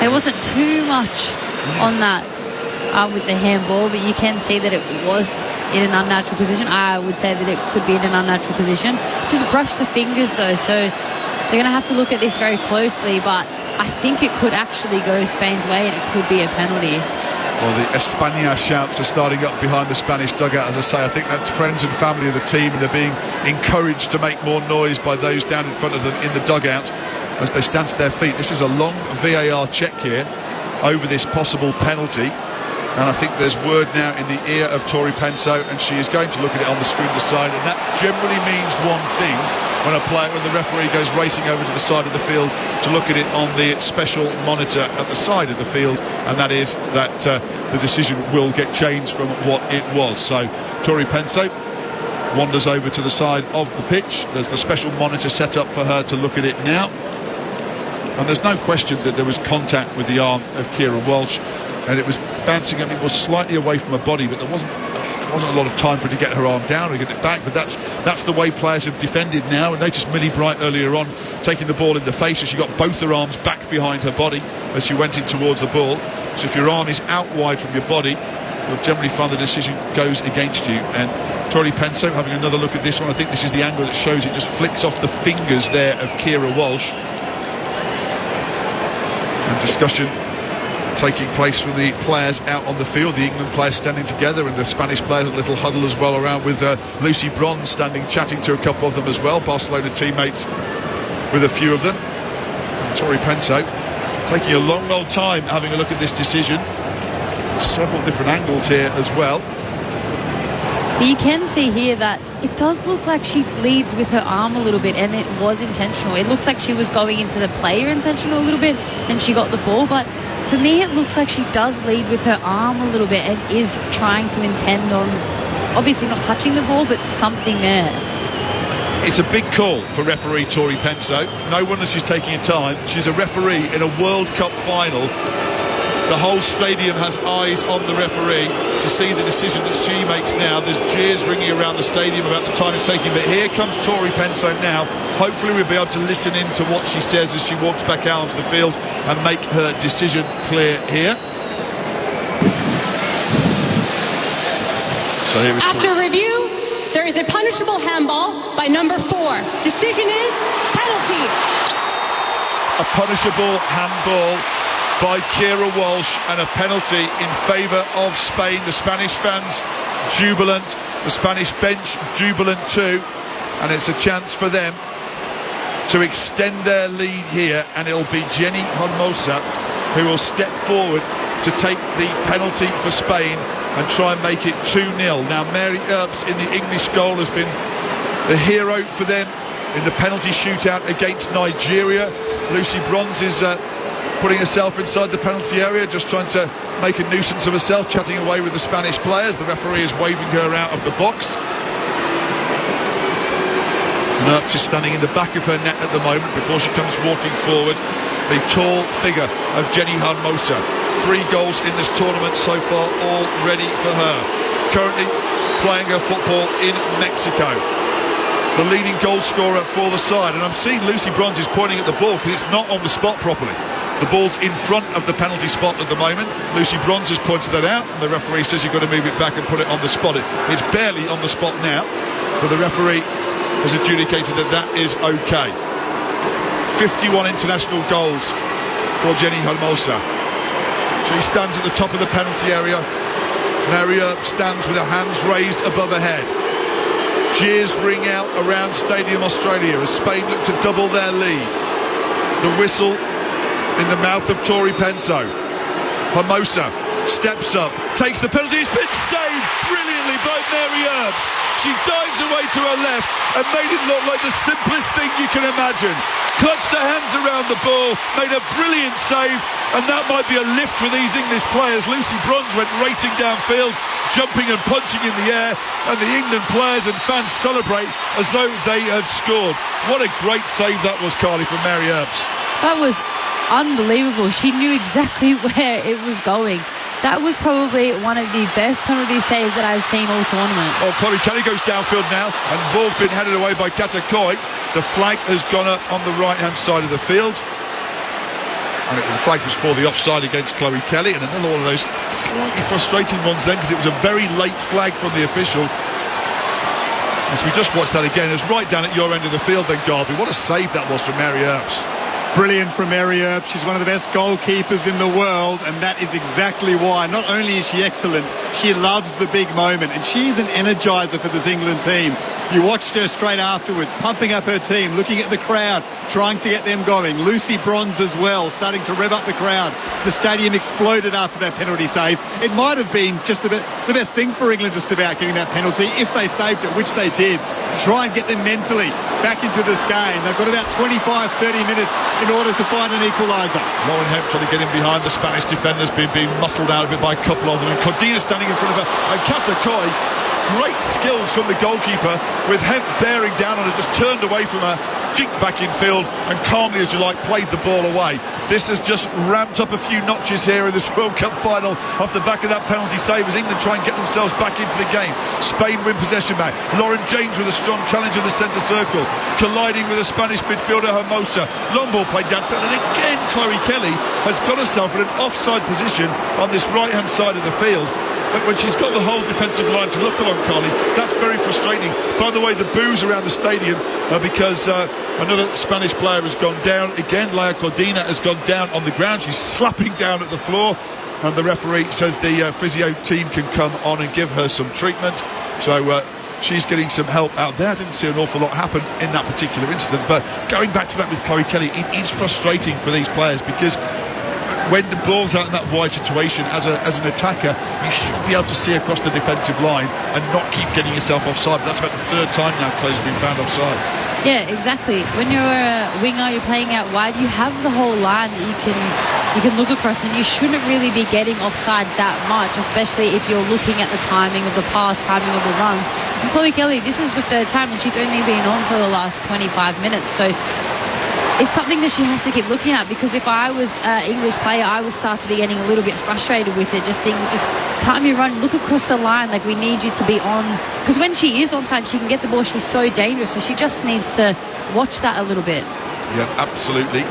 There wasn't too much on that with the handball, but you can see that it was in an unnatural position. I would say that it could be in an unnatural position. Just brush the fingers though, so they're going to have to look at this very closely, but I think it could actually go Spain's way and it could be a penalty. Well, the España shouts are starting up behind the Spanish dugout. As I say, I think that's friends and family of the team, and they're being encouraged to make more noise by those down in front of them in the dugout as they stand to their feet. This is a long VAR check here over this possible penalty. And I think there's word now in the ear of Tori Penso, and she is going to look at it on the screen to the side. And that generally means one thing when the referee goes racing over to the side of the field to look at it on the special monitor at the side of the field, and that is that the decision will get changed from what it was. So Tori Penso wanders over to the side of the pitch. There's the special monitor set up for her to look at it now. And there's no question that there was contact with the arm of Keira Walsh, and it was bouncing up. It was slightly away from her body, but there wasn't a lot of time for her to get her arm down or get it back. But that's the way players have defended now. And notice Millie Bright earlier on taking the ball in the face, and she got both her arms back behind her body as she went in towards the ball. So if your arm is out wide from your body, you'll generally find the decision goes against you. And Tori Penso having another look at this one. I think this is the angle that shows it just flicks off the fingers there of Keira Walsh. And discussion taking place with the players out on the field, the England players standing together and the Spanish players, a little huddle as well around, with Lucy Bronze standing chatting to a couple of them as well, Barcelona teammates with a few of them. And Tori Penso taking a long old time having a look at this decision. Several different angles here as well. But you can see here that it does look like she leads with her arm a little bit, and it was intentional. It looks like she was going into the player intentional a little bit and she got the ball, but for me it looks like she does lead with her arm a little bit and is trying to intend on obviously not touching the ball, but something there. It's a big call for referee Tori Penso. No wonder she's taking her time. She's a referee in a World Cup final. The whole stadium has eyes on the referee to see the decision that she makes now. There's jeers ringing around the stadium about the time it's taking, but here comes Tori Penso now. Hopefully we'll be able to listen in to what she says as she walks back out onto the field and make her decision clear here. So here is After review, there is a punishable handball by number 4. Decision is penalty. A punishable handball by Keira Walsh and a penalty in favour of Spain. The Spanish fans jubilant, the Spanish bench jubilant too, and it's a chance for them to extend their lead here, and it'll be Jenny Hermosa who will step forward to take the penalty for Spain and try and make it 2-0. Now Mary Earps in the English goal has been the hero for them in the penalty shootout against Nigeria. Lucy Bronze is putting herself inside the penalty area, just trying to make a nuisance of herself, chatting away with the Spanish players. The referee is waving her out of the box. Earps is standing in the back of her net at the moment before she comes walking forward. The tall figure of Jenny Hermosa. 3 goals in this tournament so far, all ready for her. Currently playing her football in Mexico. The leading goal scorer for the side. And I'm seeing Lucy Bronze is pointing at the ball because it's not on the spot properly. The ball's in front of the penalty spot at the moment. Lucy Bronze has pointed that out, and the referee says you've got to move it back and put it on the spot. It's barely on the spot now, but the referee has adjudicated that that is okay. 51 international goals for Jenny Hermosa. She stands at the top of the penalty area. Mary Earps stands with her hands raised above her head. Cheers ring out around Stadium Australia as Spain look to double their lead. The whistle in the mouth of Tori Penso. Hermosa steps up, takes the penalty. It's been saved brilliantly by Mary Earps. She dives away to her left and made it look like the simplest thing you can imagine. clutched their hands around the ball, made a brilliant save, and that might be a lift for these English players. Lucy Bronze went racing downfield, jumping and punching in the air, and the England players and fans celebrate as though they had scored. What a great save that was, Carly, from Mary Earps. That was unbelievable. She knew exactly where it was going. That was probably one of the best penalty saves that I've seen all tournament. Oh, Chloe Kelly goes downfield now, and the ball's been headed away by Katakoi. The flag has gone up on the right-hand side of the field. And the flag was for the offside against Chloe Kelly, and another one of those slightly frustrating ones then, because it was a very late flag from the official. As we just watched that again, it was right down at your end of the field then, Garby. What a save that was from Mary Earps. Brilliant from Mary Earps. She's one of the best goalkeepers in the world, and that is exactly why. Not only is she excellent, she loves the big moment, and she's an energiser for this England team. You watched her straight afterwards, pumping up her team, looking at the crowd, trying to get them going. Lucy Bronze as well, starting to rev up the crowd. The stadium exploded after that penalty save. It might have been just the best thing for England just about getting that penalty, if they saved it, which they did, to try and get them mentally back into this game. They've got about 25-30 minutes in order to find an equaliser. Lauren Hemp trying to get in behind the Spanish defenders, being muscled out of it by a couple of them, and Cordina standing in front of her, and Katakoi, great skills from the goalkeeper, with Hemp bearing down on her, just turned away from her, jinked back in field, and calmly, as you like, played the ball away. This has just ramped up a few notches here in this World Cup final off the back of that penalty save as England try and get themselves back into the game. Spain win possession back. Lauren James with a strong challenge in the centre circle, colliding with a Spanish midfielder, Hermosa. Long ball played downfield, and again Chloe Kelly has got herself in an offside position on this right-hand side of the field. But when she's got the whole defensive line to look along, Carly, that's very frustrating. By the way, the boos around the stadium because another Spanish player has gone down. Again, Laia Cordina has gone down on the ground. She's slapping down at the floor, and the referee says the physio team can come on and give her some treatment. So she's getting some help out there. I didn't see an awful lot happen in that particular incident, but going back to that with Chloe Kelly, it is frustrating for these players because when the ball's out in that wide situation as an attacker, you should be able to see across the defensive line and not keep getting yourself offside. But that's about the third time now Chloe's been found offside. Yeah, exactly. When you're a winger, you're playing out wide, you have the whole line that you can look across, and you shouldn't really be getting offside that much, especially if you're looking at the timing of the pass, timing of the runs. And Chloe Kelly, this is the third time, and she's only been on for the last 25 minutes, so it's something that she has to keep looking at, because if I was an English player, I would start to be getting a little bit frustrated with it, just time your run, look across the line, like we need you to be on, because when she is on time, she can get the ball, she's so dangerous, so she just needs to watch that a little bit. Yeah, absolutely.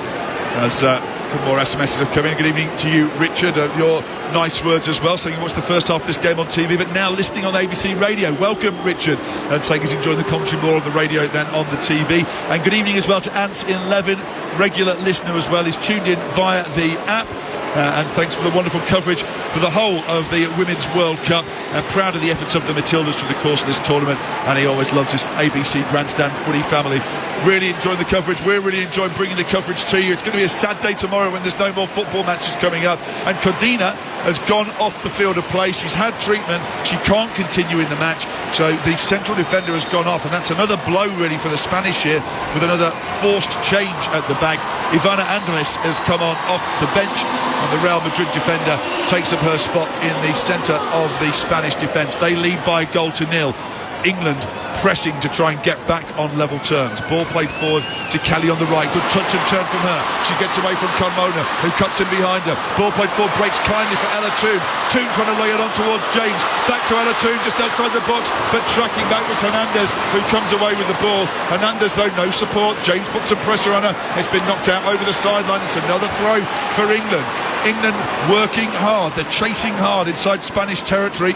As couple more SMSs have come in. Good evening to you, Richard. Your nice words as well, saying you watched the first half of this game on TV, but now listening on ABC Radio. Welcome, Richard, and saying he's enjoying the commentary more on the radio than on the TV. And good evening as well to Ants11, regular listener as well. He's tuned in via the app. And thanks for the wonderful coverage for the whole of the Women's World Cup. Proud of the efforts of the Matildas through the course of this tournament, and he always loves his ABC Grandstand footy family. Really enjoying the coverage. We're really enjoying bringing the coverage to you. It's going to be a sad day tomorrow when there's no more football matches coming up, and Cordina has gone off the field of play. She's had treatment. She can't continue in the match, so the central defender has gone off, and that's another blow really for the Spanish here, with another forced change at the back. Ivana Andres has come on off the bench, and the Real Madrid defender takes up her spot in the centre of the Spanish defence. They lead by a goal to nil. England pressing to try and get back on level terms. Ball played forward to Kelly on the right. Good touch and turn from her. She gets away from Carmona, who cuts in behind her. Ball played forward, breaks kindly for Ella Toon. Toon trying to lay it on towards James. Back to Ella Toon, just outside the box, but tracking back with Hernandez, who comes away with the ball. Hernandez, though, no support. James puts some pressure on her. It's been knocked out over the sideline. It's another throw for England. England working hard. They're chasing hard inside Spanish territory.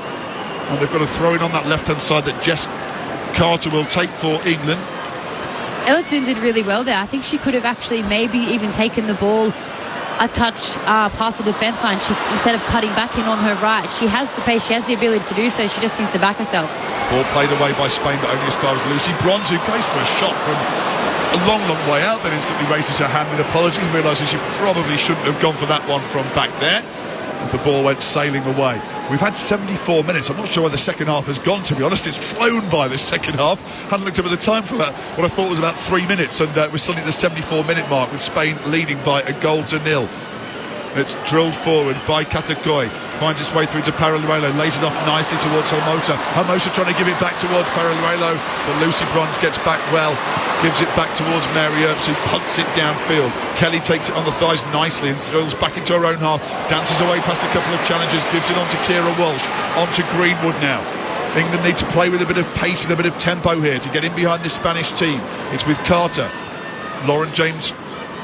And they've got a throw in on that left-hand side that Jess Carter will take for England. Ella Toon did really well there. I think she could have actually maybe even taken the ball a touch past the defence line. Instead of cutting back in on her right, she has the pace, she has the ability to do so. She just needs to back herself. Ball played away by Spain, but only as far as Lucy Bronze, who goes for a shot from a long way out, but instantly raises her hand in apologies, realising she probably shouldn't have gone for that one from back there. The ball went sailing away. We've had 74 minutes. I'm not sure where the second half has gone, to be honest. It's flown by this second half. Hadn't looked up at the time for about what I thought was about 3 minutes, and we're still at the 74-minute mark with Spain leading by 1-0. It's drilled forward by Katakoi. Finds its way through to Paraluelo. Lays it off nicely towards Hermosa. Hermosa trying to give it back towards Paraluelo, but Lucy Bronze gets back well. Gives it back towards Mary Earps, who punts it downfield. Kelly takes it on the thighs nicely and drills back into her own half. Dances away past a couple of challengers. Gives it on to Kira Walsh. On to Greenwood now. England need to play with a bit of pace and a bit of tempo here to get in behind this Spanish team. It's with Carter. Lauren James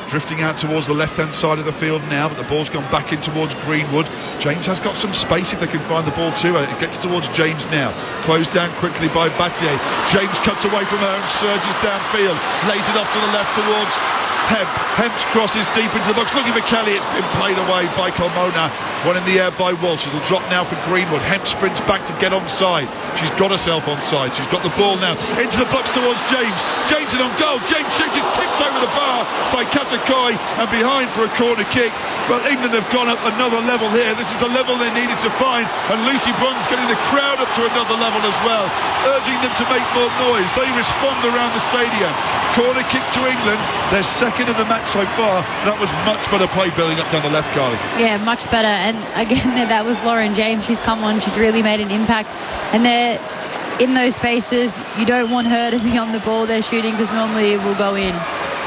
drifting out towards the left-hand side of the field now, but the ball's gone back in towards Greenwood. James has got some space if they can find the ball too. It gets towards James now. Closed down quickly by Battier. James cuts away from her and surges downfield. Lays it off to the left towards Hemp. Hemp's cross is deep into the box. Looking for Kelly. It's been played away by Carmona. One in the air by Walsh. It'll drop now for Greenwood. Hemp sprints back to get onside. She's got herself onside. She's got the ball now into the box towards James. James in on goal. James shoots. It's tipped over the bar by Katakoi and behind for a corner kick. Well, England have gone up another level here. This is the level they needed to find, and Lucy Bronze getting the crowd up to another level as well, urging them to make more noise. They respond around the stadium. Corner kick to England. They're second in the match so far. That was much better play building up down the left, Carly. Yeah, much better. And again, that was Lauren James. She's come on. She's really made an impact. And they're in those spaces. You don't want her to be on the ball they're shooting, because normally it will go in.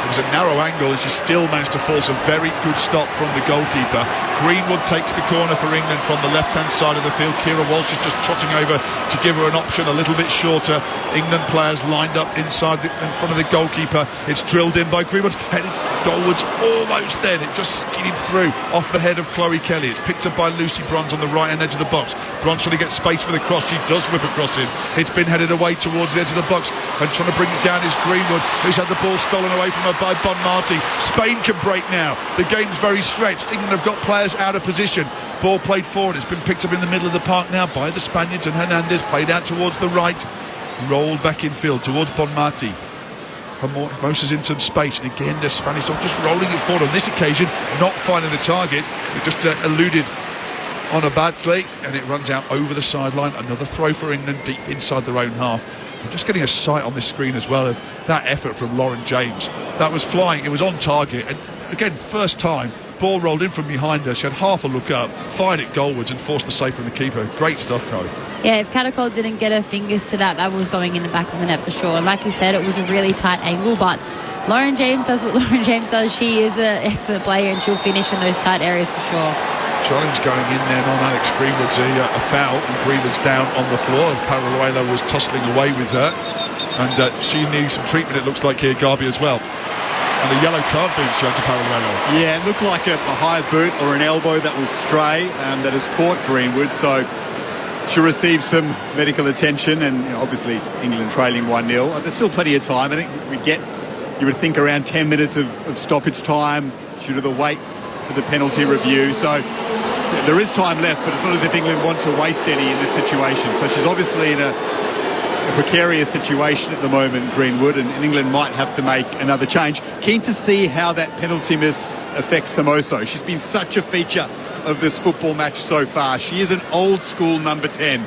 It was a narrow angle, and she still managed to force a very good stop from the goalkeeper. Greenwood takes the corner for England from the left-hand side of the field. Kira Walsh is just trotting over to give her an option a little bit shorter. England players lined up in front of the goalkeeper. It's drilled in by Greenwood, headed goalwards almost then. It just skidded through off the head of Chloe Kelly. It's picked up by Lucy Bronze on the right-hand edge of the box. Bronze trying to get space for the cross. She does whip across in. It's been headed away towards the edge of the box, and trying to bring it down is Greenwood, who's had the ball stolen away from her by Bonmati. Spain can break now. The game's very stretched. England have got players out of position. Ball played forward. It's been picked up in the middle of the park now by the Spaniards, and Hernandez played out towards the right. Rolled back in field towards Bonmati. Hermosa's in some space, and again the Spanish are just rolling it forward. On this occasion, not finding the target. It just eluded on a Badsley, and it runs out over the sideline. Another throw for England deep inside their own half. I'm just getting a sight on this screen as well of that effort from Lauren James. That was flying. It was on target, and again, first time, ball rolled in from behind her. She had half a look up, fired it goalwards, and forced the save from the keeper. Great stuff, Chloe. Yeah, if Katakol didn't get her fingers to that was going in the back of the net for sure. And like you said, it was a really tight angle, but Lauren James does what Lauren James does. She is an excellent player, and she'll finish in those tight areas for sure. Challenge going in there on Alex Greenwood's a foul, and Greenwood's down on the floor as Paraluelo was tussling away with her, and she's needing some treatment, it looks like, here, Garby, as well. And a yellow card being shown to Paraluelo. Yeah, it looked like a high boot or an elbow that was stray that has caught Greenwood, so she'll receive some medical attention, and obviously England trailing 1-0. There's still plenty of time. I think you would think around 10 minutes of stoppage time due to the wait for the penalty review. So there is time left, but it's not as if England want to waste any in this situation. So she's obviously in a precarious situation at the moment, Greenwood, and England might have to make another change. Keen to see how that penalty miss affects Hermoso. She's been such a feature of this football match so far. She is an old school number 10.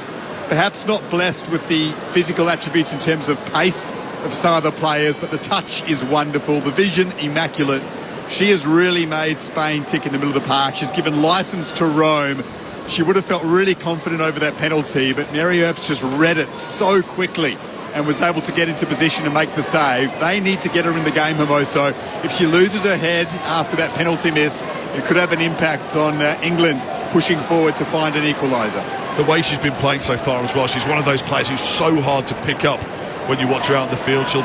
Perhaps not blessed with the physical attributes in terms of pace of some other players, but the touch is wonderful, the vision immaculate. She has really made Spain tick in the middle of the park. She's given licence to roam. She would have felt really confident over that penalty, but Mary Earps just read it so quickly and was able to get into position and make the save. They need to get her in the game, Hermoso. If she loses her head after that penalty miss, it could have an impact on England pushing forward to find an equaliser. The way she's been playing so far as well, she's one of those players who's so hard to pick up when you watch her out on the field. She'll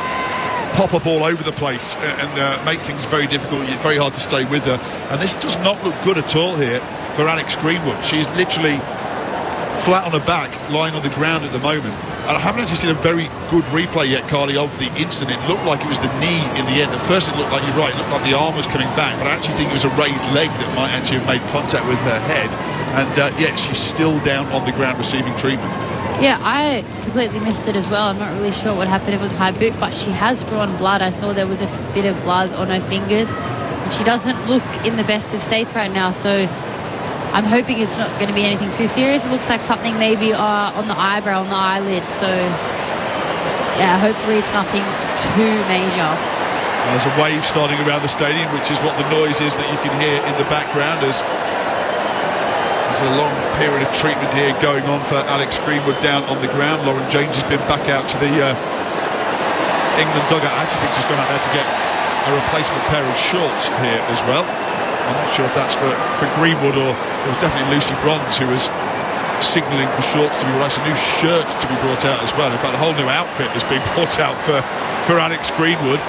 pop up all over the place and make things very difficult. It's very hard to stay with her. And this does not look good at all here for Alex Greenwood. She's literally flat on her back, lying on the ground at the moment. And I haven't actually seen a very good replay yet, Carly, of the incident. It looked like it was the knee in the end. At first it looked like, you're right, it looked like the arm was coming back, but I actually think it was a raised leg that might actually have made contact with her head. And yet she's still down on the ground receiving treatment. Yeah, I completely missed it as well. I'm not really sure what happened. It was high boot, but she has drawn blood. I saw there was a bit of blood on her fingers. And she doesn't look in the best of states right now. So I'm hoping it's not going to be anything too serious. It looks like something maybe on the eyebrow, on the eyelid. So, yeah, hopefully it's nothing too major. There's a wave starting around the stadium, which is what the noise is that you can hear in the background as there's a long period of treatment here going on for Alex Greenwood down on the ground. Lauren James has been back out to the England dugout. I actually think she's gone out there to get a replacement pair of shorts here as well. I'm not sure if that's for Greenwood or it was definitely Lucy Bronze who was signalling for shorts to be brought out, a new shirt to be brought out as well. In fact, a whole new outfit has been brought out for Alex Greenwood.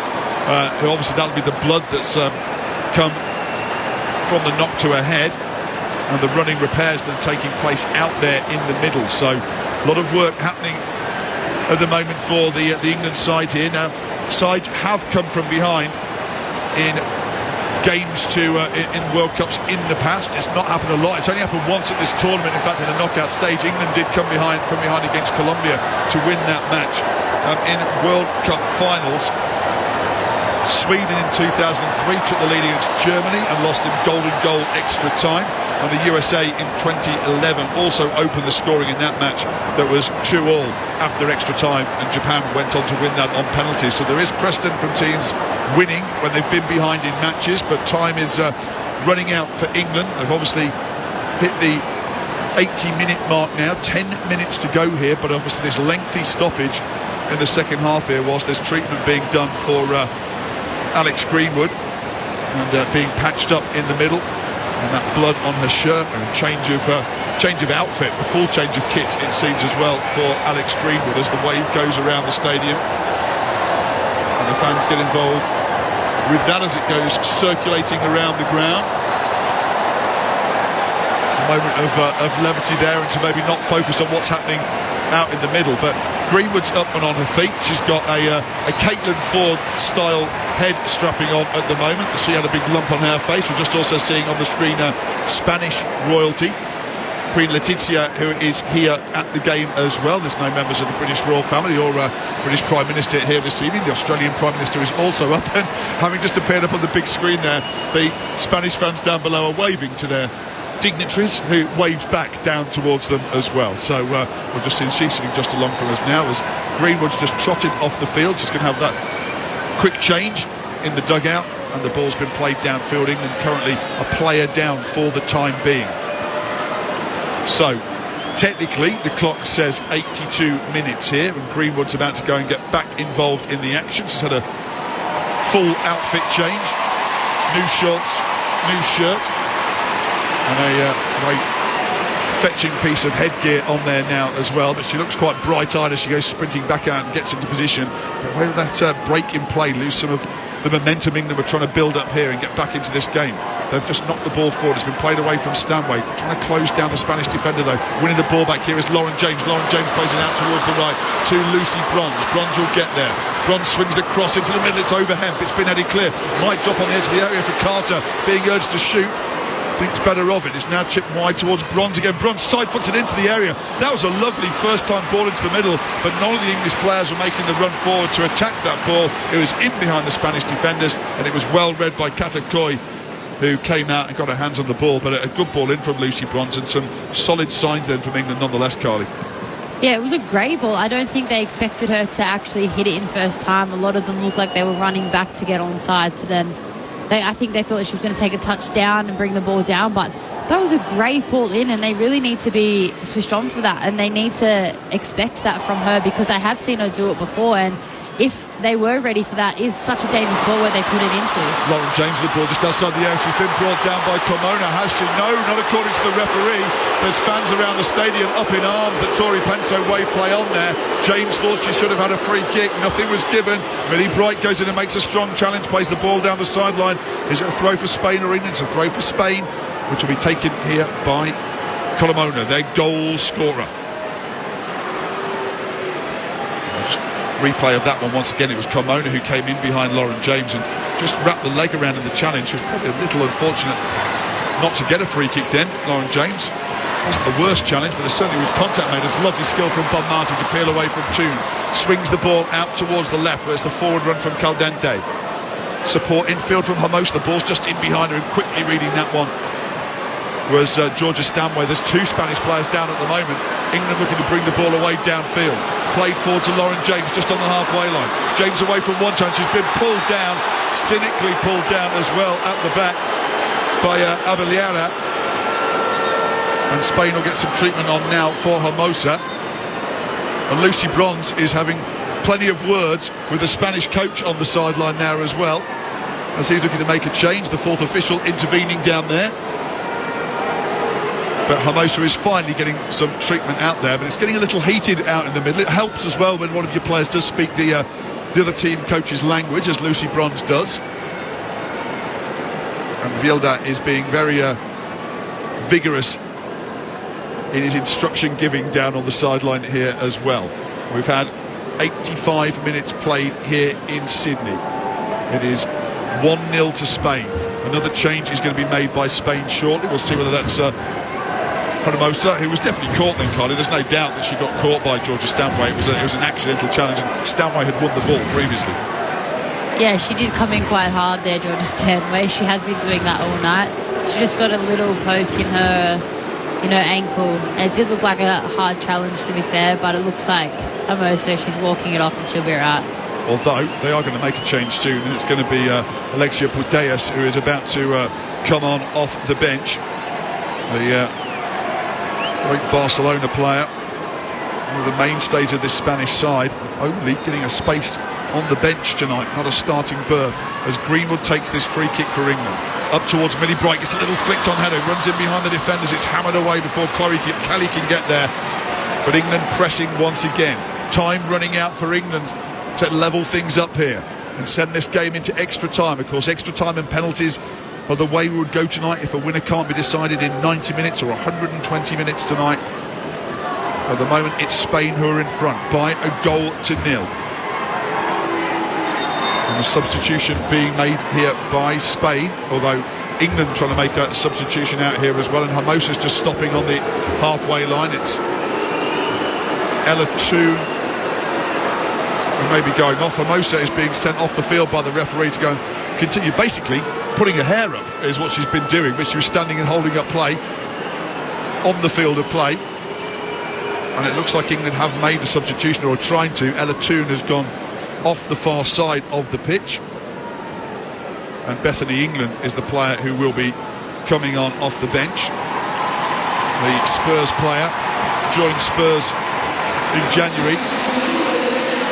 Who obviously that'll be the blood that's come from the knock to her head and the running repairs that are taking place out there in the middle. So a lot of work happening at the moment for the England side here. Now, sides have come from behind in games in World Cups in the past. It's not happened a lot. It's only happened once at this tournament. In fact, in the knockout stage, England did come from behind against Colombia to win that match. In World Cup finals, Sweden in 2003 took the lead against Germany and lost in golden goal extra time, and the USA in 2011 also opened the scoring in that match that was 2-2 after extra time, and Japan went on to win that on penalties. So there is precedent from teams winning when they've been behind in matches, but time is running out for England. They've obviously hit the 80-minute mark now, 10 minutes to go here, but obviously this lengthy stoppage in the second half here whilst there's treatment being done for Alex Greenwood and being patched up in the middle, and that blood on her shirt and a change of outfit, a full change of kit it seems as well for Alex Greenwood as the wave goes around the stadium and the fans get involved with that as it goes circulating around the ground. A moment of levity there and to maybe not focus on what's happening out in the middle, but Greenwood's up and on her feet. She's got a Caitlin Ford style head strapping on at the moment. She had a big lump on her face. We're just also seeing on the screen Spanish royalty, Queen Letizia, who is here at the game as well. There's no members of the British royal family or British Prime Minister here this evening. The Australian Prime Minister is also up, and having just appeared up on the big screen there, the Spanish fans down below are waving to their dignitaries, who waves back down towards them as well. So we're just seeing she's sitting just along from us now as Greenwood's just trotted off the field. She's going to have that quick change in the dugout, and the ball's been played downfield. England currently a player down for the time being. So technically the clock says 82 minutes here, and Greenwood's about to go and get back involved in the action. She's had a full outfit change, new shorts, new shirt, and a great fetching piece of headgear on there now as well. But she looks quite bright-eyed as she goes sprinting back out and gets into position. But where did that break in play lose some of the momentum England were trying to build up here and get back into this game? They've just knocked the ball forward. It's been played away from Stanway, trying to close down the Spanish defender though. Winning the ball back here is Lauren James. Lauren James plays it out towards the right to Lucy Bronze. Bronze will get there. Bronze swings the cross into the middle. It's over Hemp. It's been headed clear. Might drop on the edge of the area for Carter, being urged to shoot. Thinks better of it. It's now chipped wide towards Bronze again. Bronze side-foots it into the area. That was a lovely first-time ball into the middle, but none of the English players were making the run forward to attack that ball. It was in behind the Spanish defenders, and it was well read by Katakoy, who came out and got her hands on the ball. But a good ball in from Lucy Bronze, and some solid signs then from England nonetheless, Carly. Yeah, it was a great ball. I don't think they expected her to actually hit it in first time. A lot of them looked like they were running back to get onside, so then I think they thought she was going to take a touch down and bring the ball down, but that was a great ball in, and they really need to be switched on for that, and they need to expect that from her, because I have seen her do it before, and if they were ready for that, is such a dangerous ball where they put it into. Lauren James with the ball just outside the area. She's been brought down by Carmona. Has she? No, not according to the referee. There's fans around the stadium up in arms that Tori Penso wave play on there. James thought she should have had a free kick. Nothing was given. Millie Bright goes in and makes a strong challenge, plays the ball down the sideline. Is it a throw for Spain or England? It's a throw for Spain, which will be taken here by Colomona, their goal scorer. Replay of that one once again. It was Carmona who came in behind Lauren James and just wrapped the leg around in the challenge. She was probably a little unfortunate not to get a free kick then, Lauren James. Wasn't the worst challenge, but there certainly was contact made. There's lovely skill from Bob Martin to peel away from Toon. Swings the ball out towards the left, where it's the forward run from Caldente. Support infield from Hermosa. The ball's just in behind her, and quickly reading that one was Georgia Stanway. There's two Spanish players down at the moment. England looking to bring the ball away downfield. Played forward to Lauren James, just on the halfway line. James away from one chance. She's been pulled down, cynically pulled down as well at the back by Abeliana. And Spain will get some treatment on now for Hermosa. And Lucy Bronze is having plenty of words with the Spanish coach on the sideline there as well, as he's looking to make a change. The fourth official intervening down there. But Hermosa is finally getting some treatment out there, but it's getting a little heated out in the middle. It helps as well when one of your players does speak the other team coach's language, as Lucy Bronze does. And Vielda is being very vigorous in his instruction giving down on the sideline here as well. We've had 85 minutes played here in Sydney. It is 1-0 to Spain. Another change is going to be made by Spain shortly. We'll see whether that's Hermosa, who was definitely caught then, Carly. There's no doubt that she got caught by Georgia Stanway. It was an accidental challenge, and Stanway had won the ball previously. Yeah, she did come in quite hard there, Georgia Stanway. She has been doing that all night. She just got a little poke in her ankle. And it did look like a hard challenge, to be fair, but it looks like Hermosa, she's walking it off and she'll be right. Although they are going to make a change soon, and it's going to be Alexia Putellas who is about to come on off the bench. The great Barcelona player, one of the mainstays of this Spanish side, only getting a space on the bench tonight, not a starting berth, as Greenwood takes this free kick for England. Up towards Millie Bright, gets a little flicked on header, runs in behind the defenders, it's hammered away before Kelly can get there. But England pressing once again. Time running out for England to level things up here and send this game into extra time. Of course, extra time and penalties are the way we would go tonight if a winner can't be decided in 90 minutes or 120 minutes tonight. At the moment, it's Spain who are in front by a goal to nil. And the substitution being made here by Spain, although England trying to make a substitution out here as well, and Hermosa's just stopping on the halfway line. It's Ella Toon who may be going off. Hermosa is being sent off the field by the referee to go and continue, basically putting her hair up is what she's been doing, but she was standing and holding up play on the field of play. And it looks like England have made a substitution, or are trying to. Ella Toon has gone off the far side of the pitch, and Bethany England is the player who will be coming on off the bench. The Spurs player joined Spurs in January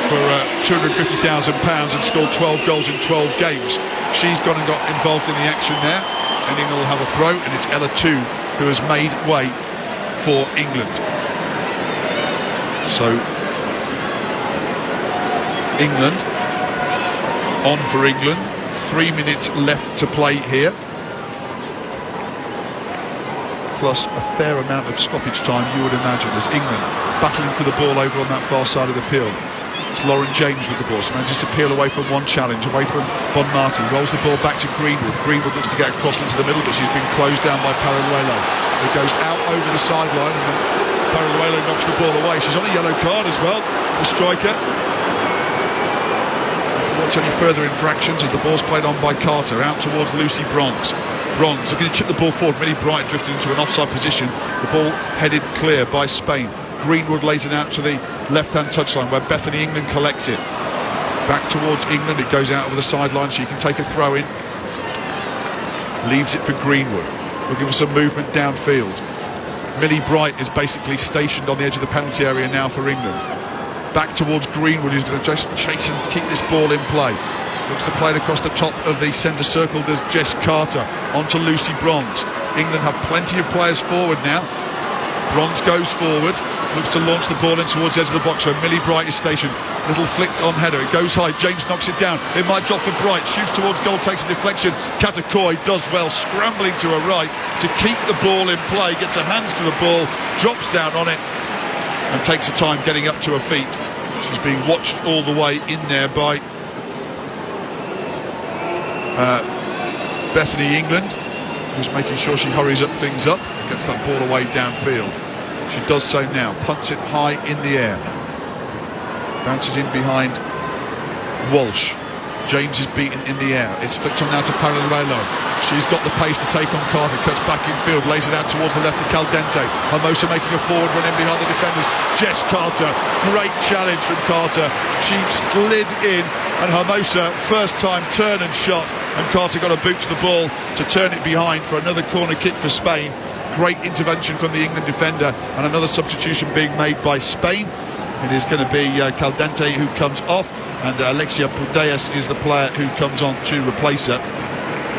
for £250,000 and scored 12 goals in 12 games. She's gone and got involved in the action there, and England will have a throw, and it's Ella Toon who has made way for England. So England on for England. 3 minutes left to play here, plus a fair amount of stoppage time, you would imagine, as England battling for the ball over on that far side of the field. It's Lauren James with the ball. She manages to peel away from one challenge, away from Bonmati, rolls the ball back to Greenwood. Greenwood looks to get across into the middle, but she's been closed down by Paraluelo. It goes out over the sideline, and then Paraluelo knocks the ball away. She's on a yellow card as well, the striker. Watch any further infractions as the ball's played on by Carter, out towards Lucy Bronze. Bronze looking to chip the ball forward. Millie Bright drifted into an offside position. The ball headed clear by Spain. Greenwood lays it out to the left-hand touchline where Bethany England collects it. Back towards England, it goes out over the sideline so you can take a throw in. Leaves it for Greenwood, looking for some movement downfield. Millie Bright is basically stationed on the edge of the penalty area now for England. Back towards Greenwood, who's going to just chase and keep this ball in play. Looks to play it across the top of the centre circle, does Jess Carter, onto Lucy Bronze. England have plenty of players forward now. Bronze goes forward, looks to launch the ball in towards the edge of the box where Millie Bright is stationed. Little flicked on header, it goes high, James knocks it down. It might drop for Bright, shoots towards goal, takes a deflection. Katakoi does well, scrambling to her right to keep the ball in play, gets her hands to the ball, drops down on it, and takes her time getting up to her feet. She's being watched all the way in there by Bethany England, who's making sure she hurries up things up, gets that ball away downfield. She does so now, punts it high in the air, bounces in behind Walsh. James is beaten in the air. It's flicked on now to Paraluelo. She's got the pace to take on Carter, cuts back in field, lays it out towards the left of Caldente. Hermosa making a forward run in behind the defenders. Jess Carter, great challenge from Carter. She slid in, and Hermosa, first time turn and shot, and Carter got a boot to the ball to turn it behind for another corner kick for Spain. Great intervention from the England defender, and another substitution being made by Spain. It is going to be Caldente who comes off, and Alexia Putellas is the player who comes on to replace her.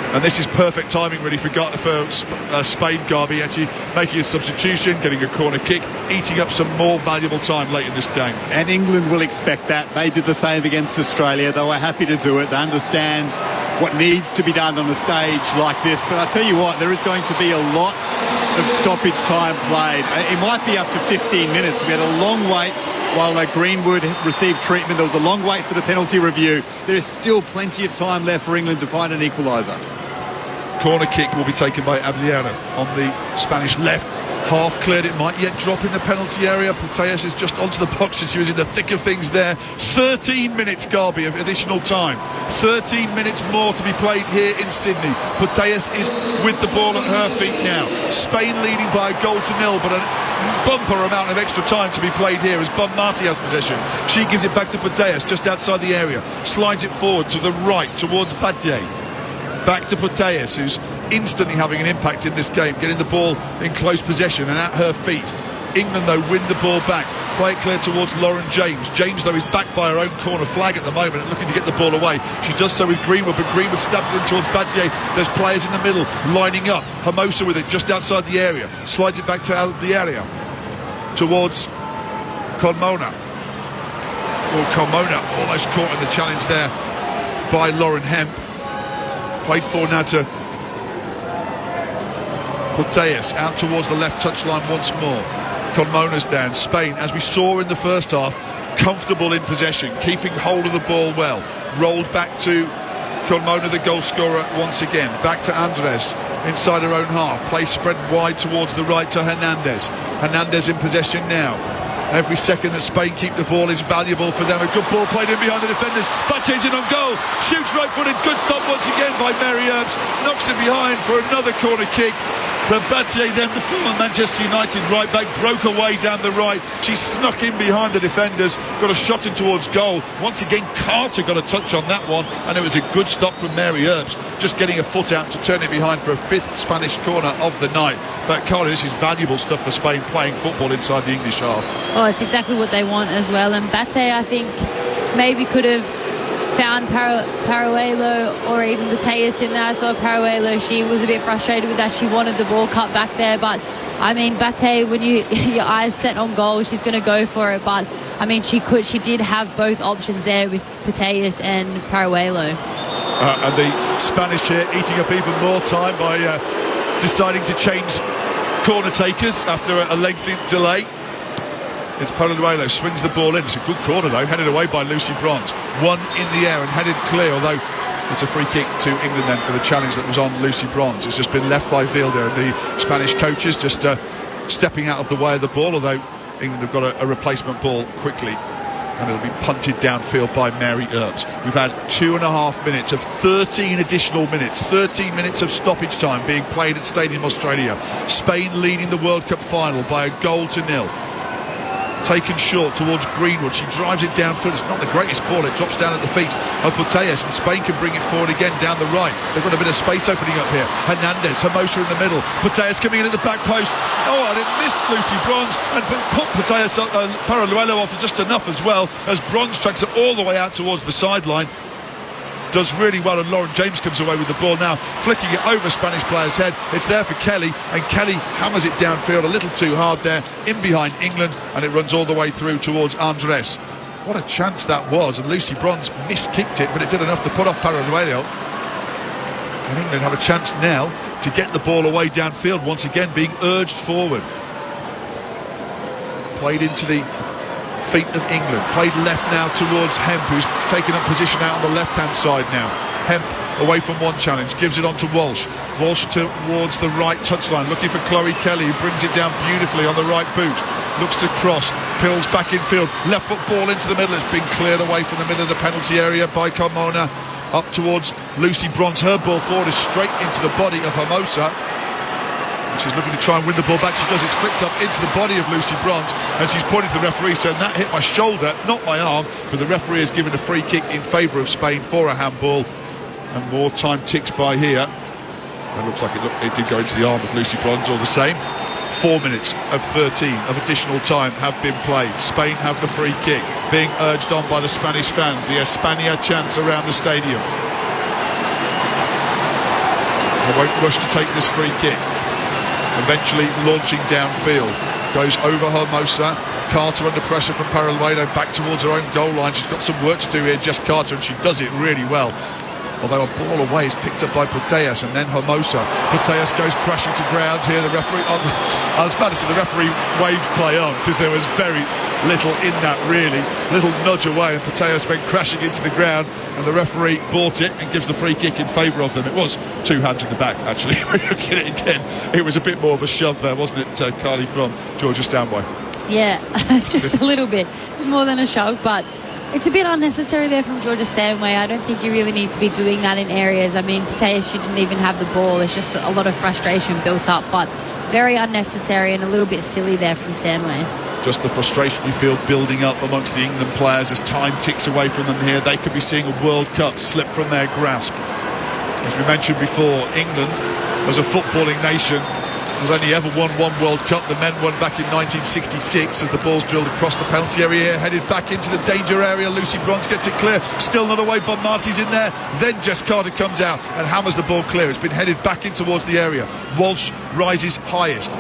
And this is perfect timing really for Spain, Garby, actually making a substitution, getting a corner kick, eating up some more valuable time late in this game. And England will expect that. They did the same against Australia. They were happy to do it. They understand what needs to be done on a stage like this. But I tell you what, there is going to be a lot of stoppage time played. It might be up to 15 minutes. We had a long wait while Greenwood received treatment. There was a long wait for the penalty review. There is still plenty of time left for England to find an equaliser. Corner kick will be taken by Abdiana on the Spanish left. Half cleared, it might yet drop in the penalty area. Putellas is just onto the box and she was in the thick of things there. 13 minutes, Garby, of additional time. 13 minutes more to be played here in Sydney. Putellas is with the ball at her feet now. Spain leading by a goal to nil, but a bumper amount of extra time to be played here as Bun Marti has possession. She gives it back to Putellas just outside the area. Slides it forward to the right towards Badier. Back to Putellas, who's instantly having an impact in this game, getting the ball in close possession and at her feet. England, though, win the ball back. Play it clear towards Lauren James. James, though, is backed by her own corner flag at the moment and looking to get the ball away. She does so with Greenwood, but Greenwood stabs it in towards Badier. There's players in the middle lining up. Hermosa with it just outside the area. Slides it back to the area towards Colmona. Colmona almost caught in the challenge there by Lauren Hemp. Played forward now to Putellas, out towards the left touchline once more. Colmona's down. Spain, as we saw in the first half, comfortable in possession, keeping hold of the ball well. Rolled back to Colmona, the goal scorer, once again. Back to Andres, inside her own half. Play spread wide towards the right to Hernandez. Hernandez in possession now. Every second that Spain keep the ball is valuable for them. A good ball played in behind the defenders. Batte's in on goal. Shoots right-footed. Good stop once again by Mary Earps. Knocks it behind for another corner kick. But Batte, then the former Manchester United right back, broke away down the right. She snuck in behind the defenders. Got a shot in towards goal. Once again, Carter got a touch on that one. And it was a good stop from Mary Earps. Just getting a foot out to turn it behind for a fifth Spanish corner of the night. But Carter, this is valuable stuff for Spain playing football inside the English half. Oh, it's exactly what they want as well. And Batte, I think, maybe could have found Parahuelo or even Putellas in there. I saw Parahuelo, she was a bit frustrated with that. She wanted the ball cut back there. But, I mean, Batte, when your eyes set on goal, she's going to go for it. But, I mean, she did have both options there with Putellas and Parahuelo. And the Spanish here eating up even more time by deciding to change corner takers after a lengthy delay. It's Parahuelo, swings the ball in. It's a good corner though, headed away by Lucy Bronze. One in the air and headed clear, although it's a free kick to England then for the challenge that was on Lucy Bronze. It's just been left by Vilda, and the Spanish coaches just stepping out of the way of the ball, although England have got a replacement ball quickly. And it'll be punted downfield by Mary Earps. We've had 2.5 minutes of 13 additional minutes, 13 minutes of stoppage time being played at Stadium Australia. Spain leading the World Cup final by a goal to nil. Taken short towards Greenwood. She drives it downfield. It's not the greatest ball. It drops down at the feet of Putellas, and Spain can bring it forward again down the right. They've got a bit of space opening up here. Hernandez, Hermosa in the middle. Putellas coming in at the back post. Oh, and it missed Lucy Bronze and put Putellas Parahuelo off just enough as well, as Bronze tracks it all the way out towards the sideline. Does really well, and Lauren James comes away with the ball now, flicking it over Spanish player's head. It's there for Kelly, and Kelly hammers it downfield a little too hard there, in behind England, and it runs all the way through towards Andres. What a chance that was, and Lucy Bronze miskicked it, but it did enough to put off Parahuelo. And England have a chance now to get the ball away downfield, once again being urged forward. Played into the feet of England, played left now towards Hemp, who's taken up position out on the left-hand side now. Hemp away from one challenge, gives it on to Walsh. Walsh towards the right touchline, looking for Chloe Kelly, who brings it down beautifully on the right boot. Looks to cross, Pills back in field, left foot ball into the middle. It's been cleared away from the middle of the penalty area by Carmona. up towards Lucy Bronze. Her ball forward is straight into the body of Hermosa. She's looking to try and win the ball back. She does. It's flicked up into the body of Lucy Bronze, and she's pointing to the referee saying that hit my shoulder, not my arm. But the referee has given a free kick in favour of Spain for a handball, and more time ticks by here. It looks like it did go into the arm of Lucy Bronze all the same. 4 minutes of 13 of additional time have been played. Spain have the free kick, being urged on by the Spanish fans. The España chants around the stadium. They won't rush to take this free kick. Eventually launching downfield. Goes over Hermosa. Carter under pressure from Paraluelo back towards her own goal line. She's got some work to do here, Jess Carter, and she does it really well. Although a ball away is picked up by Putellas and then Hermosa. Putellas goes crashing to ground here. The referee, I was about to say the referee waves play on, because there was very little in that really. Little nudge away and Putellas went crashing into the ground, and the referee bought it and gives the free kick in favour of them. It was 2 hands in the back actually. Look at it again. It was a bit more of a shove there, wasn't it, Carly, from Georgia Stanway? Yeah, just a little bit. More than a shove, but it's a bit unnecessary there from Georgia Stanway. I don't think you really need to be doing that in areas. I mean, Putellas, she didn't even have the ball. It's just a lot of frustration built up, but very unnecessary and a little bit silly there from Stanway. Just the frustration you feel building up amongst the England players as time ticks away from them here. They could be seeing a World Cup slip from their grasp. As we mentioned before, England, as a footballing nation, has only ever won one World Cup. The men won back in 1966 as the ball's drilled across the penalty area, headed back into the danger area. Lucy Bronze gets it clear, still not away. Bob Marty's in there, then Jess Carter comes out and hammers the ball clear. It's been headed back in towards the area. Walsh rises highest.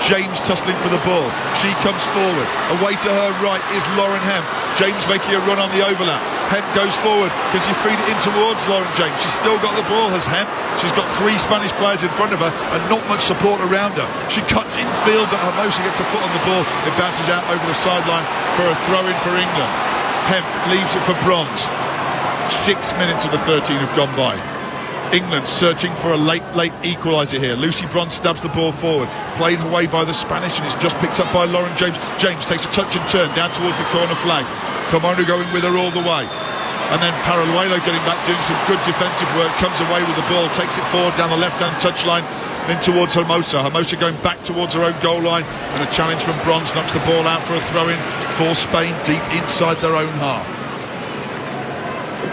James tussling for the ball. She comes forward. Away to her right is Lauren Hemp. James making a run on the overlap. Hemp goes forward. Can she feed it in towards Lauren James? She's still got the ball, has Hemp. She's got 3 Spanish players in front of her and not much support around her. She cuts infield, but Hermosa gets a foot on the ball. It bounces out over the sideline for a throw-in for England. Hemp leaves it for Bronze. 6 minutes of the 13 have gone by. England searching for a late equaliser here. Lucy Bronze stabs the ball forward, played away by the Spanish, and it's just picked up by Lauren James. James takes a touch and turn down towards the corner flag. Carmona going with her all the way, and then Paraluelo getting back, doing some good defensive work, comes away with the ball, takes it forward down the left-hand touchline, then towards Hermosa. Hermosa going back towards her own goal line, and a challenge from Bronze knocks the ball out for a throw-in for Spain deep inside their own half.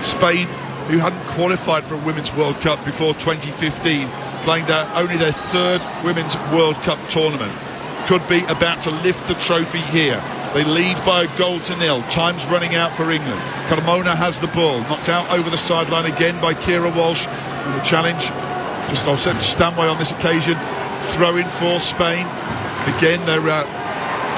Spain, who hadn't qualified for a Women's World Cup before 2015, playing only their 3rd Women's World Cup tournament, could be about to lift the trophy here. They lead by a goal to nil. Time's running out for England. Carmona has the ball, knocked out over the sideline again by Keira Walsh. And the challenge, just I'll set Stanway on this occasion, throw in for Spain. Again, they're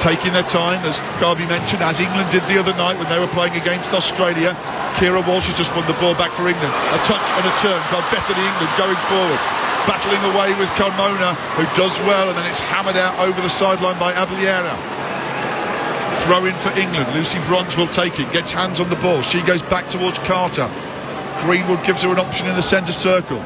taking their time, as Garvey mentioned, as England did the other night when they were playing against Australia. Keira Walsh has just won the ball back for England. A touch and a turn by Bethany England going forward, battling away with Carmona, who does well, and then it's hammered out over the sideline by Abeliera. Throw in for England. Lucy Bronze will take it, gets hands on the ball. She goes back towards Carter. Greenwood gives her an option in the centre circle.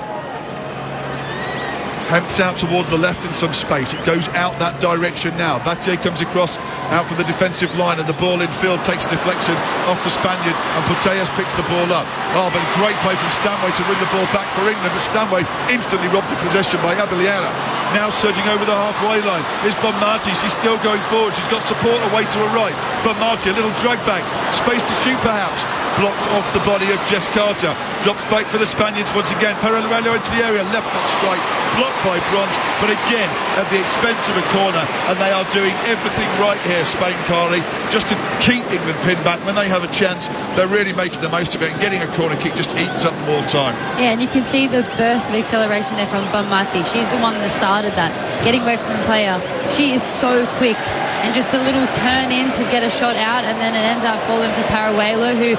Hemp's out towards the left in some space. It goes out that direction now. Vatier comes across out for the defensive line, and the ball in field takes a deflection off the Spaniard, and Putellas picks the ball up. Oh, but great play from Stanway to win the ball back for England, but Stanway instantly robbed the possession by Abeliera. Now surging over the halfway line is Bob Marty. She's still going forward. She's got support away to her right. Bob Marty, a little drag back. Space to shoot perhaps. Blocked off the body of Jess Carter. Drops back for the Spaniards once again. Paraluelo into the area. Left foot strike. Blocked by Bronze. But again, at the expense of a corner. And they are doing everything right here, Spain, Carly, just to keep England pinned back. When they have a chance, they're really making the most of it. And getting a corner kick just eats up more time. Yeah, and you can see the burst of acceleration there from Bonmati. She's the one that started that. Getting away from the player. She is so quick. And just a little turn in to get a shot out, and then it ends up falling for Paraluelo, who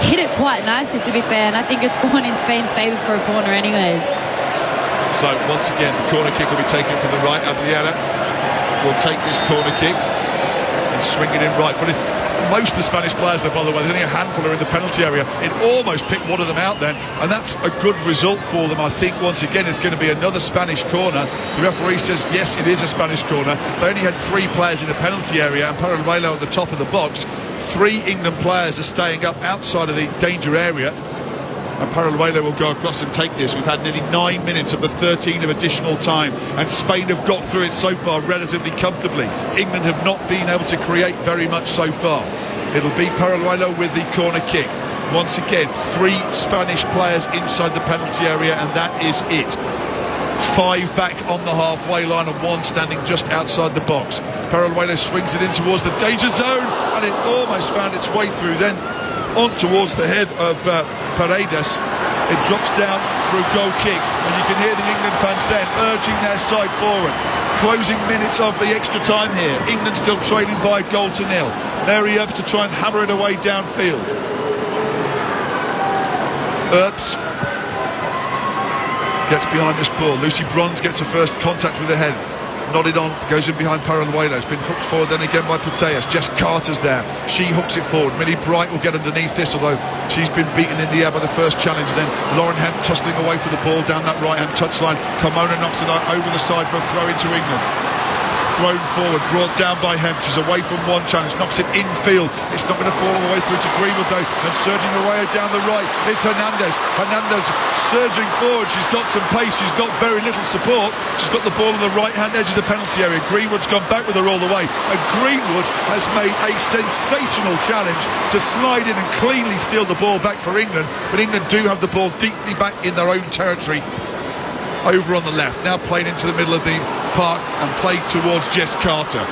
hit it quite nicely, to be fair, and I think it's gone in Spain's favour for a corner anyways. So once again, the corner kick will be taken from the right. Abeliera will take this corner kick and swing it in right-footed. Most of the Spanish players, though, by the way, there's only a handful are in the penalty area. It almost picked one of them out then, and that's a good result for them. I think once again it's going to be another Spanish corner. The referee says yes, it is a Spanish corner. They only had 3 players in the penalty area, and Paraluelo at the top of the box. 3 England players are staying up outside of the danger area. and Paraluelo will go across and take this. We've had nearly 9 minutes of the 13 of additional time, and Spain have got through it so far relatively comfortably. England have not been able to create very much so far. It'll be Paraluelo with the corner kick. Once again, 3 Spanish players inside the penalty area, and that is it. 5 back on the halfway line and 1 standing just outside the box. Paraluelo swings it in towards the danger zone, and it almost found its way through, then on towards the head of Paredes. It drops down for a goal kick, and you can hear the England fans then urging their side forward. Closing minutes of the extra time here. England still trailing by 1-0. Mary Earps to try and hammer it away downfield. Earps gets behind this ball. Lucy Bronze gets her first contact with the head. Nodded on, goes in behind Paraluelo. It's been hooked forward then again by Putellas. Jess Carter's there. She hooks it forward. Millie Bright will get underneath this, although she's been beaten in the air by the first challenge. Then Lauren Hemp tussling away for the ball down that right-hand touchline. Carmona knocks it out over the side for a throw into England. Thrown forward, brought down by Hemp. She's away from one challenge, knocks it infield. It's not going to fall all the way through to Greenwood though, and surging away down the right, it's Hernandez. Hernandez surging forward. She's got some pace, she's got very little support. She's got the ball on the right-hand edge of the penalty area. Greenwood's gone back with her all the way, and Greenwood has made a sensational challenge to slide in and cleanly steal the ball back for England. But England do have the ball deeply back in their own territory. Over on the left, now played into the middle of the park and played towards Jess Carter.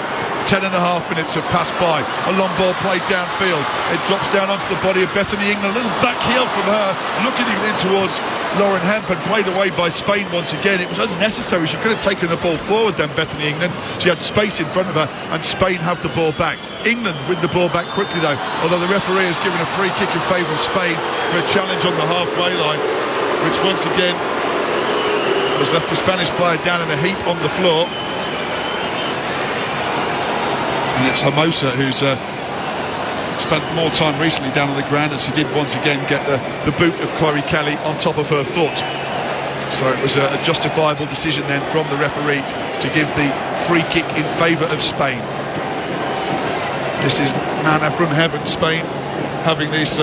10.5 minutes have passed by. A long ball played downfield. It drops down onto the body of Bethany England. A little back heel from her, looking in towards Lauren Hemp, and played away by Spain once again. It was unnecessary. She could have taken the ball forward then, Bethany England. She had space in front of her, and Spain have the ball back. England win the ball back quickly though, although the referee has given a free kick in favour of Spain for a challenge on the halfway line, which once again has left the Spanish player down in a heap on the floor. And it's Hermosa who's spent more time recently down on the ground, as he did once again get the boot of Chloe Kelly on top of her foot. So it was a justifiable decision then from the referee to give the free kick in favour of Spain. This is manna from heaven, Spain having these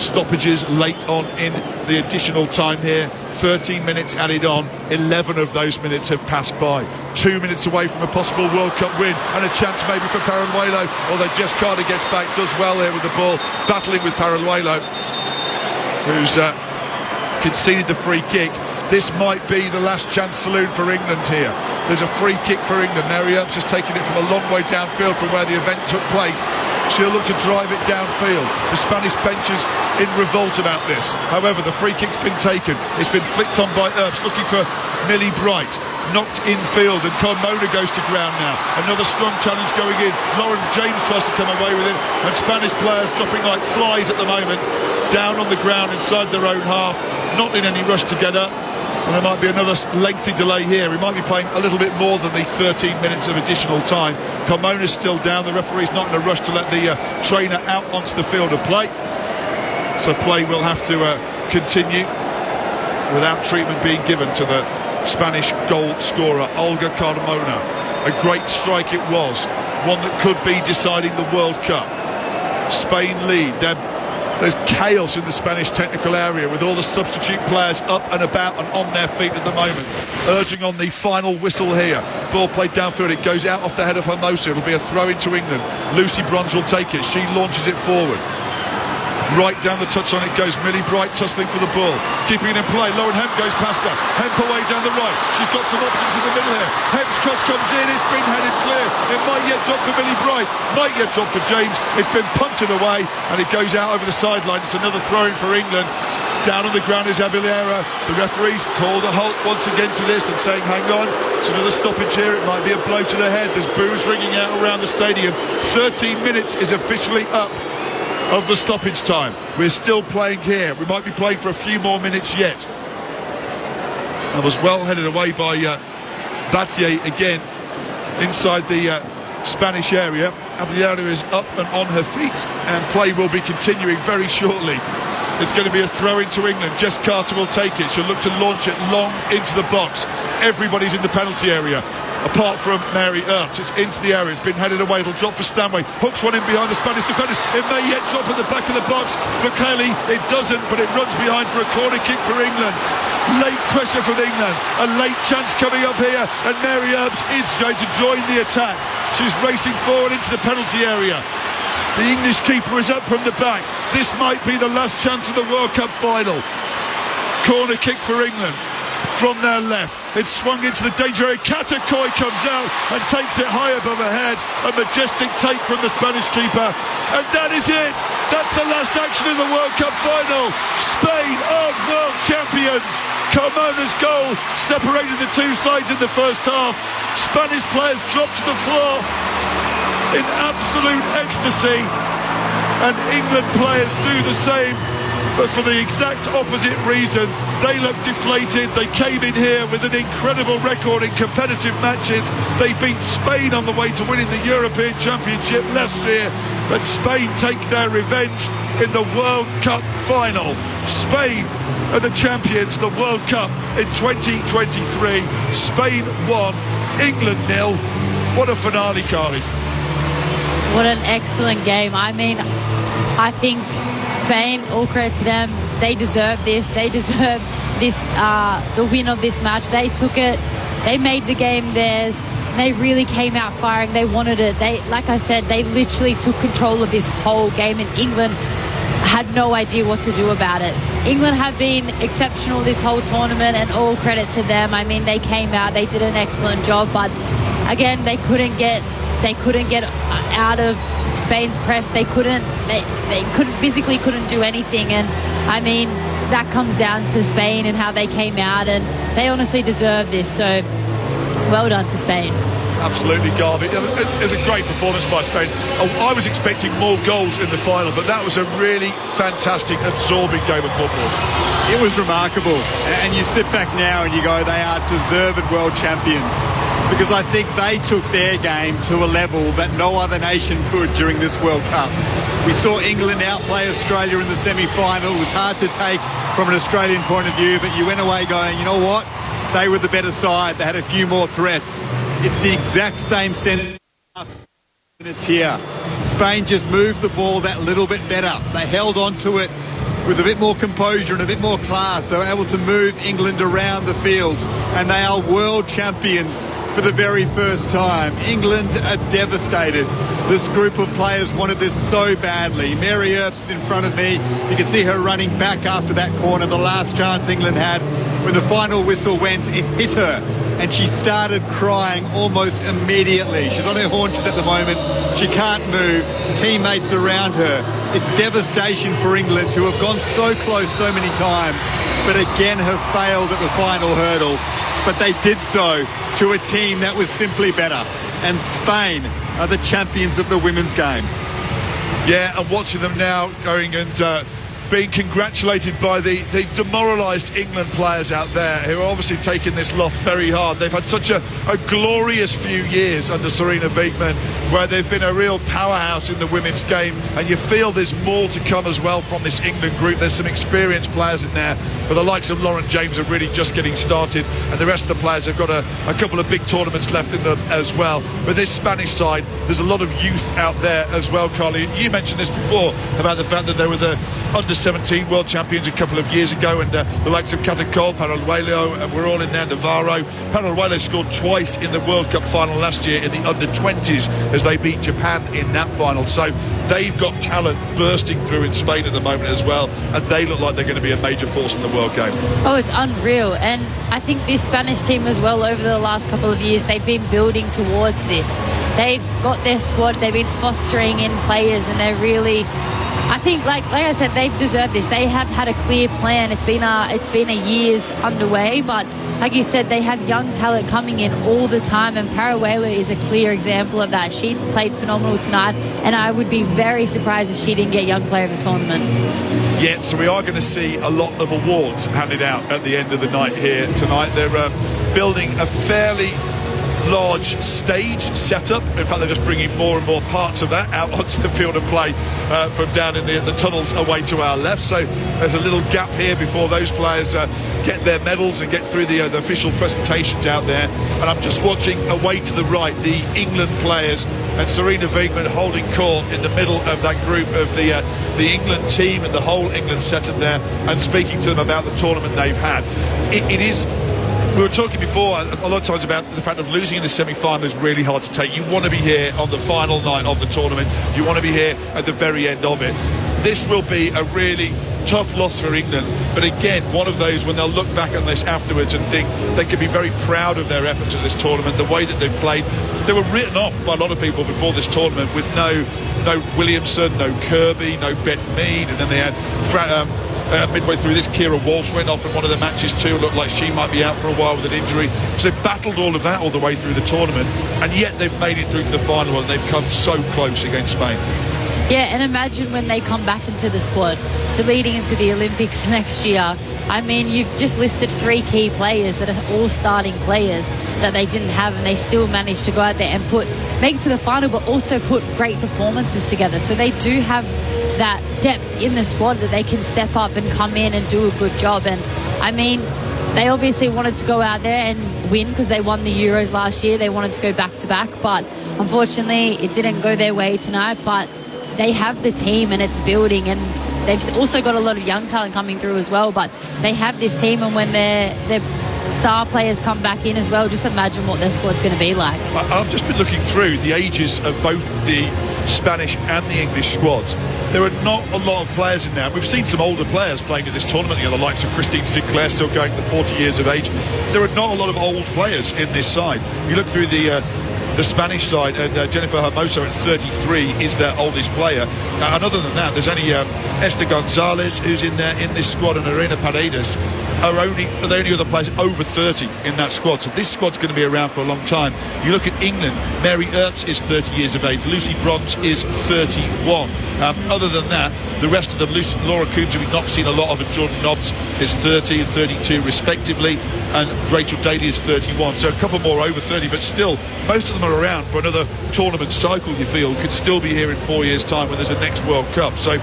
stoppages late on in the additional time here. 13 minutes added on, 11 of those minutes have passed by. 2 minutes away from a possible World Cup win, and a chance maybe for Paraluelo, although Jess Carter gets back, does well there with the ball, battling with Paraluelo, who's conceded the free kick. This might be the last chance saloon for England here. There's a free kick for England. Mary Earps has taken it from a long way downfield from where the event took place. She'll look to drive it downfield. The Spanish bench is in revolt about this. However, the free kick's been taken. It's been flicked on by Earps, looking for Millie Bright. Knocked infield, and Carmona goes to ground now. Another strong challenge going in. Lauren James tries to come away with it, and Spanish players dropping like flies at the moment, down on the ground inside their own half, not in any rush to get up. And there might be another lengthy delay here. We might be playing a little bit more than the 13 minutes of additional time. Carmona's still down. The referee's not in a rush to let the trainer out onto the field of play. So play will have to continue without treatment being given to the Spanish goal scorer, Olga Carmona. A great strike it was. One that could be deciding the World Cup. Spain lead. There's chaos in the Spanish technical area, with all the substitute players up and about and on their feet at the moment, urging on the final whistle here. Ball played downfield, it goes out off the head of Hermosa. It'll be a throw into England. Lucy Bronze will take it. She launches it forward. Right down the touchline it goes. Millie Bright tussling for the ball, keeping it in play. Lauren Hemp goes past her. Hemp away down the right. She's got some options in the middle here. Hemp's cross comes in. It's been headed clear. It might yet drop for Millie Bright. Might yet drop for James. It's been punted away, and it goes out over the sideline. It's another throw in for England. Down on the ground is Abilera. The referee's called a halt once again to this and saying, hang on, it's another stoppage here. It might be a blow to the head. There's boos ringing out around the stadium. 13 minutes is officially up of the stoppage time. We're still playing here. We might be playing for a few more minutes yet. I was well headed away by Battier again inside the Spanish area. Abilera is up and on her feet, and play will be continuing very shortly. It's going to be a throw into England. Jess Carter will take it. She'll look to launch it long into the box. Everybody's in the penalty area, apart from Mary Earps. It's into the area. It's been headed away. It'll drop for Stanway. Hooks one in behind the Spanish defenders. It may yet drop at the back of the box for Kelly. It doesn't, but it runs behind for a corner kick for England. Late pressure from England. A late chance coming up here, and Mary Earps is going to join the attack. She's racing forward into the penalty area. The English keeper is up from the back. This might be the last chance of the World Cup final. Corner kick for England from their left. It's swung into the danger area. Katakoi comes out and takes it high above her head. A majestic take from the Spanish keeper. And that is it. That's the last action of the World Cup final. Spain are world champions. Carmona's goal separated the two sides in the first half. Spanish players dropped to the floor in absolute ecstasy, and England players do the same, but for the exact opposite reason. They look deflated. They came in here with an incredible record in competitive matches. They beat Spain on the way to winning the European Championship last year, but Spain take their revenge in the World Cup final. Spain are the champions of the World Cup in 2023. Spain 1, England 0. What a finale, Carly. What an excellent game. I mean, I think Spain, all credit to them, they deserve this. They deserve this, the win of this match. They took it. They made the game theirs. They really came out firing. They wanted it. They, like I said, they literally took control of this whole game, and England had no idea what to do about it. England have been exceptional this whole tournament, and all credit to them. I mean, they came out, they did an excellent job, but again, they couldn't get out of Spain's press. They physically couldn't do anything, and I mean, that comes down to Spain and how they came out, and they honestly deserve this. So well done to Spain. Absolutely, Garvey. It was a great performance by Spain. I was expecting more goals in the final, but that was a really fantastic, absorbing game of football. It was remarkable, and you sit back now and you go, they are deserved world champions, because I think they took their game to a level that no other nation could during this World Cup. We saw England outplay Australia in the semi-final. It was hard to take from an Australian point of view, but you went away going, you know what? They were the better side. They had a few more threats. It's the exact same sentence here. Spain just moved the ball that little bit better. They held on to it with a bit more composure and a bit more class. They were able to move England around the field, and they are world champions for the very first time. England are devastated. This group of players wanted this so badly. Mary Earps in front of me. You can see her running back after that corner, the last chance England had. When the final whistle went, it hit her, and she started crying almost immediately. She's on her haunches at the moment. She can't move. Teammates around her. It's devastation for England, who have gone so close so many times, but again have failed at the final hurdle. But they did so to a team that was simply better. And Spain are the champions of the women's game. Yeah, and watching them now going and being congratulated by the demoralised England players out there, who are obviously taking this loss very hard. They've had such a glorious few years under Sarina Wiegman, where they've been a real powerhouse in the women's game, and you feel there's more to come as well from this England group. There's some experienced players in there, but the likes of Lauren James are really just getting started, and the rest of the players have got a couple of big tournaments left in them as well. But this Spanish side, there's a lot of youth out there as well, Carly. You mentioned this before about the fact that they were the under-17 world champions a couple of years ago, and the likes of Catacol, Paraluelo, were all in there. Navarro. Paraluelo scored twice in the World Cup final last year in the under-20s as they beat Japan in that final. So they've got talent bursting through in Spain at the moment as well, and they look like they're going to be a major force in the world game. Oh, it's unreal. And I think this Spanish team as well, over the last couple of years, they've been building towards this. They've got their squad, they've been fostering in players, and they're really, I think, like I said, they've deserved this. They have had a clear plan. It's been a years underway, but like you said, they have young talent coming in all the time, and Paraluelo is a clear example of that. She played phenomenal tonight, and I would be very surprised if she didn't get Young Player of the Tournament. Yeah, so we are going to see a lot of awards handed out at the end of the night here tonight. They're building a fairly large stage setup. In fact, they're just bringing more and more parts of that out onto the field of play from down in the tunnels away to our left. So there's a little gap here before those players get their medals and get through the official presentations out there. And I'm just watching away to the right the England players and Serena Wiegmann holding court in the middle of that group of the England team and the whole England setup there, and speaking to them about the tournament they've had. It is. We were talking before a lot of times about the fact of losing in the semi-final is really hard to take. You want to be here on the final night of the tournament. You want to be here at the very end of it. This will be a really tough loss for England, but again, one of those when they'll look back on this afterwards and think they can be very proud of their efforts at this tournament, the way that they've played. They were written off by a lot of people before this tournament with no Williamson, no Kirby, no Beth Mead, and then they had midway through this, Kira Walsh went off in one of the matches too. Looked like she might be out for a while with an injury. So they've battled all of that all the way through the tournament, and yet they've made it through to the final, and they've come so close against Spain. Yeah, and imagine when they come back into the squad, so leading into the Olympics next year. I mean, you've just listed 3 key players that are all starting players that they didn't have, and they still managed to go out there and make it to the final, but also put great performances together. So they do have that depth in the squad that they can step up and come in and do a good job. And I mean, they obviously wanted to go out there and win because they won the Euros last year. They wanted to go back to back, but unfortunately it didn't go their way tonight. But they have the team and it's building, and they've also got a lot of young talent coming through as well. But they have this team, and when their star players come back in as well, just imagine what their squad's going to be like. I've just been looking through the ages of both the Spanish and the English squads. There are not a lot of players in there. We've seen some older players playing in this tournament, the likes of Christine Sinclair still going to 40 years of age. There are not a lot of old players in this side. You look through the Spanish side, and Jennifer Hermoso at 33 is their oldest player. And other than that, there's only Esther Gonzalez who's in there in this squad, and Irene Paredes are the only other players over 30 in that squad. So this squad's going to be around for a long time. You look at England, Mary Earps is 30 years of age, Lucy Bronze is 31. Other than that, the rest of them, Laura Coombs, who we've not seen a lot of, and Jordan Nobbs is 30 and 32 respectively, and Rachel Daly is 31. So a couple more over 30, but still, most of them are around for another tournament cycle. You feel could still be here in 4 years' time when there's a next World Cup. So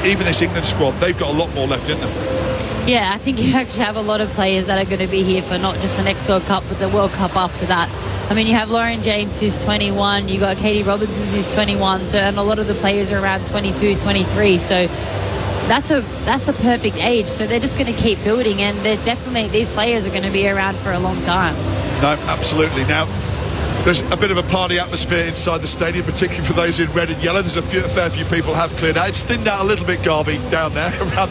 even this England squad, they've got a lot more left in them. Yeah, I think you actually have a lot of players that are going to be here for not just the next World Cup, but the World Cup after that. I mean, you have Lauren James, who's 21. You got Katie Robinson, who's 21. So, and a lot of the players are around 22, 23. So that's the perfect age. So they're just going to keep building, and these players are going to be around for a long time. No, absolutely. Now, there's a bit of a party atmosphere inside the stadium, particularly for those in red and yellow. There's a fair few people have cleared out. It's thinned out a little bit, Garby, down there around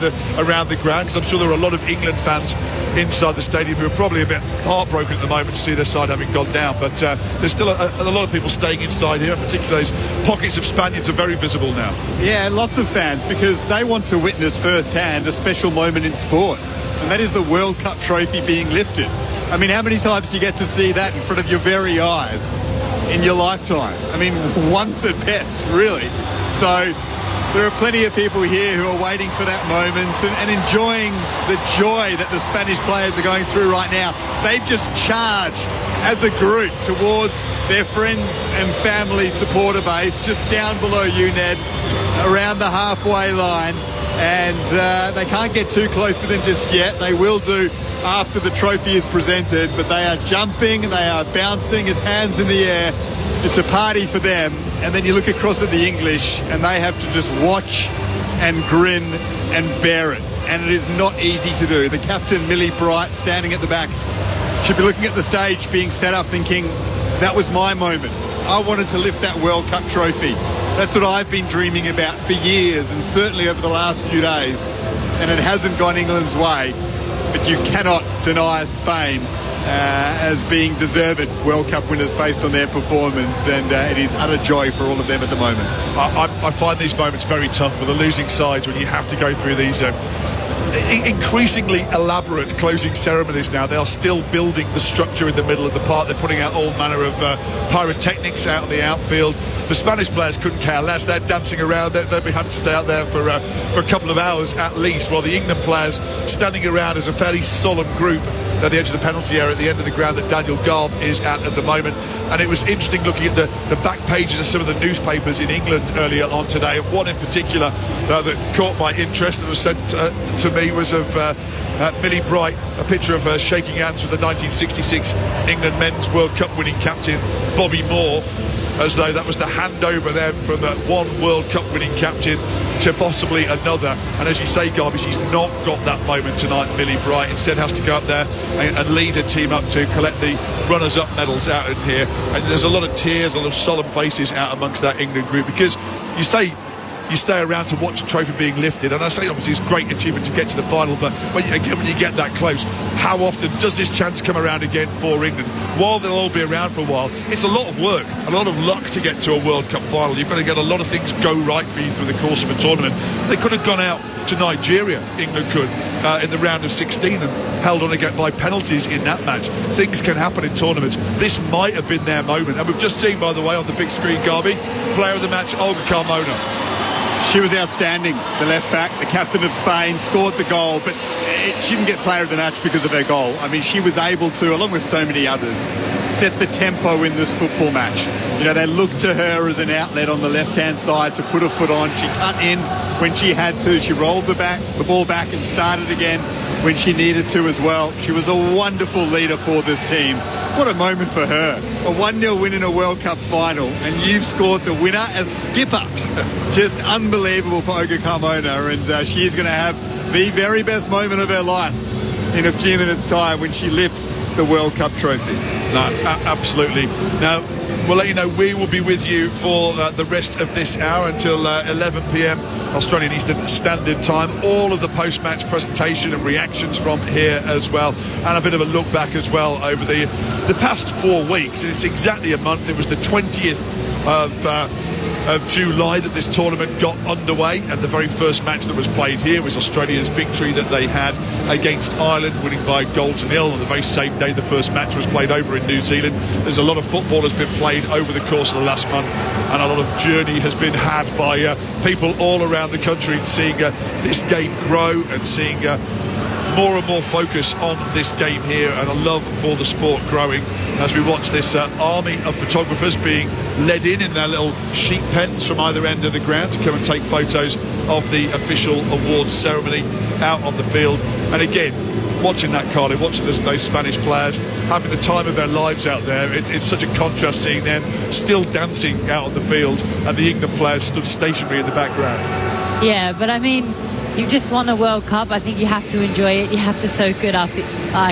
the ground, because I'm sure there are a lot of England fans inside the stadium who are probably a bit heartbroken at the moment to see their side having gone down. But there's still a lot of people staying inside here, and particularly those pockets of Spaniards are very visible now. Yeah, lots of fans, because they want to witness firsthand a special moment in sport, and that is the World Cup trophy being lifted. I mean, how many times do you get to see that in front of your very eyes in your lifetime? I mean, once at best, really. So there are plenty of people here who are waiting for that moment and enjoying the joy that the Spanish players are going through right now. They've just charged as a group towards their friends and family supporter base just down below you, Ned, around the halfway line. And they can't get too close to them just yet. They will do after the trophy is presented, but they are jumping, they are bouncing, it's hands in the air. It's a party for them. And then you look across at the English, and they have to just watch and grin and bear it. And it is not easy to do. The captain, Millie Bright, standing at the back, should be looking at the stage being set up thinking, that was my moment. I wanted to lift that World Cup trophy. That's what I've been dreaming about for years, and certainly over the last few days. And it hasn't gone England's way. But you cannot deny Spain as being deserved World Cup winners based on their performance, and it is utter joy for all of them at the moment. I find these moments very tough for the losing sides when you have to go through these increasingly elaborate closing ceremonies now. They are still building the structure in the middle of the park. They're putting out all manner of pyrotechnics out of the outfield. The Spanish players couldn't care less. They're dancing around. They'll be having to stay out there for a couple of hours at least, while the England players standing around as a fairly solemn group. at the edge of the penalty area at the end of the ground that Daniel Garb is at the moment. And it was interesting looking at the back pages of some of the newspapers in England earlier on today, and one in particular that caught my interest that was sent to me was of Millie Bright, a picture of her shaking hands with the 1966 England Men's World Cup winning captain Bobby Moore, as though that was the handover then from that one World Cup winning captain to possibly another. And as you say, Garby, she's not got that moment tonight, Millie Bright. Instead has to go up there and lead her team up to collect the runners-up medals out in here. And there's a lot of tears, a lot of solemn faces out amongst that England group, because you stay around to watch the trophy being lifted, and I say obviously it's a great achievement to get to the final, but when you get that close, how often does this chance come around again for England? While they'll all be around for a while, it's a lot of work, a lot of luck to get to a World Cup final. You've got to get a lot of things go right for you through the course of a tournament. They could have gone out to Nigeria, England could, in the round of 16 and held on again by penalties in that match. Things can happen in tournaments. This might have been their moment, and we've just seen, by the way, on the big screen, Garby, player of the match, Olga Carmona. She was outstanding, the left back, the captain of Spain, scored the goal, but she didn't get player of the match because of her goal. I mean, she was able to, along with so many others, set the tempo in this football match. You know, they looked to her as an outlet on the left-hand side to put her foot on. She cut in when she had to. She rolled the ball back and started again when she needed to as well. She was a wonderful leader for this team. What a moment for her. A 1-0 win in a World Cup final, and you've scored the winner as skipper. Just unbelievable for Olga Carmona, and she's going to have the very best moment of her life in a few minutes' time when she lifts the World Cup trophy. No, absolutely. Now, we'll let you know we will be with you for the rest of this hour until 11 p.m. Australian Eastern Standard Time. All of the post-match presentation and reactions from here as well, and a bit of a look back as well over the past 4 weeks. It's exactly a month. It was the 20th of July that this tournament got underway, and the very first match that was played here was Australia's victory that they had against Ireland, winning by 1-0 on the very same day the first match was played over in New Zealand. There's a lot of football has been played over the course of the last month, and a lot of journey has been had by people all around the country, seeing this game grow and seeing more and more focus on this game here, and a love for the sport growing as we watch this army of photographers being led in their little sheep pens from either end of the ground to come and take photos of the official awards ceremony out on the field. And again, watching that, Cardiff, watching those Spanish players having the time of their lives out there, it's such a contrast seeing them still dancing out on the field and the England players stood stationary in the background. Yeah, but I mean, you've just won a World Cup. I think you have to enjoy it. You have to soak it up,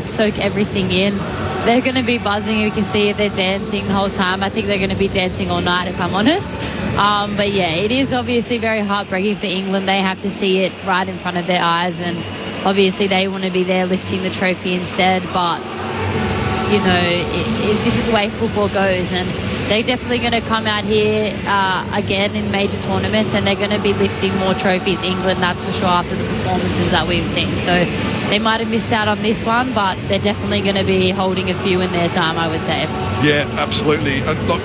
soak everything in. They're going to be buzzing. You can see it. They're dancing the whole time. I think they're going to be dancing all night, if I'm honest. But yeah, it is obviously very heartbreaking for England. They have to see it right in front of their eyes, and obviously they want to be there lifting the trophy instead. But, you know, this is the way football goes, and they're definitely going to come out here again in major tournaments, and they're going to be lifting more trophies, England, that's for sure, after the performances that we've seen. So they might have missed out on this one, but they're definitely going to be holding a few in their time, I would say. Yeah, absolutely. And look,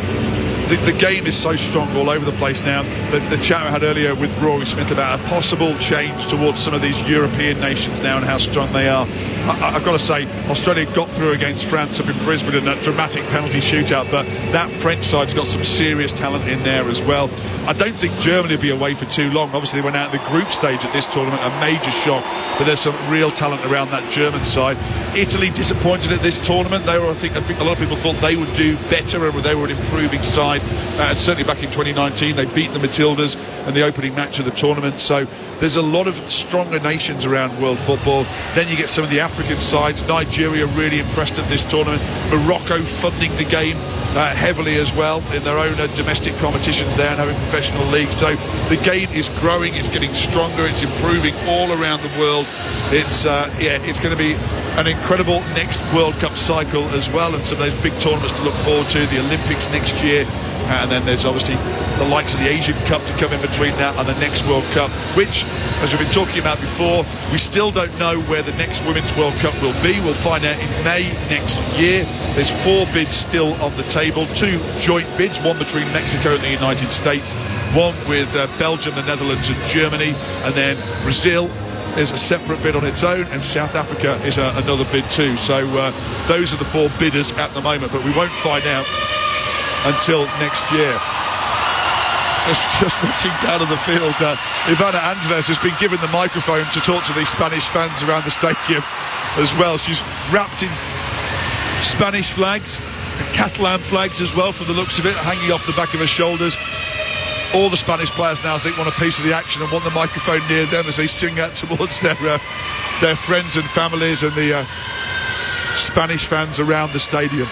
the game is so strong all over the place now. The chat I had earlier with Rory Smith about a possible change towards some of these European nations now and how strong they are. I've got to say, Australia got through against France up in Brisbane in that dramatic penalty shootout, but that French side's got some serious talent in there as well. I don't think Germany will be away for too long. Obviously, they went out in the group stage at this tournament, a major shock, but there's some real talent around that German side. Italy disappointed at this tournament. I think a lot of people thought they would do better, and they were an improving side. And certainly back in 2019, they beat the Matildas in the opening match of the tournament. So there's a lot of stronger nations around world football. Then you get some of the African sides. Nigeria really impressed at this tournament. Morocco funding the game heavily as well in their own domestic competitions there and having professional leagues. So the game is growing, it's getting stronger, it's improving all around the world. It's going to be an incredible next World Cup cycle as well, and some of those big tournaments to look forward to, the Olympics next year, and then there's obviously the likes of the Asian Cup to come in between that and the next World Cup, which, as we've been talking about before, we still don't know where the next Women's World Cup will be. We'll find out in May next year. There's 4 bids still on the table, 2 joint bids, one between Mexico and the United States, one with Belgium, the Netherlands and Germany, and then Brazil, is a separate bid on its own, and South Africa is another bid too. So those are the 4 bidders at the moment, but we won't find out until next year. Just watching down on the field, Ivana Andres has been given the microphone to talk to these Spanish fans around the stadium as well. She's wrapped in Spanish flags and Catalan flags as well, from the looks of it, hanging off the back of her shoulders. All the Spanish players now, I think, want a piece of the action and want the microphone near them as they sing out towards their friends and families and the Spanish fans around the stadium.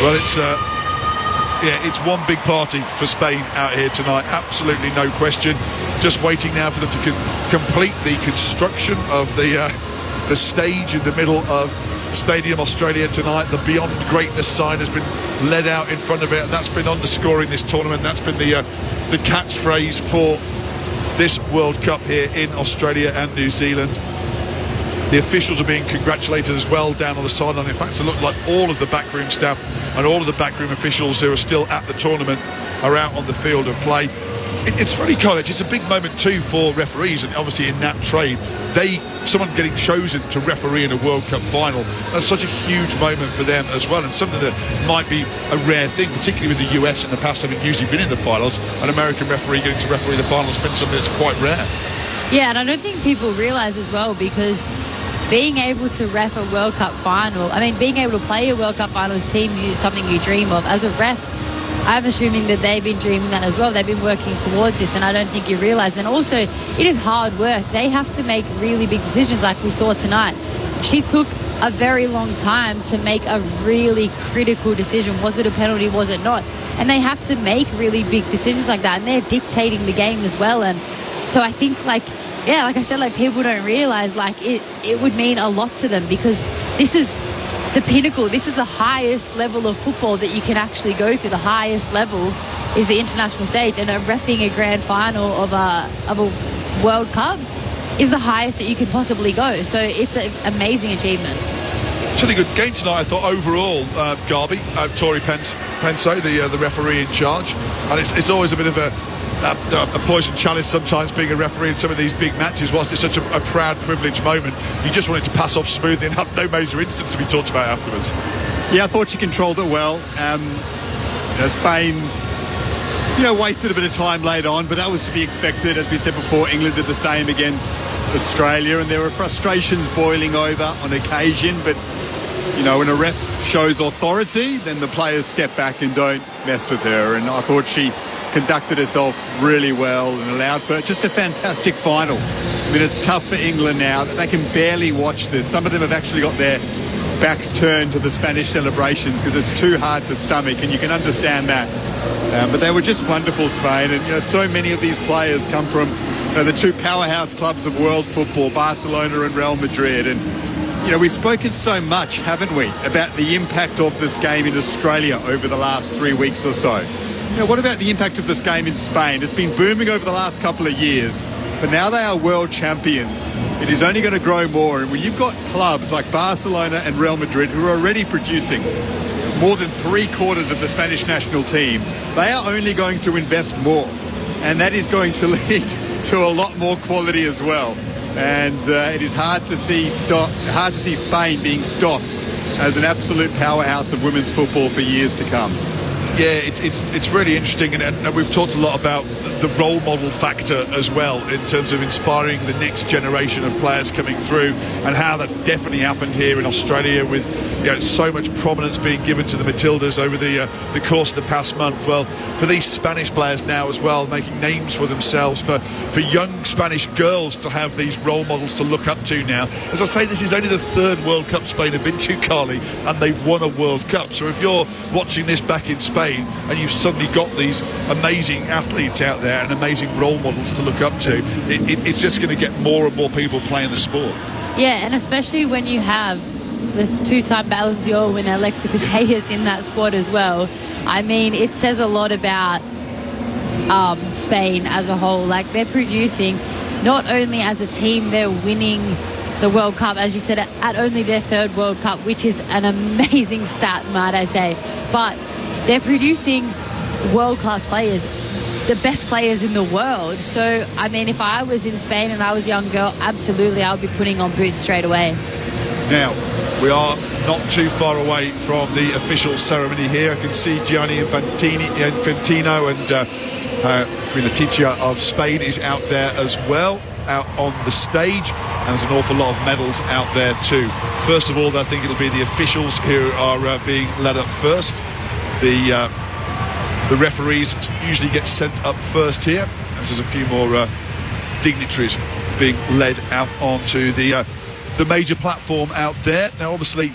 Well, it's one big party for Spain out here tonight, absolutely no question. Just waiting now for them to complete the construction of the stage in the middle of Stadium Australia tonight. The Beyond Greatness sign has been led out in front of it, and that's been underscoring this tournament. That's been the catchphrase for this World Cup here in Australia and New Zealand. The officials are being congratulated as well down on the sideline. In fact, it looked like all of the backroom staff and all of the backroom officials who are still at the tournament are out on the field of play. It's funny, College. It's a big moment too for referees, and obviously in that trade, someone getting chosen to referee in a World Cup final, that's such a huge moment for them as well, and something that might be a rare thing, particularly with the US in the past having usually been in the finals. An American referee getting to referee the finals has been something that's quite rare. Yeah, and I don't think people realise as well, because being able to ref a World Cup final, being able to play a World Cup finals team is something you dream of. As a ref, I'm assuming that they've been dreaming that as well. They've been working towards this, and I don't think you realise. And also, it is hard work. They have to make really big decisions like we saw tonight. She took a very long time to make a really critical decision. Was it a penalty? Was it not? And they have to make really big decisions like that, and they're dictating the game as well. And so I think, like I said, people don't realise, it would mean a lot to them, because this is the pinnacle. This is the highest level of football that you can actually go to. The highest level is the international stage, and reffing a grand final of a World Cup is the highest that you could possibly go. So it's an amazing achievement. It's a really good game tonight, I thought, overall, Garby. Tori Penso, the referee in charge. And it's always a bit of a poison challenge sometimes being a referee in some of these big matches. Whilst it's such a proud, privileged moment, you just want it to pass off smoothly and have no major incidents to be talked about afterwards. Yeah, I thought she controlled it well. Spain, wasted a bit of time late on, but that was to be expected. As we said before, England did the same against Australia, and there were frustrations boiling over on occasion. But, when a ref shows authority, then the players step back and don't mess with her. And I thought she conducted herself really well and allowed for just a fantastic final. It's tough for England now. They can barely watch this. Some of them have actually got their backs turned to the Spanish celebrations because it's too hard to stomach, and you can understand that. But they were just wonderful, Spain. And, so many of these players come from the 2 powerhouse clubs of world football, Barcelona and Real Madrid. And, we've spoken so much, haven't we, about the impact of this game in Australia over the last 3 weeks or so. What about the impact of this game in Spain? It's been booming over the last couple of years, but now they are world champions. It is only going to grow more. And when you've got clubs like Barcelona and Real Madrid who are already producing more than 3/4 of the Spanish national team, they are only going to invest more. And that is going to lead to a lot more quality as well. And it is hard to see Spain being stopped as an absolute powerhouse of women's football for years to come. Yeah, it's really interesting, and we've talked a lot about the role model factor as well in terms of inspiring the next generation of players coming through, and how that's definitely happened here in Australia with so much prominence being given to the Matildas over the course of the past month. Well, for these Spanish players now as well, making names for themselves, for young Spanish girls to have these role models to look up to now. As I say, this is only the 3rd World Cup Spain have been to, Carly, and they've won a World Cup. So if you're watching this back in Spain and you've suddenly got these amazing athletes out there and amazing role models to look up to, it's just going to get more and more people playing the sport. Yeah, and especially when you have the 2-time Ballon d'Or winner Alexa Putellas in that squad as well. It says a lot about Spain as a whole. They're producing, not only as a team, they're winning the World Cup, as you said, at only their 3rd World Cup, which is an amazing stat, might I say. But they're producing world-class players the best players in the world. So, I mean, if I was in Spain and I was a young girl, absolutely, I would be putting on boots straight away. Now, we are not too far away from the official ceremony here. I can see Gianni Infantino and Queen Letizia of Spain is out there as well, out on the stage, and there's an awful lot of medals out there too. First of all, I think it'll be the officials who are being led up first. The referees usually get sent up first here, as there's a few more dignitaries being led out onto the major platform out there. Now, obviously,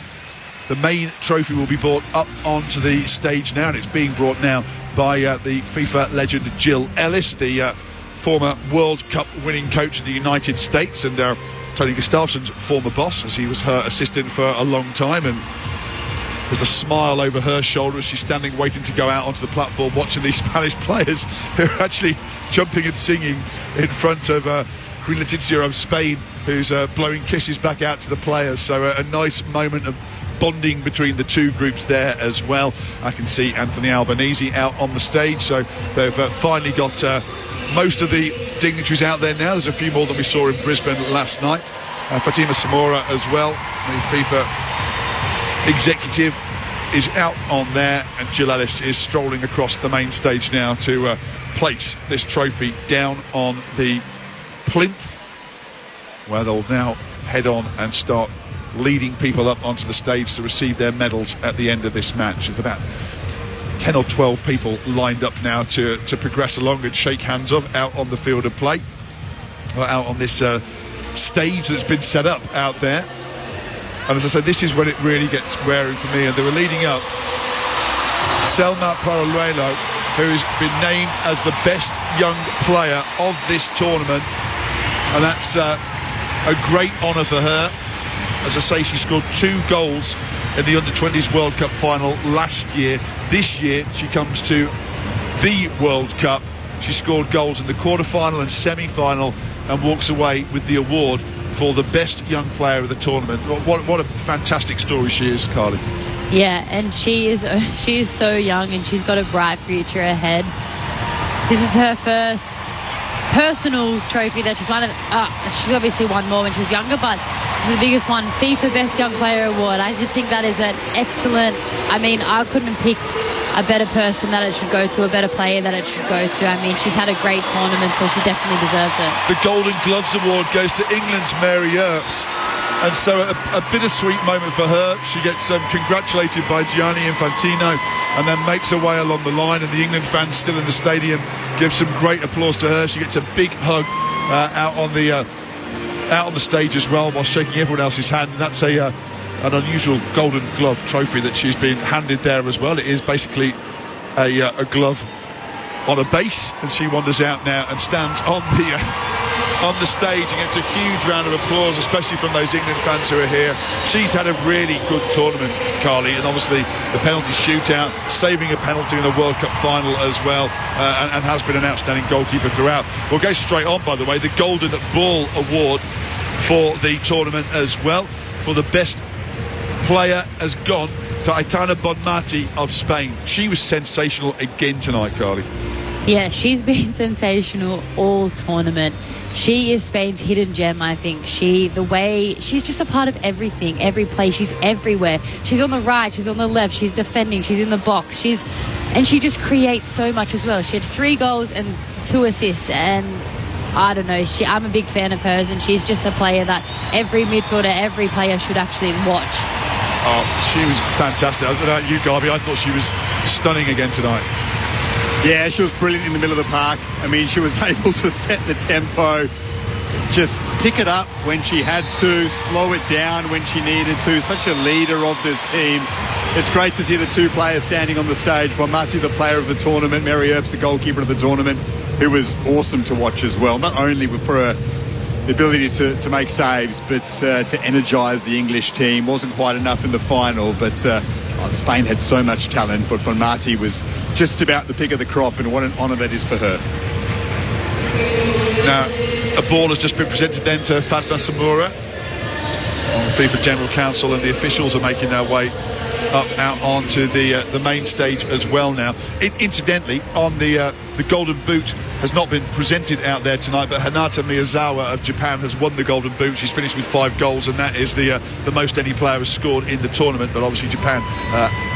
the main trophy will be brought up onto the stage now, and it's being brought now by the FIFA legend Jill Ellis, the former World Cup winning coach of the United States, and Tony Gustafsson's former boss, as he was her assistant for a long time. And there's a smile over her shoulder as she's standing waiting to go out onto the platform, watching these Spanish players who are actually jumping and singing in front of Queen Letizia of Spain, who's blowing kisses back out to the players. So a nice moment of bonding between the two groups there as well. I can see Anthony Albanese out on the stage, so they've finally got most of the dignitaries out there now. There's a few more than we saw in Brisbane last night. Fatima Samora as well, the FIFA executive, is out on there, and Jill Ellis is strolling across the main stage now to place this trophy down on the plinth, where they'll now head on and start leading people up onto the stage to receive their medals at the end of this match. There's about 10 or 12 people lined up now to progress along and shake hands of out on the field of play, or out on this stage that's been set up out there. And as I said, this is when it really gets wearing for me. And they were leading up Selma Paraluelo, who's been named as the best young player of this tournament, and that's a great honour for her. As I say, she scored 2 goals in the Under-20s World Cup final last year. This year, she comes to the World Cup. She scored goals in the quarter-final and semi-final and walks away with the award for the best young player of the tournament. What a fantastic story she is, Carly. Yeah, and she is so young, and she's got a bright future ahead. This is her first personal trophy that she's won. She's obviously won more when she was younger, but this is the biggest one, FIFA Best Young Player Award. I just think that is an excellent, I mean, I couldn't pick a better person that it should go to, a better player that it should go to. I mean, she's had a great tournament, so she definitely deserves it. The Golden Gloves Award goes to England's Mary Earps, and so a bittersweet moment for her. She gets congratulated by Gianni Infantino and then makes her way along the line, and the England fans still in the stadium give some great applause to her. She gets a big hug out on the stage as well, while shaking everyone else's hand, and that's an unusual Golden Glove trophy that she's been handed there as well. It is basically a glove on a base, and she wanders out now and stands on the stage and gets a huge round of applause, especially from those England fans who are here. She's had a really good tournament, Carly, and obviously the penalty shootout, saving a penalty in the World Cup final as well, and has been an outstanding goalkeeper throughout. We'll go straight on, by the way, the Golden Ball Award for the tournament as well, for the best player has gone to Aitana Bonmati of Spain. She was sensational again tonight, Carly. Yeah, she's been sensational all tournament. She is Spain's hidden gem, I think. She's just a part of everything, every play. She's everywhere. She's on the right, she's on the left, she's defending, she's in the box. And she just creates so much as well. She had 3 goals and 2 assists, and I don't know, I'm a big fan of hers, and she's just a player that every midfielder, every player should actually watch. Oh, she was fantastic. I don't know about you, Garby, I thought she was stunning again tonight. Yeah, she was brilliant in the middle of the park. I mean, she was able to set the tempo, just pick it up when she had to, slow it down when she needed to. Such a leader of this team. It's great to see the 2 players standing on the stage. Bonmati, the player of the tournament, Mary Earps, the goalkeeper of the tournament, who was awesome to watch as well. Not only for her the ability to make saves, but to energise the English team. Wasn't quite enough in the final, but Spain had so much talent, but Bonmati was just about the pick of the crop, and what an honour that is for her. Now, a ball has just been presented then to Fatma Samora. FIFA General Council and the officials are making their way up out onto the main stage as well now. Incidentally, on the Golden Boot has not been presented out there tonight, but Hinata Miyazawa of Japan has won the Golden Boot. She's finished with 5 goals, and that is the most any player has scored in the tournament. But obviously Japan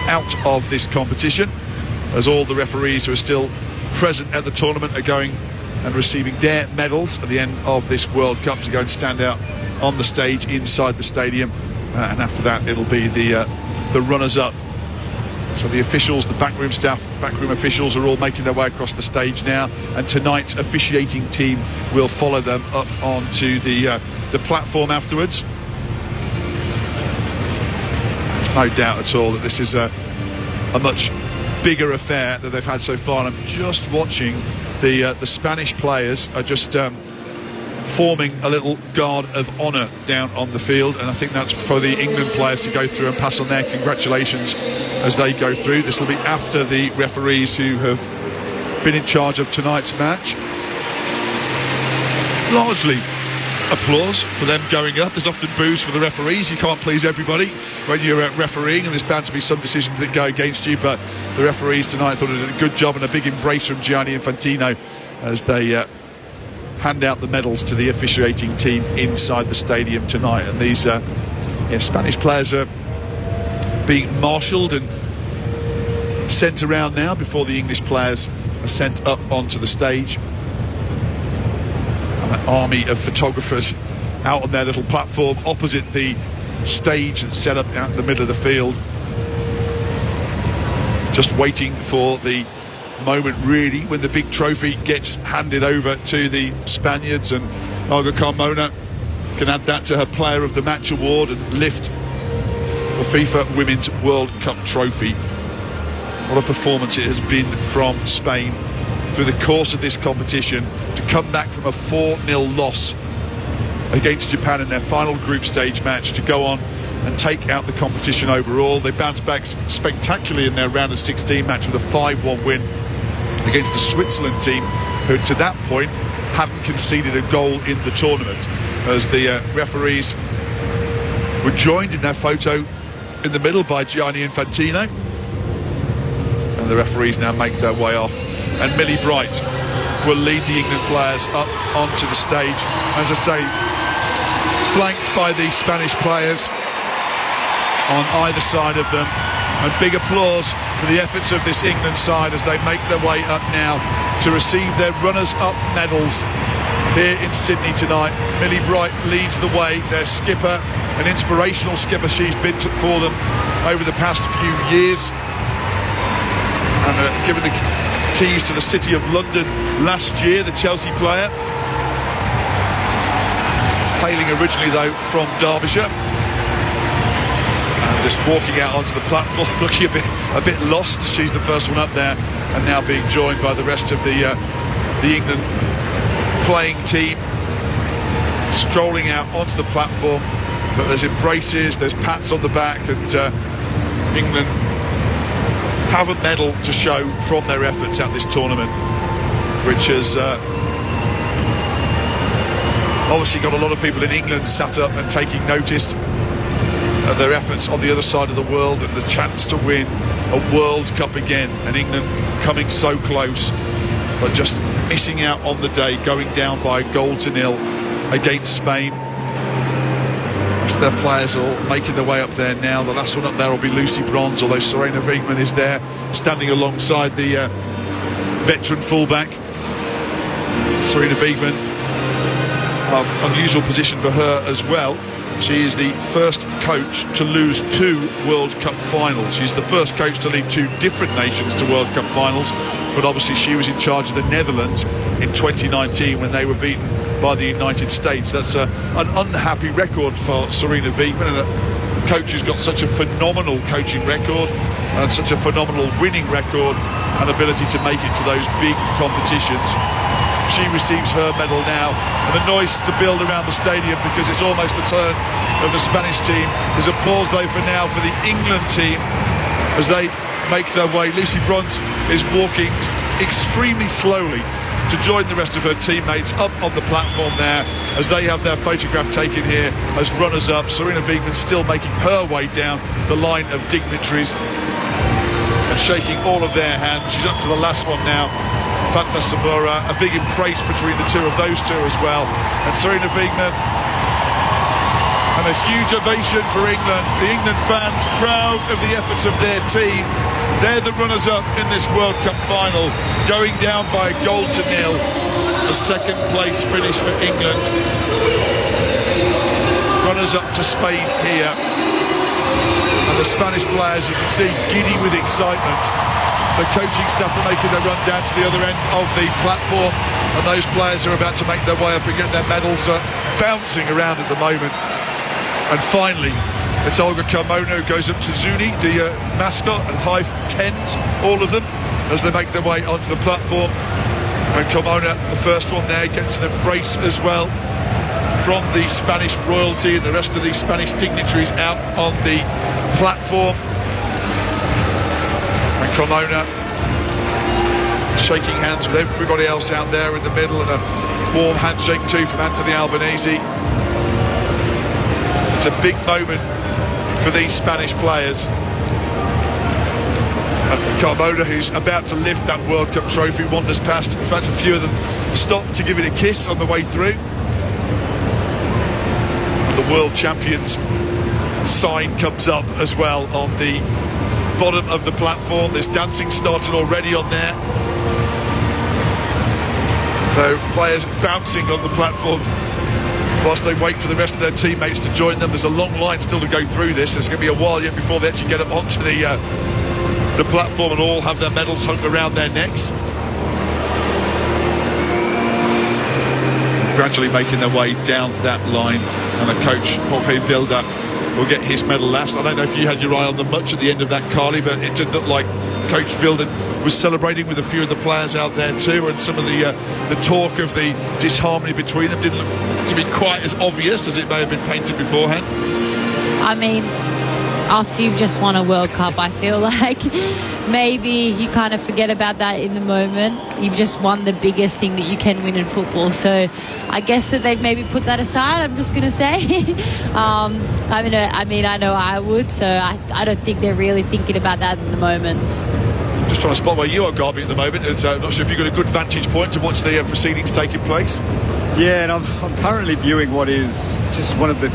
out of this competition, as all the referees who are still present at the tournament are going and receiving their medals at the end of this World Cup to go and stand out on the stage inside the stadium, and after that it'll be the runners-up. So the officials, the backroom staff, backroom officials are all making their way across the stage now, and tonight's officiating team will follow them up onto the platform afterwards. There's no doubt at all that this is a much bigger affair that they've had so far. And I'm just watching the Spanish players are just forming a little guard of honour down on the field, and I think that's for the England players to go through and pass on their congratulations as they go through. This will be after the referees who have been in charge of tonight's match. Largely applause for them going up. There's often boos for the referees. You can't please everybody when you're refereeing, and there's bound to be some decisions that go against you, but the referees tonight thought they did a good job, and a big embrace from Gianni Infantino as they hand out the medals to the officiating team inside the stadium tonight. And these Spanish players are being marshalled and sent around now before the English players are sent up onto the stage. And an army of photographers out on their little platform opposite the stage that's set up out in the middle of the field, just waiting for the moment really when the big trophy gets handed over to the Spaniards, and Olga Carmona can add that to her Player of the Match award and lift the FIFA Women's World Cup trophy. What a performance it has been from Spain through the course of this competition, to come back from a 4-0 loss against Japan in their final group stage match to go on and take out the competition overall. They bounced back spectacularly in their round of 16 match with a 5-1 win against the Switzerland team, who to that point hadn't conceded a goal in the tournament, as the referees were joined in their photo in the middle by Gianni Infantino, and the referees now make their way off, and Millie Bright will lead the England players up onto the stage, as I say, flanked by the Spanish players on either side of them. And big applause for the efforts of this England side as they make their way up now to receive their runners-up medals here in Sydney tonight. Millie Bright leads the way, their skipper, an inspirational skipper she's been for them over the past few years, and given the keys to the City of London last year, the Chelsea player, hailing originally though from Derbyshire. Just walking out onto the platform, looking a bit lost. She's the first one up there, and now being joined by the rest of the England playing team, strolling out onto the platform. But there's embraces, there's pats on the back, and England have a medal to show from their efforts at this tournament, which has obviously got a lot of people in England sat up and taking notice of their efforts on the other side of the world, and the chance to win a World Cup again, and England coming so close but just missing out on the day, going down by 1-0 against Spain. Most of their players are making their way up there now. The last one up there will be Lucy Bronze, although Serena Wiegmann is there standing alongside the veteran fullback. Serena Wiegmann, unusual position for her as well. She is the first coach to lose 2 World Cup finals. She's the first coach to lead 2 different nations to World Cup finals, but obviously she was in charge of the Netherlands in 2019 when they were beaten by the United States. That's an unhappy record for Serena Wiegmann, and a coach who's got such a phenomenal coaching record and such a phenomenal winning record and ability to make it to those big competitions. She receives her medal now, and the noise to build around the stadium because it's almost the turn of the Spanish team. There's applause though for now for the England team as they make their way. Lucy Bronze is walking extremely slowly to join the rest of her teammates up on the platform there as they have their photograph taken here as runners-up. Serena Wiegmann still making her way down the line of dignitaries and shaking all of their hands. She's up to the last one now. Fatma Sabura, a big embrace between the two of those two as well. And Serena Wiegmann, and a huge ovation for England. The England fans proud of the efforts of their team. They're the runners-up in this World Cup final, going down by a goal to nil. A second place finish for England. Runners-up to Spain here. And the Spanish players, you can see, giddy with excitement. The coaching staff are making their run down to the other end of the platform, and those players are about to make their way up and get their medals, bouncing around at the moment. And finally, it's Olga Carmona who goes up to Zuni, the mascot, and high tens, all of them, as they make their way onto the platform. And Carmona, the first one there, gets an embrace as well from the Spanish royalty and the rest of the Spanish dignitaries out on the platform. And Carmona shaking hands with everybody else out there in the middle, and a warm handshake too from Anthony Albanese. It's a big moment for these Spanish players. And Carmona, who's about to lift that World Cup trophy, wanders past. In fact, a few of them stop to give it a kiss on the way through. And the world champions sign comes up as well on the bottom of the platform. There's dancing started already on there. So players bouncing on the platform whilst they wait for the rest of their teammates to join them. There's a long line still to go through this. There's going to be a while yet before they actually get up onto the platform and all have their medals hung around their necks. Gradually making their way down that line, and the coach, Jorge Vilda, will get his medal last. I don't know if you had your eye on them much at the end of that, Carly, but it did look like Coach Vilda was celebrating with a few of the players out there too, and some of the talk of the disharmony between them didn't look to be quite as obvious as it may have been painted beforehand. I mean, after you've just won a World Cup, I feel like maybe you kind of forget about that in the moment. You've just won the biggest thing that you can win in football, so I guess that they've maybe put that aside, I'm just going to say. I know I would, so I don't think they're really thinking about that in the moment. Just trying to spot where you are, Garby, at the moment. I'm not sure if you've got a good vantage point to watch the proceedings taking place. Yeah, and I'm currently viewing what is just one of the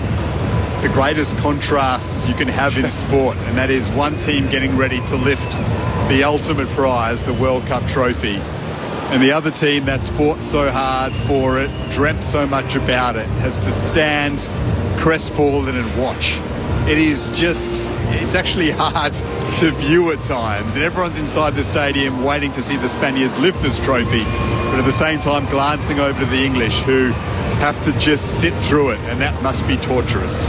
greatest contrasts you can have in sport, and that is one team getting ready to lift the ultimate prize, the World Cup trophy, and the other team that's fought so hard for it, dreamt so much about it, has to stand crestfallen and watch. It's actually hard to view at times, and everyone's inside the stadium waiting to see the Spaniards lift this trophy, but at the same time glancing over to the English, who have to just sit through it, and that must be torturous.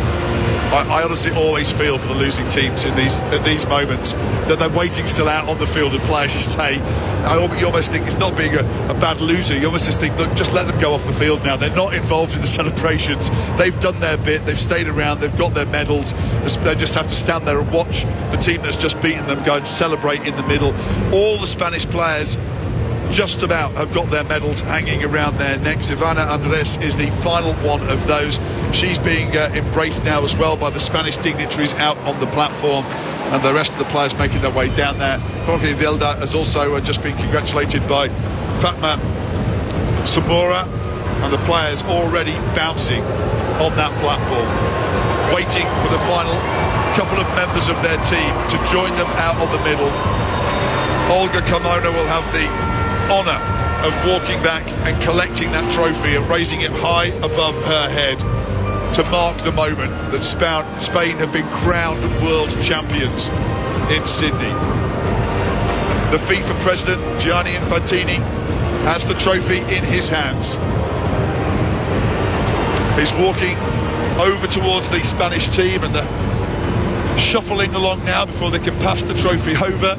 I honestly always feel for the losing teams in these moments, that they're waiting still out on the field and play, as you say. You almost think it's not being a bad loser. You almost just think, look, just let them go off the field now. They're not involved in the celebrations. They've done their bit. They've stayed around. They've got their medals. They just have to stand there and watch the team that's just beaten them go and celebrate in the middle. All the Spanish players just about have got their medals hanging around their necks. Ivana Andres is the final one of those. She's being embraced now as well by the Spanish dignitaries out on the platform, and the rest of the players making their way down there. Jorge Vilda has also just been congratulated by Fatma Sabura, and the players already bouncing on that platform, waiting for the final couple of members of their team to join them out on the middle. Olga Carmona will have the honour of walking back and collecting that trophy and raising it high above her head to mark the moment that Spain have been crowned world champions in Sydney. The FIFA president, Gianni Infantini, has the trophy in his hands. He's walking over towards the Spanish team, and they're shuffling along now before they can pass the trophy over.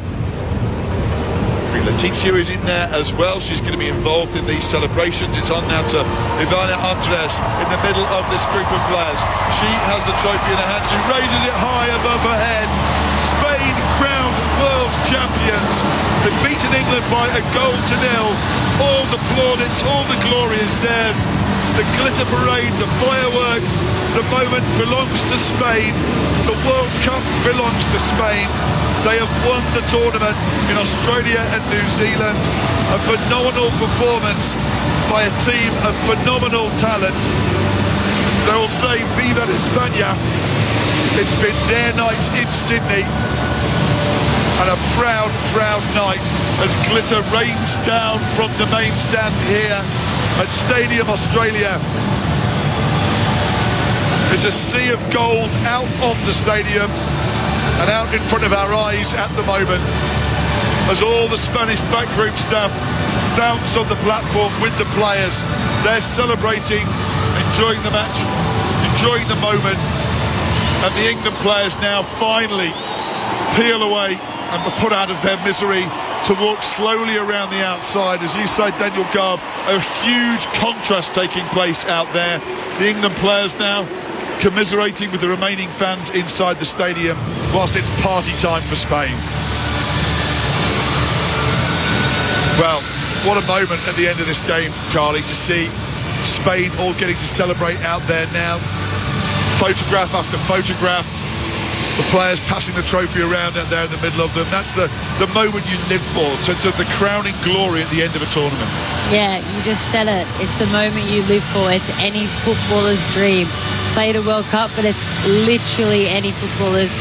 Letizia is in there as well. She's going to be involved in these celebrations. It's on now to Ivana Andres in the middle of this group of players. She has the trophy in her hand. She raises it high above her head. Spain crowned world champions. They've beaten England by 1-0. All the plaudits, all the glory is theirs. The glitter parade, the fireworks, the moment belongs to Spain. The World Cup belongs to Spain. They have won the tournament in Australia and New Zealand. A phenomenal performance by a team of phenomenal talent. They will say Viva España. It's been their night in Sydney. And a proud, proud night as glitter rains down from the main stand here at Stadium Australia. There's a sea of gold out on the stadium and out in front of our eyes at the moment as all the Spanish backroom staff bounce on the platform with the players. They're celebrating, enjoying the match, enjoying the moment, and the England players now finally peel away and were put out of their misery to walk slowly around the outside. As you say, Daniel Garb, a huge contrast taking place out there. The England players now commiserating with the remaining fans inside the stadium whilst it's party time for Spain. Well, what a moment at the end of this game, Carly, to see Spain all getting to celebrate out there now. Photograph after photograph. The players passing the trophy around out there in the middle of them. That's the moment you live for, to the crowning glory at the end of a tournament. Yeah, you just said it. It's the moment you live for. It's any footballer's dream. It's played a World Cup, but it's literally any footballer's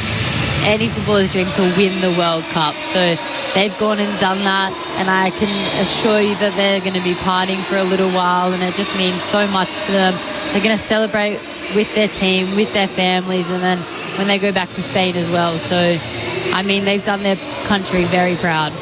dream to win the World Cup. So they've gone and done that, and I can assure you that they're going to be partying for a little while, and it just means so much to them. They're going to celebrate with their team, with their families, and then when they go back to Spain as well. So, I mean, they've done their country very proud.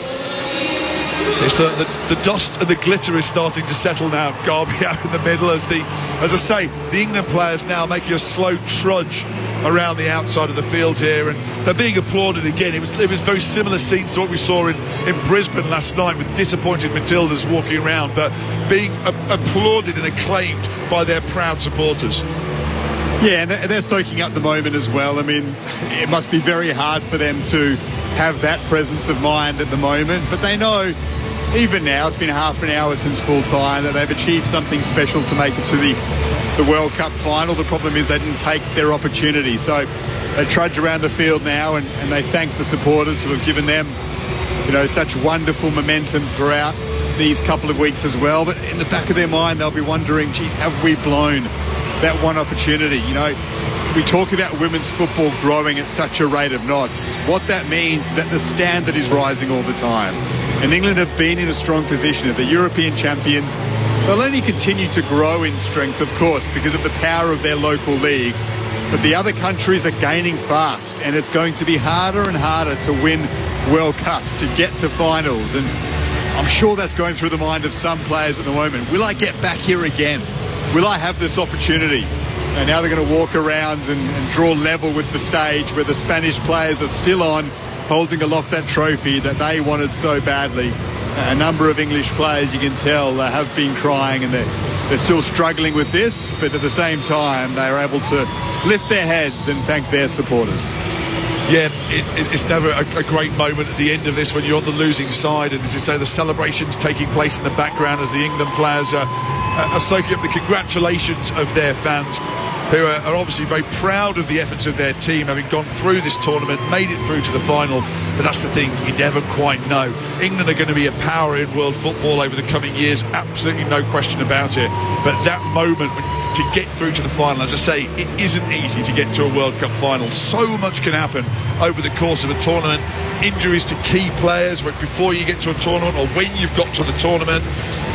It's the dust and the glitter is starting to settle now, Garby, out in the middle as I say, the England players now making a slow trudge around the outside of the field here, and they're being applauded again. It was very similar scenes to what we saw in Brisbane last night with disappointed Matildas walking around, but being applauded and acclaimed by their proud supporters. Yeah, and they're soaking up the moment as well. I mean, it must be very hard for them to have that presence of mind at the moment, but they know, even now, it's been half an hour since full time, that they've achieved something special to make it to the World Cup final. The problem is they didn't take their opportunity, so they trudge around the field now and they thank the supporters who have given them, such wonderful momentum throughout these couple of weeks as well. But in the back of their mind, they'll be wondering, geez, have we blown that one opportunity? We talk about women's football growing at such a rate of knots. What that means is that the standard is rising all the time. And England have been in a strong position. They're the European champions. They'll only continue to grow in strength, of course, because of the power of their local league. But the other countries are gaining fast, and it's going to be harder and harder to win World Cups, to get to finals. And I'm sure that's going through the mind of some players at the moment. Will I get back here again? Will I have this opportunity? And now they're going to walk around and draw level with the stage where the Spanish players are still on, holding aloft that trophy that they wanted so badly. A number of English players, you can tell, have been crying, and they're still struggling with this, but at the same time, they are able to lift their heads and thank their supporters. Yeah, it's never a great moment at the end of this when you're on the losing side, and as you say, the celebrations taking place in the background as the England players are soaking up the congratulations of their fans, who are obviously very proud of the efforts of their team, having gone through this tournament, made it through to the final. But that's the thing, you never quite know. England are going to be a power in world football over the coming years, absolutely no question about it. But that moment to get through to the final, as I say, it isn't easy to get to a World Cup final. So much can happen over the course of a tournament. Injuries to key players before you get to a tournament, or when you've got to the tournament,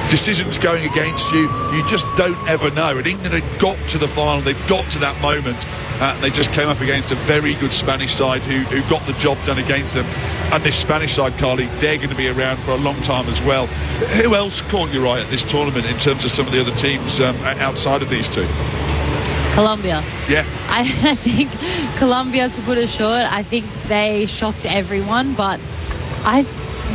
decisions going against you, you just don't ever know. And England had got to the final, they've got to that moment, and they just came up against a very good Spanish side who got the job done against them. And this Spanish side, Carly, they're going to be around for a long time as well. Who else caught your eye at this tournament in terms of some of the other teams outside of these two? Colombia. Yeah. I think Colombia, to put it short, I think they shocked everyone, but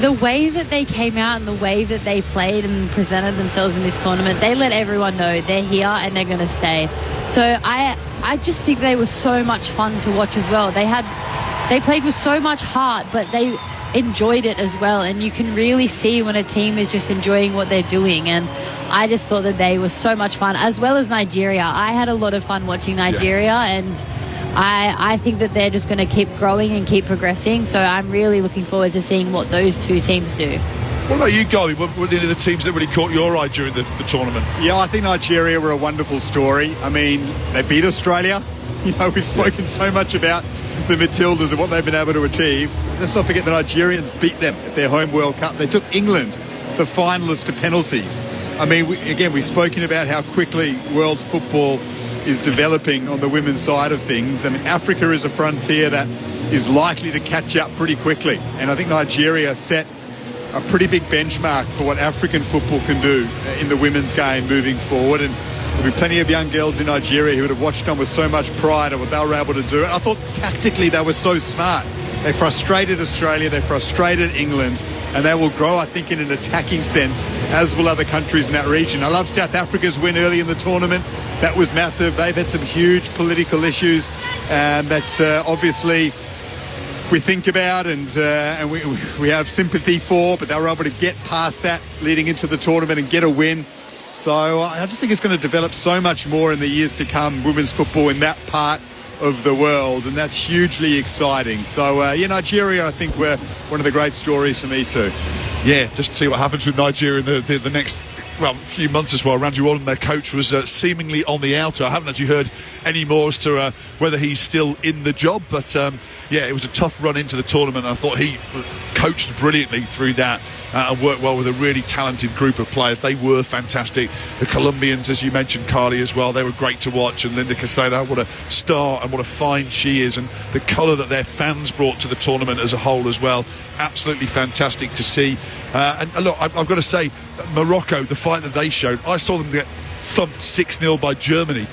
the way that they came out and the way that they played and presented themselves in this tournament, they let everyone know they're here and they're going to stay. So I just think they were so much fun to watch as well. They played with so much heart, but they enjoyed it as well, and you can really see when a team is just enjoying what they're doing. And I just thought that they were so much fun, as well as Nigeria. I had a lot of fun watching Nigeria, and I think that they're just going to keep growing and keep progressing. So I'm really looking forward to seeing what those two teams do. What about you, Golly? What were any of the teams that really caught your eye during the tournament? Yeah, I think Nigeria were a wonderful story. I mean, they beat Australia. You know, we've spoken so much about the Matildas and what they've been able to achieve. Let's not forget the Nigerians beat them at their home World Cup. They took England, the finalists, to penalties. I mean, we've spoken about how quickly world football is developing on the women's side of things. I mean, Africa is a frontier that is likely to catch up pretty quickly. And I think Nigeria set a pretty big benchmark for what African football can do in the women's game moving forward. And there'll be plenty of young girls in Nigeria who would have watched on with so much pride at what they were able to do. I thought tactically they were so smart. They frustrated Australia, they frustrated England, and they will grow, I think, in an attacking sense, as will other countries in that region. I love South Africa's win early in the tournament. That was massive. They've had some huge political issues, and that's obviously we think about and we have sympathy for, but they were able to get past that leading into the tournament and get a win. So I just think it's going to develop so much more in the years to come, women's football in that part of the world, and that's hugely exciting. So Nigeria, I think, were one of the great stories for me too. Yeah, just to see what happens with Nigeria in the next few months as well. Randy Wallen, their coach, was seemingly on the outer. I haven't actually heard any more as to whether he's still in the job, but it was a tough run into the tournament. I thought he coached brilliantly through that and worked well with a really talented group of players. They were fantastic. The Colombians, as you mentioned, Carly, as well, they were great to watch. And Linda Casado, what a star and what a find she is, and the colour that their fans brought to the tournament as a whole as well. Absolutely fantastic to see. And look, I've got to say, Morocco, the fight that they showed, I saw them get thumped 6-0 by Germany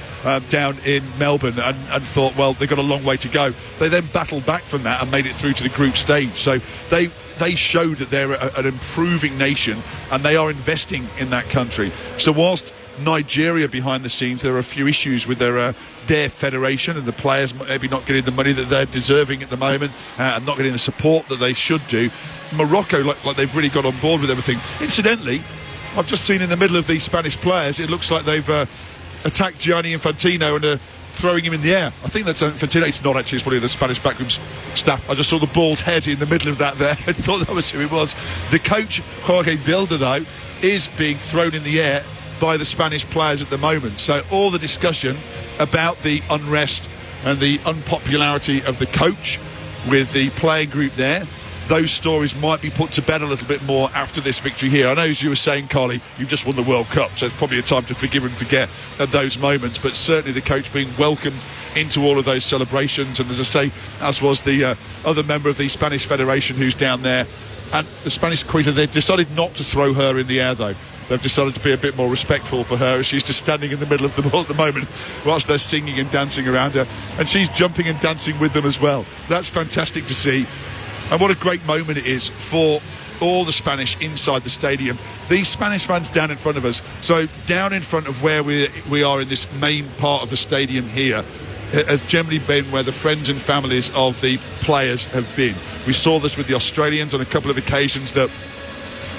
down in Melbourne, and thought, well, they've got a long way to go. They then battled back from that and made it through to the group stage. So they showed that they're an improving nation, and they are investing in that country. So whilst Nigeria behind the scenes, there are a few issues with their federation, and the players maybe not getting the money that they're deserving at the moment, and not getting the support that they should do. Morocco, like they've really got on board with everything. Incidentally, I've just seen in the middle of these Spanish players, it looks like they've attacked Gianni Infantino and throwing him in the air. I think that's Infantino. It's not actually, it's probably the Spanish backroom staff. I just saw the bald head in the middle of that there. I thought that was who it was. The coach, Jorge Vilda, though, is being thrown in the air by the Spanish players at the moment. So all the discussion about the unrest and the unpopularity of the coach with the playing group there, those stories might be put to bed a little bit more after this victory here. I know, as you were saying, Carly, you've just won the World Cup, so it's probably a time to forgive and forget at those moments, but certainly the coach being welcomed into all of those celebrations, and as I say, as was the other member of the Spanish Federation who's down there, and the Spanish Queen, they've decided not to throw her in the air, though. They've decided to be a bit more respectful for her, as she's just standing in the middle of the ball at the moment whilst they're singing and dancing around her, and she's jumping and dancing with them as well. That's fantastic to see. And what a great moment it is for all the Spanish inside the stadium. These Spanish fans down in front of us, so down in front of where we are in this main part of the stadium here, has generally been where the friends and families of the players have been. We saw this with the Australians on a couple of occasions, that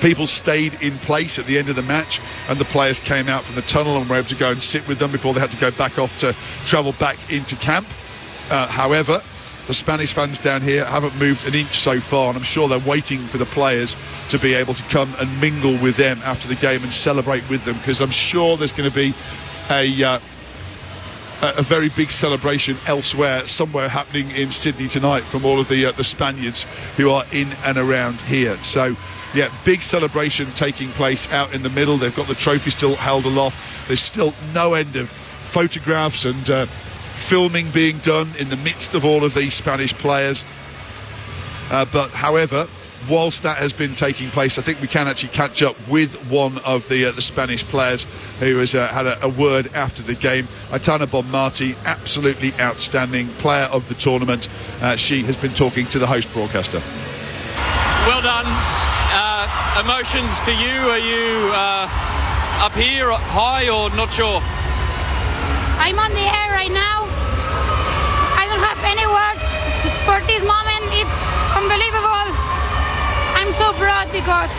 people stayed in place at the end of the match and the players came out from the tunnel and were able to go and sit with them before they had to go back off to travel back into camp. However, the Spanish fans down here haven't moved an inch so far, and I'm sure they're waiting for the players to be able to come and mingle with them after the game and celebrate with them, because I'm sure there's going to be a very big celebration elsewhere, somewhere happening in Sydney tonight, from all of the Spaniards who are in and around here. So yeah, big celebration taking place out in the middle. They've got the trophy still held aloft. There's still no end of photographs and filming being done in the midst of all of these Spanish players. But however, whilst that has been taking place, I think we can actually catch up with one of the Spanish players who has had a word after the game. Aitana Bonmati, absolutely outstanding player of the tournament. She has been talking to the host broadcaster. Well done. Emotions for you? Are you up here, high, or not sure? I'm on the air right now. I don't have any words for this moment. It's unbelievable. so proud because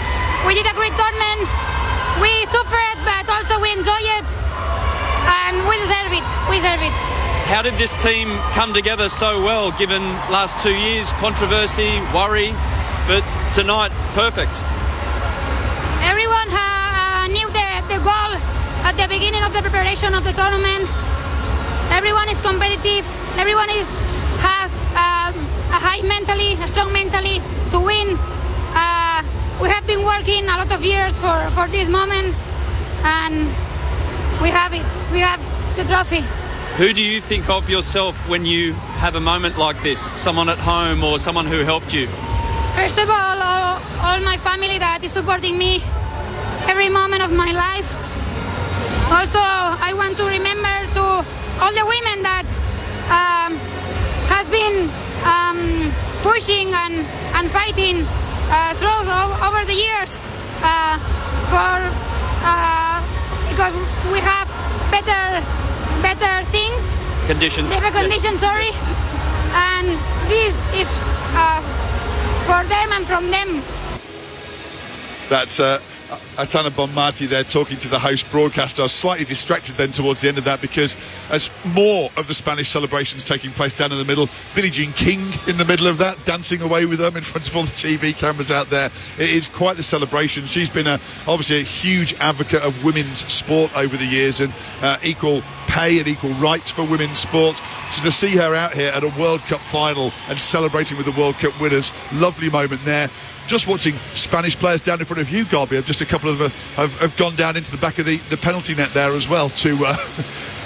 we did a great tournament. We suffered, but also we enjoy it, and we deserve it. We deserve it. How did this team come together so well, given last 2 years, controversy, worry, but tonight, perfect? Everyone knew the goal at the beginning of the preparation of the tournament. Everyone is competitive. Everyone has a high mentally, a strong mentally to win. We have been working a lot of years for this moment, and we have it. We have the trophy. Who do you think of yourself when you have a moment like this? Someone at home or someone who helped you? First of all my family that is supporting me every moment of my life. Also, I want to remember to all the women that has been pushing and fighting over the years because we have better things. Conditions. Better conditions, sorry. And this is for them and from them. That's Atana Bonmati there talking to the host broadcaster. I was slightly distracted then towards the end of that because as more of the Spanish celebrations taking place down in the middle, Billie Jean King in the middle of that, dancing away with them in front of all the TV cameras out there. It is quite the celebration. She's been obviously a huge advocate of women's sport over the years and equal pay and equal rights for women's sport. So to see her out here at a World Cup final and celebrating with the World Cup winners, lovely moment there. Just watching Spanish players down in front of you, Garby. Just a couple of them have gone down into the back of the penalty net there as well to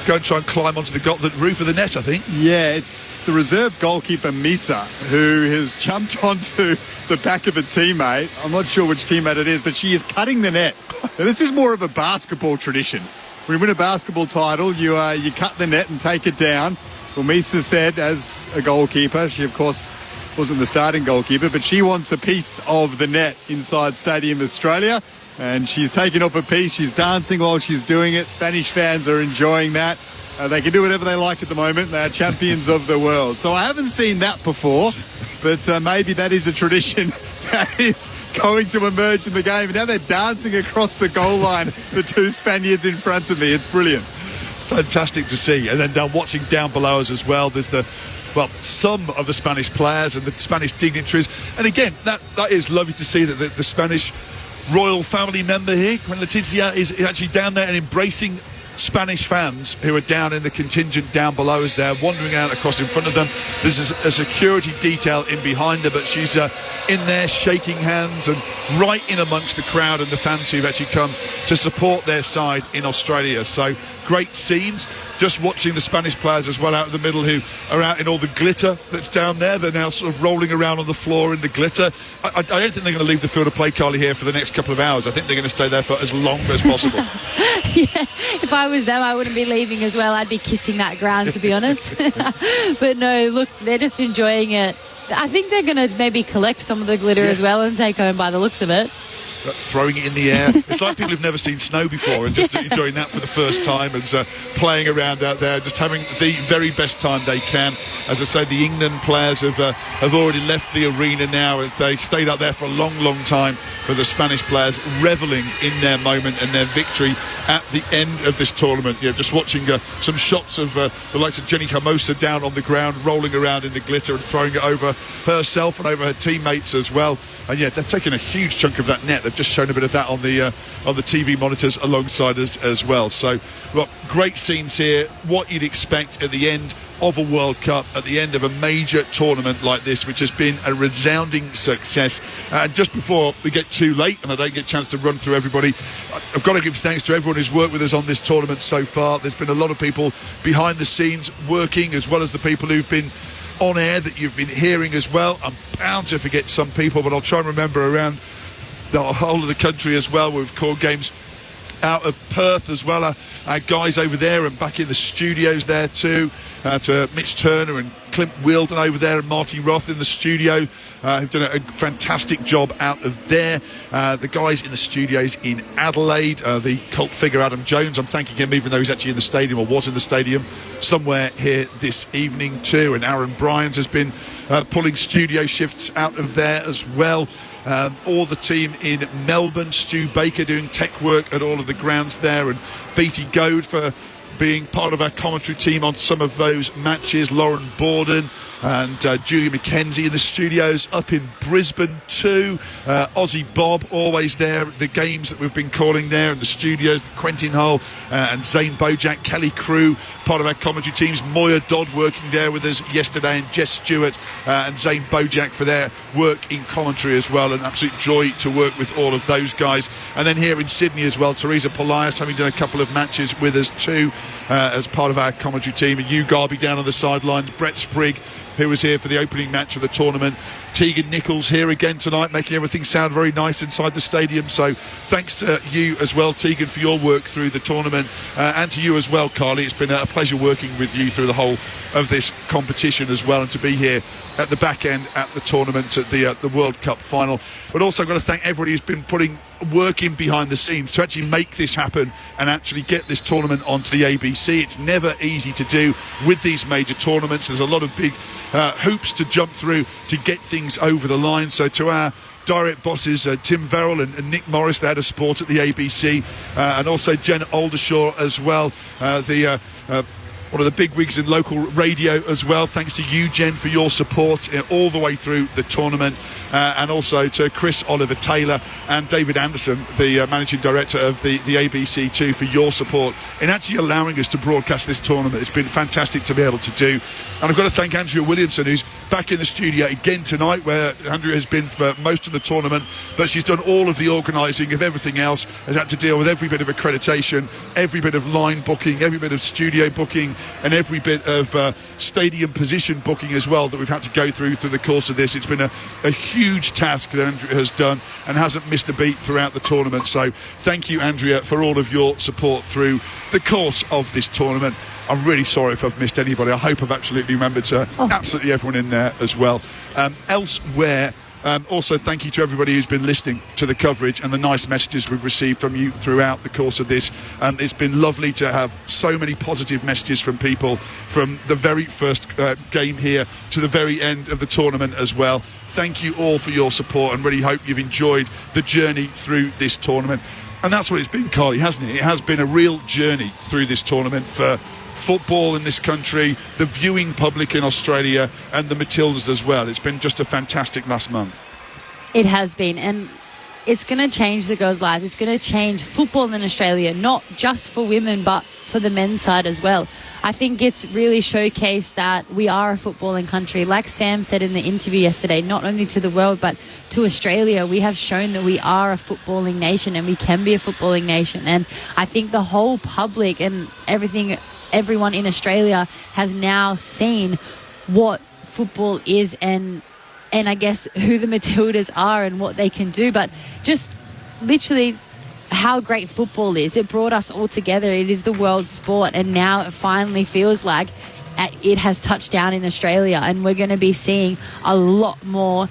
go and try and climb onto the roof of the net, I think. Yeah, it's the reserve goalkeeper, Misa, who has jumped onto the back of a teammate. I'm not sure which teammate it is, but she is cutting the net. Now, this is more of a basketball tradition. When you win a basketball title, you cut the net and take it down. Well, Misa said, as a goalkeeper, she, of course, wasn't the starting goalkeeper, but she wants a piece of the net inside Stadium Australia, and she's taken off a piece. She's dancing while she's doing it. Spanish fans are enjoying that. They can do whatever they like at the moment. They are champions of the world. So I haven't seen that before, but maybe that is a tradition that is going to emerge in the game. And now they're dancing across the goal line, the two Spaniards in front of me. It's brilliant. Fantastic to see. And then watching down below us as well, there's some of the Spanish players and the Spanish dignitaries. And again, that is lovely to see that the Spanish royal family member here, Queen Letizia, is actually down there and embracing Spanish fans who are down in the contingent down below us there, wandering out across in front of them. There's a security detail in behind her, but she's in there shaking hands and right in amongst the crowd and the fans who've actually come to support their side in Australia. So great scenes. Just watching the Spanish players as well out in the middle who are out in all the glitter that's down there. They're now sort of rolling around on the floor in the glitter. I don't think they're going to leave the field of play, Carly, here for the next couple of hours. I think they're going to stay there for as long as possible. Yeah, if I was them, I wouldn't be leaving as well. I'd be kissing that ground, to be honest. But no, look, they're just enjoying it. I think they're going to maybe collect some of the glitter as well and take home by the looks of it. Throwing it in the air. It's like people who've never seen snow before and just enjoying that for the first time and playing around out there, just having the very best time they can. As I say, the England players have already left the arena now. They stayed up there for a long, long time, but the Spanish players revelling in their moment and their victory at the end of this tournament. Just watching some shots of the likes of Jenny Hermosa down on the ground, rolling around in the glitter and throwing it over herself and over her teammates as well. And they're taking a huge chunk of that net. They've just shown a bit of that on the TV monitors alongside us as well. So, great scenes here. What you'd expect at the end of a World Cup, at the end of a major tournament like this, which has been a resounding success. And just before we get too late, and I don't get a chance to run through everybody, I've got to give thanks to everyone who's worked with us on this tournament so far. There's been a lot of people behind the scenes working, as well as the people who've been on air that you've been hearing as well. I'm bound to forget some people, but I'll try and remember around the whole of the country as well. We've called games out of Perth as well. Our guys over there and back in the studios there too. To Mitch Turner and Clint Wilden over there and Marty Roth in the studio, who've done a fantastic job out of there. The guys in the studios in Adelaide, the cult figure Adam Jones, I'm thanking him even though he's actually in the stadium or was in the stadium somewhere here this evening too. And Aaron Bryans has been pulling studio shifts out of there as well. or the team in Melbourne, Stu Baker doing tech work at all of the grounds there, and Beatty Goad for being part of our commentary team on some of those matches, Lauren Borden and Julia McKenzie in the studios up in Brisbane too. Aussie Bob always there, the games that we've been calling there in the studios, Quentin Hull and Zane Bojack, Kelly Crew, part of our commentary teams, Moya Dodd working there with us yesterday, and Jess Stewart and Zane Bojack for their work in commentary as well. An absolute joy to work with all of those guys. And then here in Sydney as well, Teresa Polias having done a couple of matches with us too as part of our commentary team, and Hugh Garby down on the sidelines, Brett Sprigg who was here for the opening match of the tournament, Tegan Nichols here again tonight, making everything sound very nice inside the stadium. So thanks to you as well, Tegan, for your work through the tournament, and to you as well, Carly. It's been a pleasure working with you through the whole of this competition as well, and to be here at the back end at the tournament at the World Cup final. But also I've got to thank everybody who's been putting work in behind the scenes to actually make this happen and actually get this tournament onto the ABC. It's never easy to do with these major tournaments. There's a lot of big hoops to jump through to get things over the line. So to our direct bosses, Tim Verrill and Nick Morris, the head of sport at the ABC, and also Jen Aldershaw as well, one of the big wigs in local radio as well. Thanks to you, Jen, for your support all the way through the tournament, and also to Chris Oliver Taylor and David Anderson, the managing director of the ABC too, for your support in actually allowing us to broadcast this tournament. It's been fantastic to be able to do. And I've got to thank Andrea Williamson, who's back in the studio again tonight, where Andrea has been for most of the tournament, but she's done all of the organising of everything else, has had to deal with every bit of accreditation, every bit of line booking, every bit of studio booking, and every bit of stadium position booking as well that we've had to go through the course of this. It's been a huge task that Andrea has done and hasn't missed a beat throughout the tournament. So thank you, Andrea, for all of your support through the course of this tournament. I'm really sorry if I've missed anybody. I hope I've absolutely remembered to absolutely everyone in there as well. Elsewhere, also thank you to everybody who's been listening to the coverage and the nice messages we've received from you throughout the course of this. It's been lovely to have so many positive messages from people from the very first game here to the very end of the tournament as well. Thank you all for your support, and really hope you've enjoyed the journey through this tournament. And that's what it's been, Carly, hasn't it? It has been a real journey through this tournament for football in this country, the viewing public in Australia, and the Matildas as well. It's been just a fantastic last month. It has been, and it's going to change the girls' lives. It's going to change football in Australia, not just for women, but for the men's side as well. I think it's really showcased that we are a footballing country. Like Sam said in the interview yesterday, not only to the world, but to Australia, we have shown that we are a footballing nation and we can be a footballing nation. And I think the whole public and everyone in Australia has now seen what football is and I guess who the Matildas are and what they can do. But just literally how great football is. It brought us all together. It is the world sport, and now it finally feels like it has touched down in Australia, and we're going to be seeing a lot more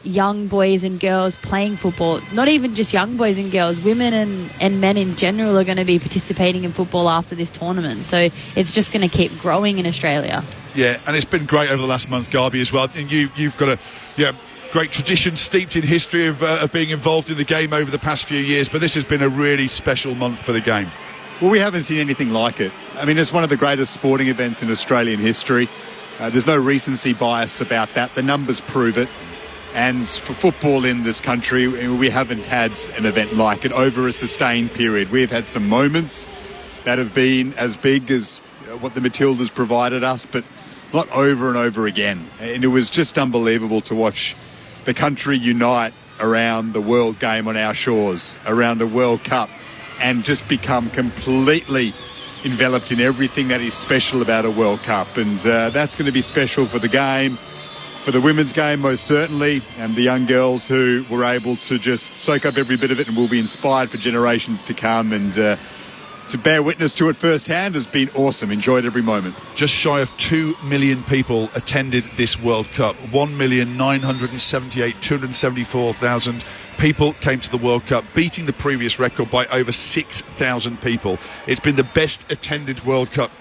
young boys and girls playing football. Not even just young boys and girls, women and men in general are going to be participating in football after this tournament. So it's just going to keep growing in Australia. Yeah, and it's been great over the last month, Garby, as well. And you've got a great tradition steeped in history of being involved in the game over the past few years, but this has been a really special month for the game. Well, we haven't seen anything like it. I mean, it's one of the greatest sporting events in Australian history. There's no recency bias about that. The numbers prove it. And for football in this country, we haven't had an event like it over a sustained period. We've had some moments that have been as big as what the Matildas provided us, but not over and over again. And it was just unbelievable to watch the country unite around the World Game on our shores, around the World Cup, and just become completely enveloped in everything that is special about a World Cup. And that's going to be special for the game, for the women's game most certainly, and the young girls who were able to just soak up every bit of it and will be inspired for generations to come. And to bear witness to it firsthand has been awesome. Enjoyed every moment. Just shy of 2 million people attended this World Cup. 1,978,274,000 people came to the World Cup, beating the previous record by over 6,000 people. It's been the best attended World Cup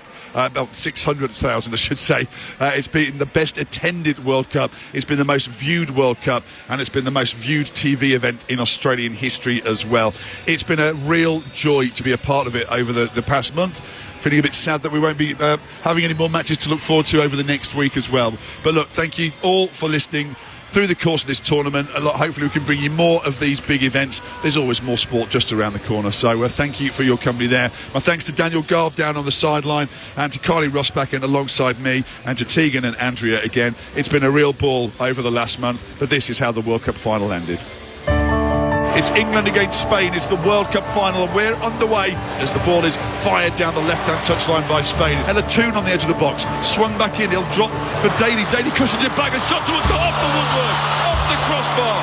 600,000 I should say. It's been the best attended World Cup, it's been the most viewed World Cup, and it's been the most viewed TV event in Australian history as well. It's been a real joy to be a part of it over the past month. Feeling a bit sad that we won't be having any more matches to look forward to over the next week as well. But look, thank you all for listening through the course of this tournament. Hopefully we can bring you more of these big events. There's always more sport just around the corner. So thank you for your company there. My thanks to Daniel Garb down on the sideline, and to Kylie Rossbacken alongside me, and to Tegan and Andrea again. It's been a real ball over the last month, but this is how the World Cup final ended. It's England against Spain. It's the World Cup final, and we're underway as the ball is fired down the left-hand touchline by Spain. And a tune on the edge of the box, swung back in. He'll drop for Daly. Daly cushions it back and shot towards goal, off the woodwork, off the crossbar.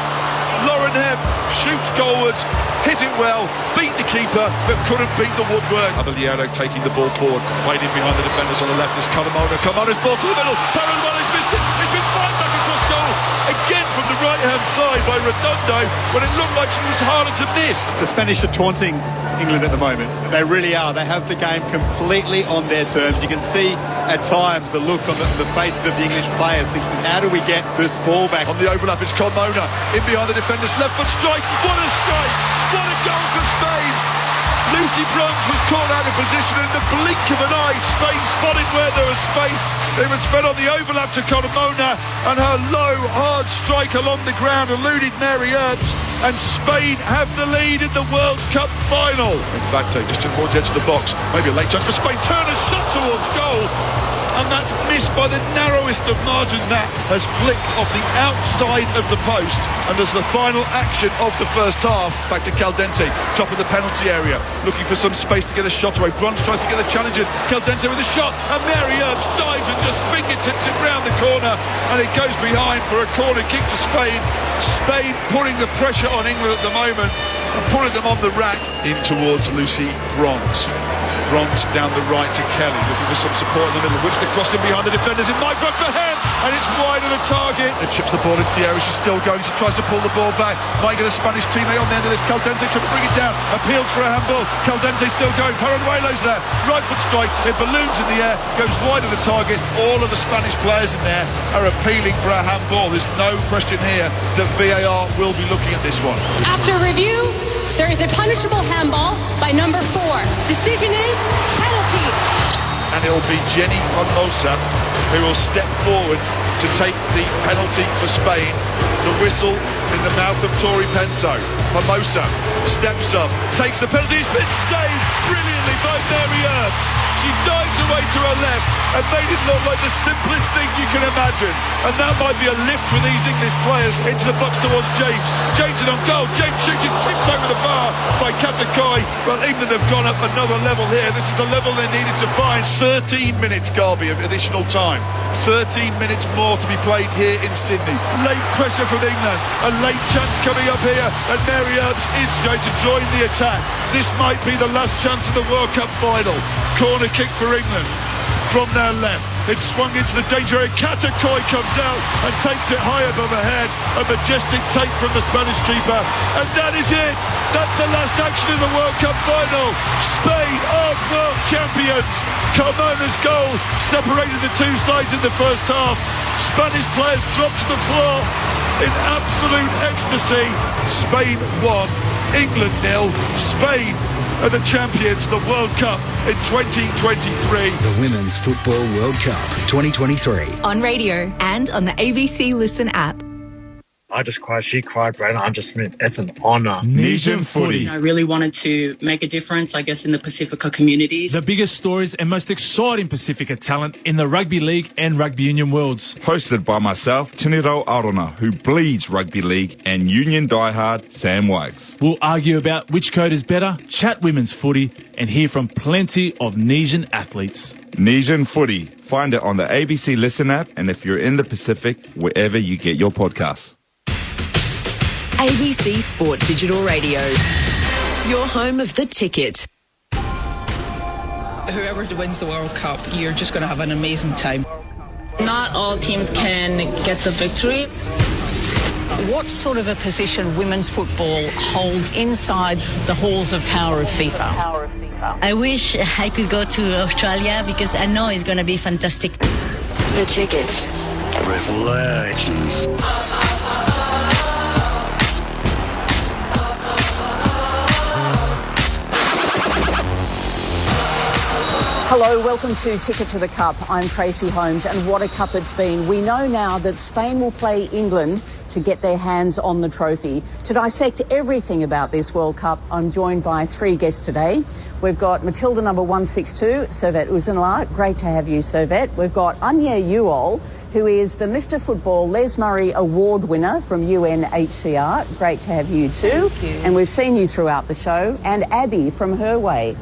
Lauren Hebb shoots goalwards, hit it well, beat the keeper, but couldn't beat the woodwork. Abeliano taking the ball forward, waiting behind the defenders on the left. Is Calamona's ball to the middle. Paraguay's missed it. It's been fired back across goal again from the right-hand side by Redondo, when it looked like she was harder to miss. The Spanish are taunting England at the moment. They really are. They have the game completely on their terms. You can see at times the look on the faces of the English players thinking, how do we get this ball back? On the overlap, it's Carmona in behind the defenders, left foot strike. What a strike! What a goal for Spain! Lucy Bronze was caught out of position in the blink of an eye. Spain spotted where there was space. It was fed on the overlap to Carmona, and her low, hard strike along the ground eluded Mary Earps, and Spain have the lead in the World Cup final. There's Bagte just towards the edge of the box. Maybe a late chance for Spain. Turner shot towards goal, and that's missed by the narrowest of margins. That has flicked off the outside of the post, and there's the final action of the first half. Back to Caldente, top of the penalty area, looking for some space to get a shot away. Bronze tries to get the challenge in. Caldente with a shot, and Mary Earps dives and just fingertips it round the corner, and it goes behind for a corner kick to Spain. Spain putting the pressure on England at the moment and putting them on the rack. In towards Lucy Bronze. Bronze down the right to Kelly, looking for some support in the middle, which the crossing behind the defenders. It might run for him, and it's wide of the target. It chips the ball into the area. She's still going. She tries to pull the ball back. Might get a Spanish teammate on the end of this. Caldente trying to bring it down. Appeals for a handball. Caldente still going. Paraguaylo's there. Right foot strike. It balloons in the air, goes wide of the target. All of the Spanish players in there are appealing for a handball. There's no question here that VAR will be looking at this one. After review, there is a punishable handball by number 4. Decision is penalty. And it will be Jenny Honmosa who will step forward to take the penalty for Spain. The whistle in the mouth of Tori Penso. Honmosa steps up, takes the penalty. It's been saved brilliantly by Mary Earps. She dives away to her left and made it look like the simplest thing you can imagine. And that might be a lift for these English players into the box towards James. James is on goal. James shoots. It's tipped over the bar by Katakoi. Well, England have gone up another level here. This is the level they needed to find. 13 minutes, Garby, of additional time. 13 minutes more to be played here in Sydney. Late pressure from England. A late chance coming up here, and Mary Earps is going to join the attack. This might be the last chance of the World Cup final. Corner kick for England from their left. It's swung into the danger area. Katakoi comes out and takes it high above her head. A majestic take from the Spanish keeper. And that is it. That's the last action of the World Cup final. Spain are world champions. Carmona's goal separated the two sides in the first half. Spanish players dropped to the floor in absolute ecstasy. Spain won. England 0. Spain are the champions of the World Cup in 2023. The Women's Football World Cup 2023. On radio and on the ABC Listen app. I just cried, she cried, Brandon. I just mean, it's an honour. Nation footy. I really wanted to make a difference, I guess, in the Pacifica communities. The biggest stories and most exciting Pacifica talent in the rugby league and rugby union worlds. Hosted by myself, Tiniro Arona, who bleeds rugby league, and union diehard Sam Wags. We'll argue about which code is better, chat women's footy, and hear from plenty of Nesian athletes. Nesian footy. Find it on the ABC Listen app, and if you're in the Pacific, wherever you get your podcasts. ABC Sport Digital Radio. Your home of the ticket. Whoever wins the World Cup, you're just going to have an amazing time. Not all teams can get the victory. What sort of a position women's football holds inside the halls of power of FIFA? Cup? I wish I could go to Australia because I know it's going to be fantastic. The Ticket. Reflections. Hello, welcome to Ticket to the Cup. I'm Tracy Holmes, and what a cup it's been. We know now that Spain will play England to get their hands on the trophy. To dissect everything about this World Cup, I'm joined by three guests today. We've got Matilda number 162, Servet Uzunlar. Great to have you, Servet. We've got Anya Uol, who is the Mr. Football Les Murray Award winner from UNHCR. Great to have you too. Thank you. And we've seen you throughout the show. And Abby from Her Way.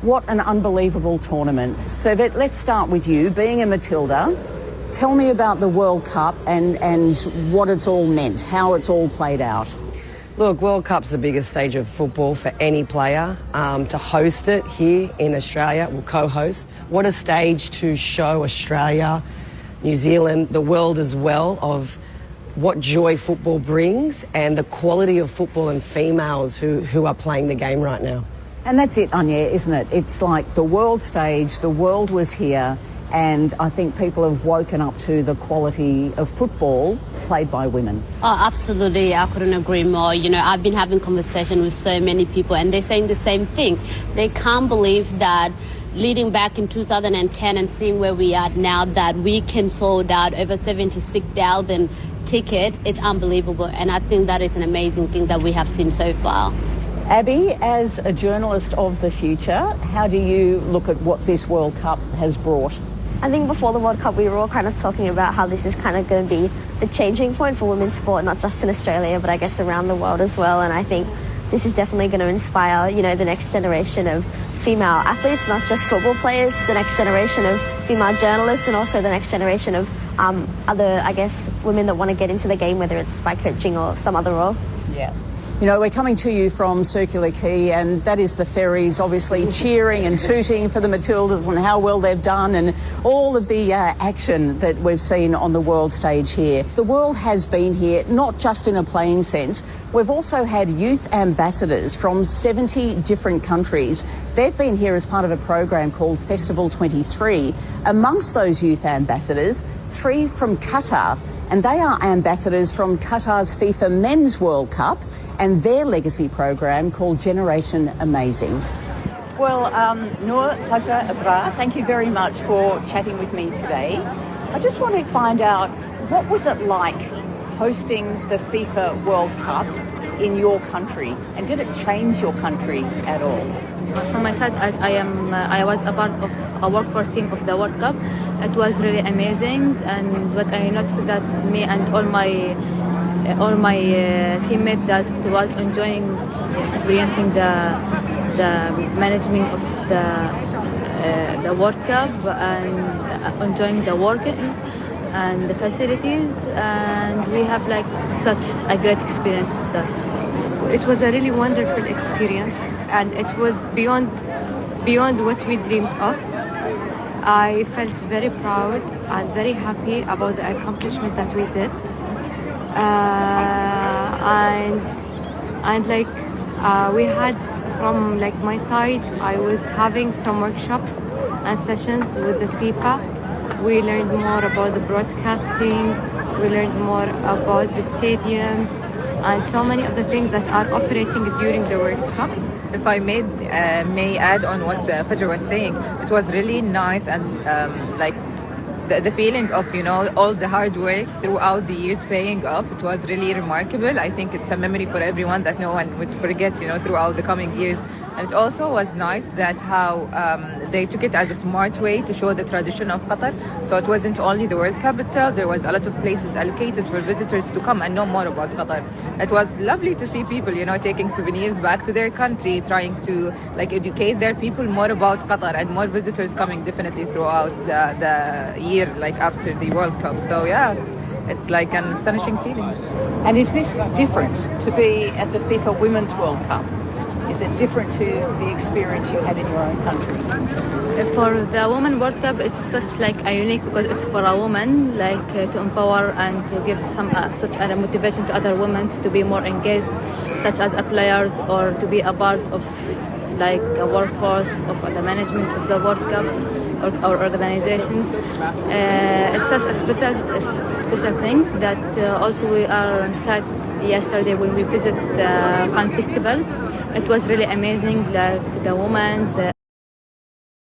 What an unbelievable tournament. Servet, let's start with you. Being a Matilda, tell me about the World Cup and what it's all meant, how it's all played out. Look, World Cup's the biggest stage of football for any player. To host it here in Australia, we'll co-host. What a stage to show Australia, New Zealand, the world as well, of what joy football brings and the quality of football and females who are playing the game right now. And that's it, Anya, isn't it? It's like the world stage, the world was here, and I think people have woken up to the quality of football played by women. Oh, absolutely. I couldn't agree more. You know, I've been having conversation with so many people, and they're saying the same thing. They can't believe that leading back in 2010 and seeing where we are now, that we can sold out over 76,000 tickets. It's unbelievable, and I think that is an amazing thing that we have seen so far. Abby, as a journalist of the future, how do you look at what this World Cup has brought? I think before the World Cup we were all kind of talking about how this is kind of going to be the changing point for women's sport, not just in Australia but I guess around the world as well, and I think this is definitely going to inspire, you know, the next generation of female athletes, not just football players, the next generation of female journalists and also the next generation of other, I guess, women that want to get into the game, whether it's by coaching or some other role. Yeah. You know, we're coming to you from Circular Quay, and that is the ferries obviously cheering and tooting for the Matildas and how well they've done and all of the action that we've seen on the world stage here. The world has been here, not just in a playing sense. We've also had youth ambassadors from 70 different countries. They've been here as part of a program called Festival 23. Amongst those youth ambassadors, 3 from Qatar, and they are ambassadors from Qatar's FIFA Men's World Cup and their legacy program called Generation Amazing. Well, Noor Taja Abra, thank you very much for chatting with me today. I just want to find out, what was it like hosting the FIFA World Cup in your country, and did it change your country at all? From my side, as I was a part of a workforce team of the World Cup, it was really amazing, and what I noticed that me and all my teammates that was enjoying experiencing the management of the World Cup and enjoying the work and the facilities, and we have like such a great experience with that. It was a really wonderful experience, and it was beyond what we dreamed of. I felt very proud and very happy about the accomplishment that we did. We had, from like my side, I was having some workshops and sessions with the FIFA. We learned more about the broadcasting, we learned more about the stadiums and so many of the things that are operating during the World Cup. If I may add on what Fajr was saying, it was really nice, and the feeling of, you know, all the hard work throughout the years paying off, it was really remarkable. I think it's a memory for everyone that no one would forget, you know, throughout the coming years. And it also was nice that how they took it as a smart way to show the tradition of Qatar. So it wasn't only the World Cup itself, there was a lot of places allocated for visitors to come and know more about Qatar. It was lovely to see people, you know, taking souvenirs back to their country, trying to like educate their people more about Qatar, and more visitors coming definitely throughout the year, like after the World Cup. So yeah, it's like an astonishing feeling. And is this different to be at the FIFA Women's World Cup? Is it different to the experience you had in your own country? For the Women World Cup, it's such like a unique, because it's for a woman, like to empower and to give some such a motivation to other women to be more engaged, such as players, or to be a part of like a workforce of the management of the World Cups or organizations. It's such a special thing that also we are sad yesterday when we visit the fan festival. It was really amazing, like the women, the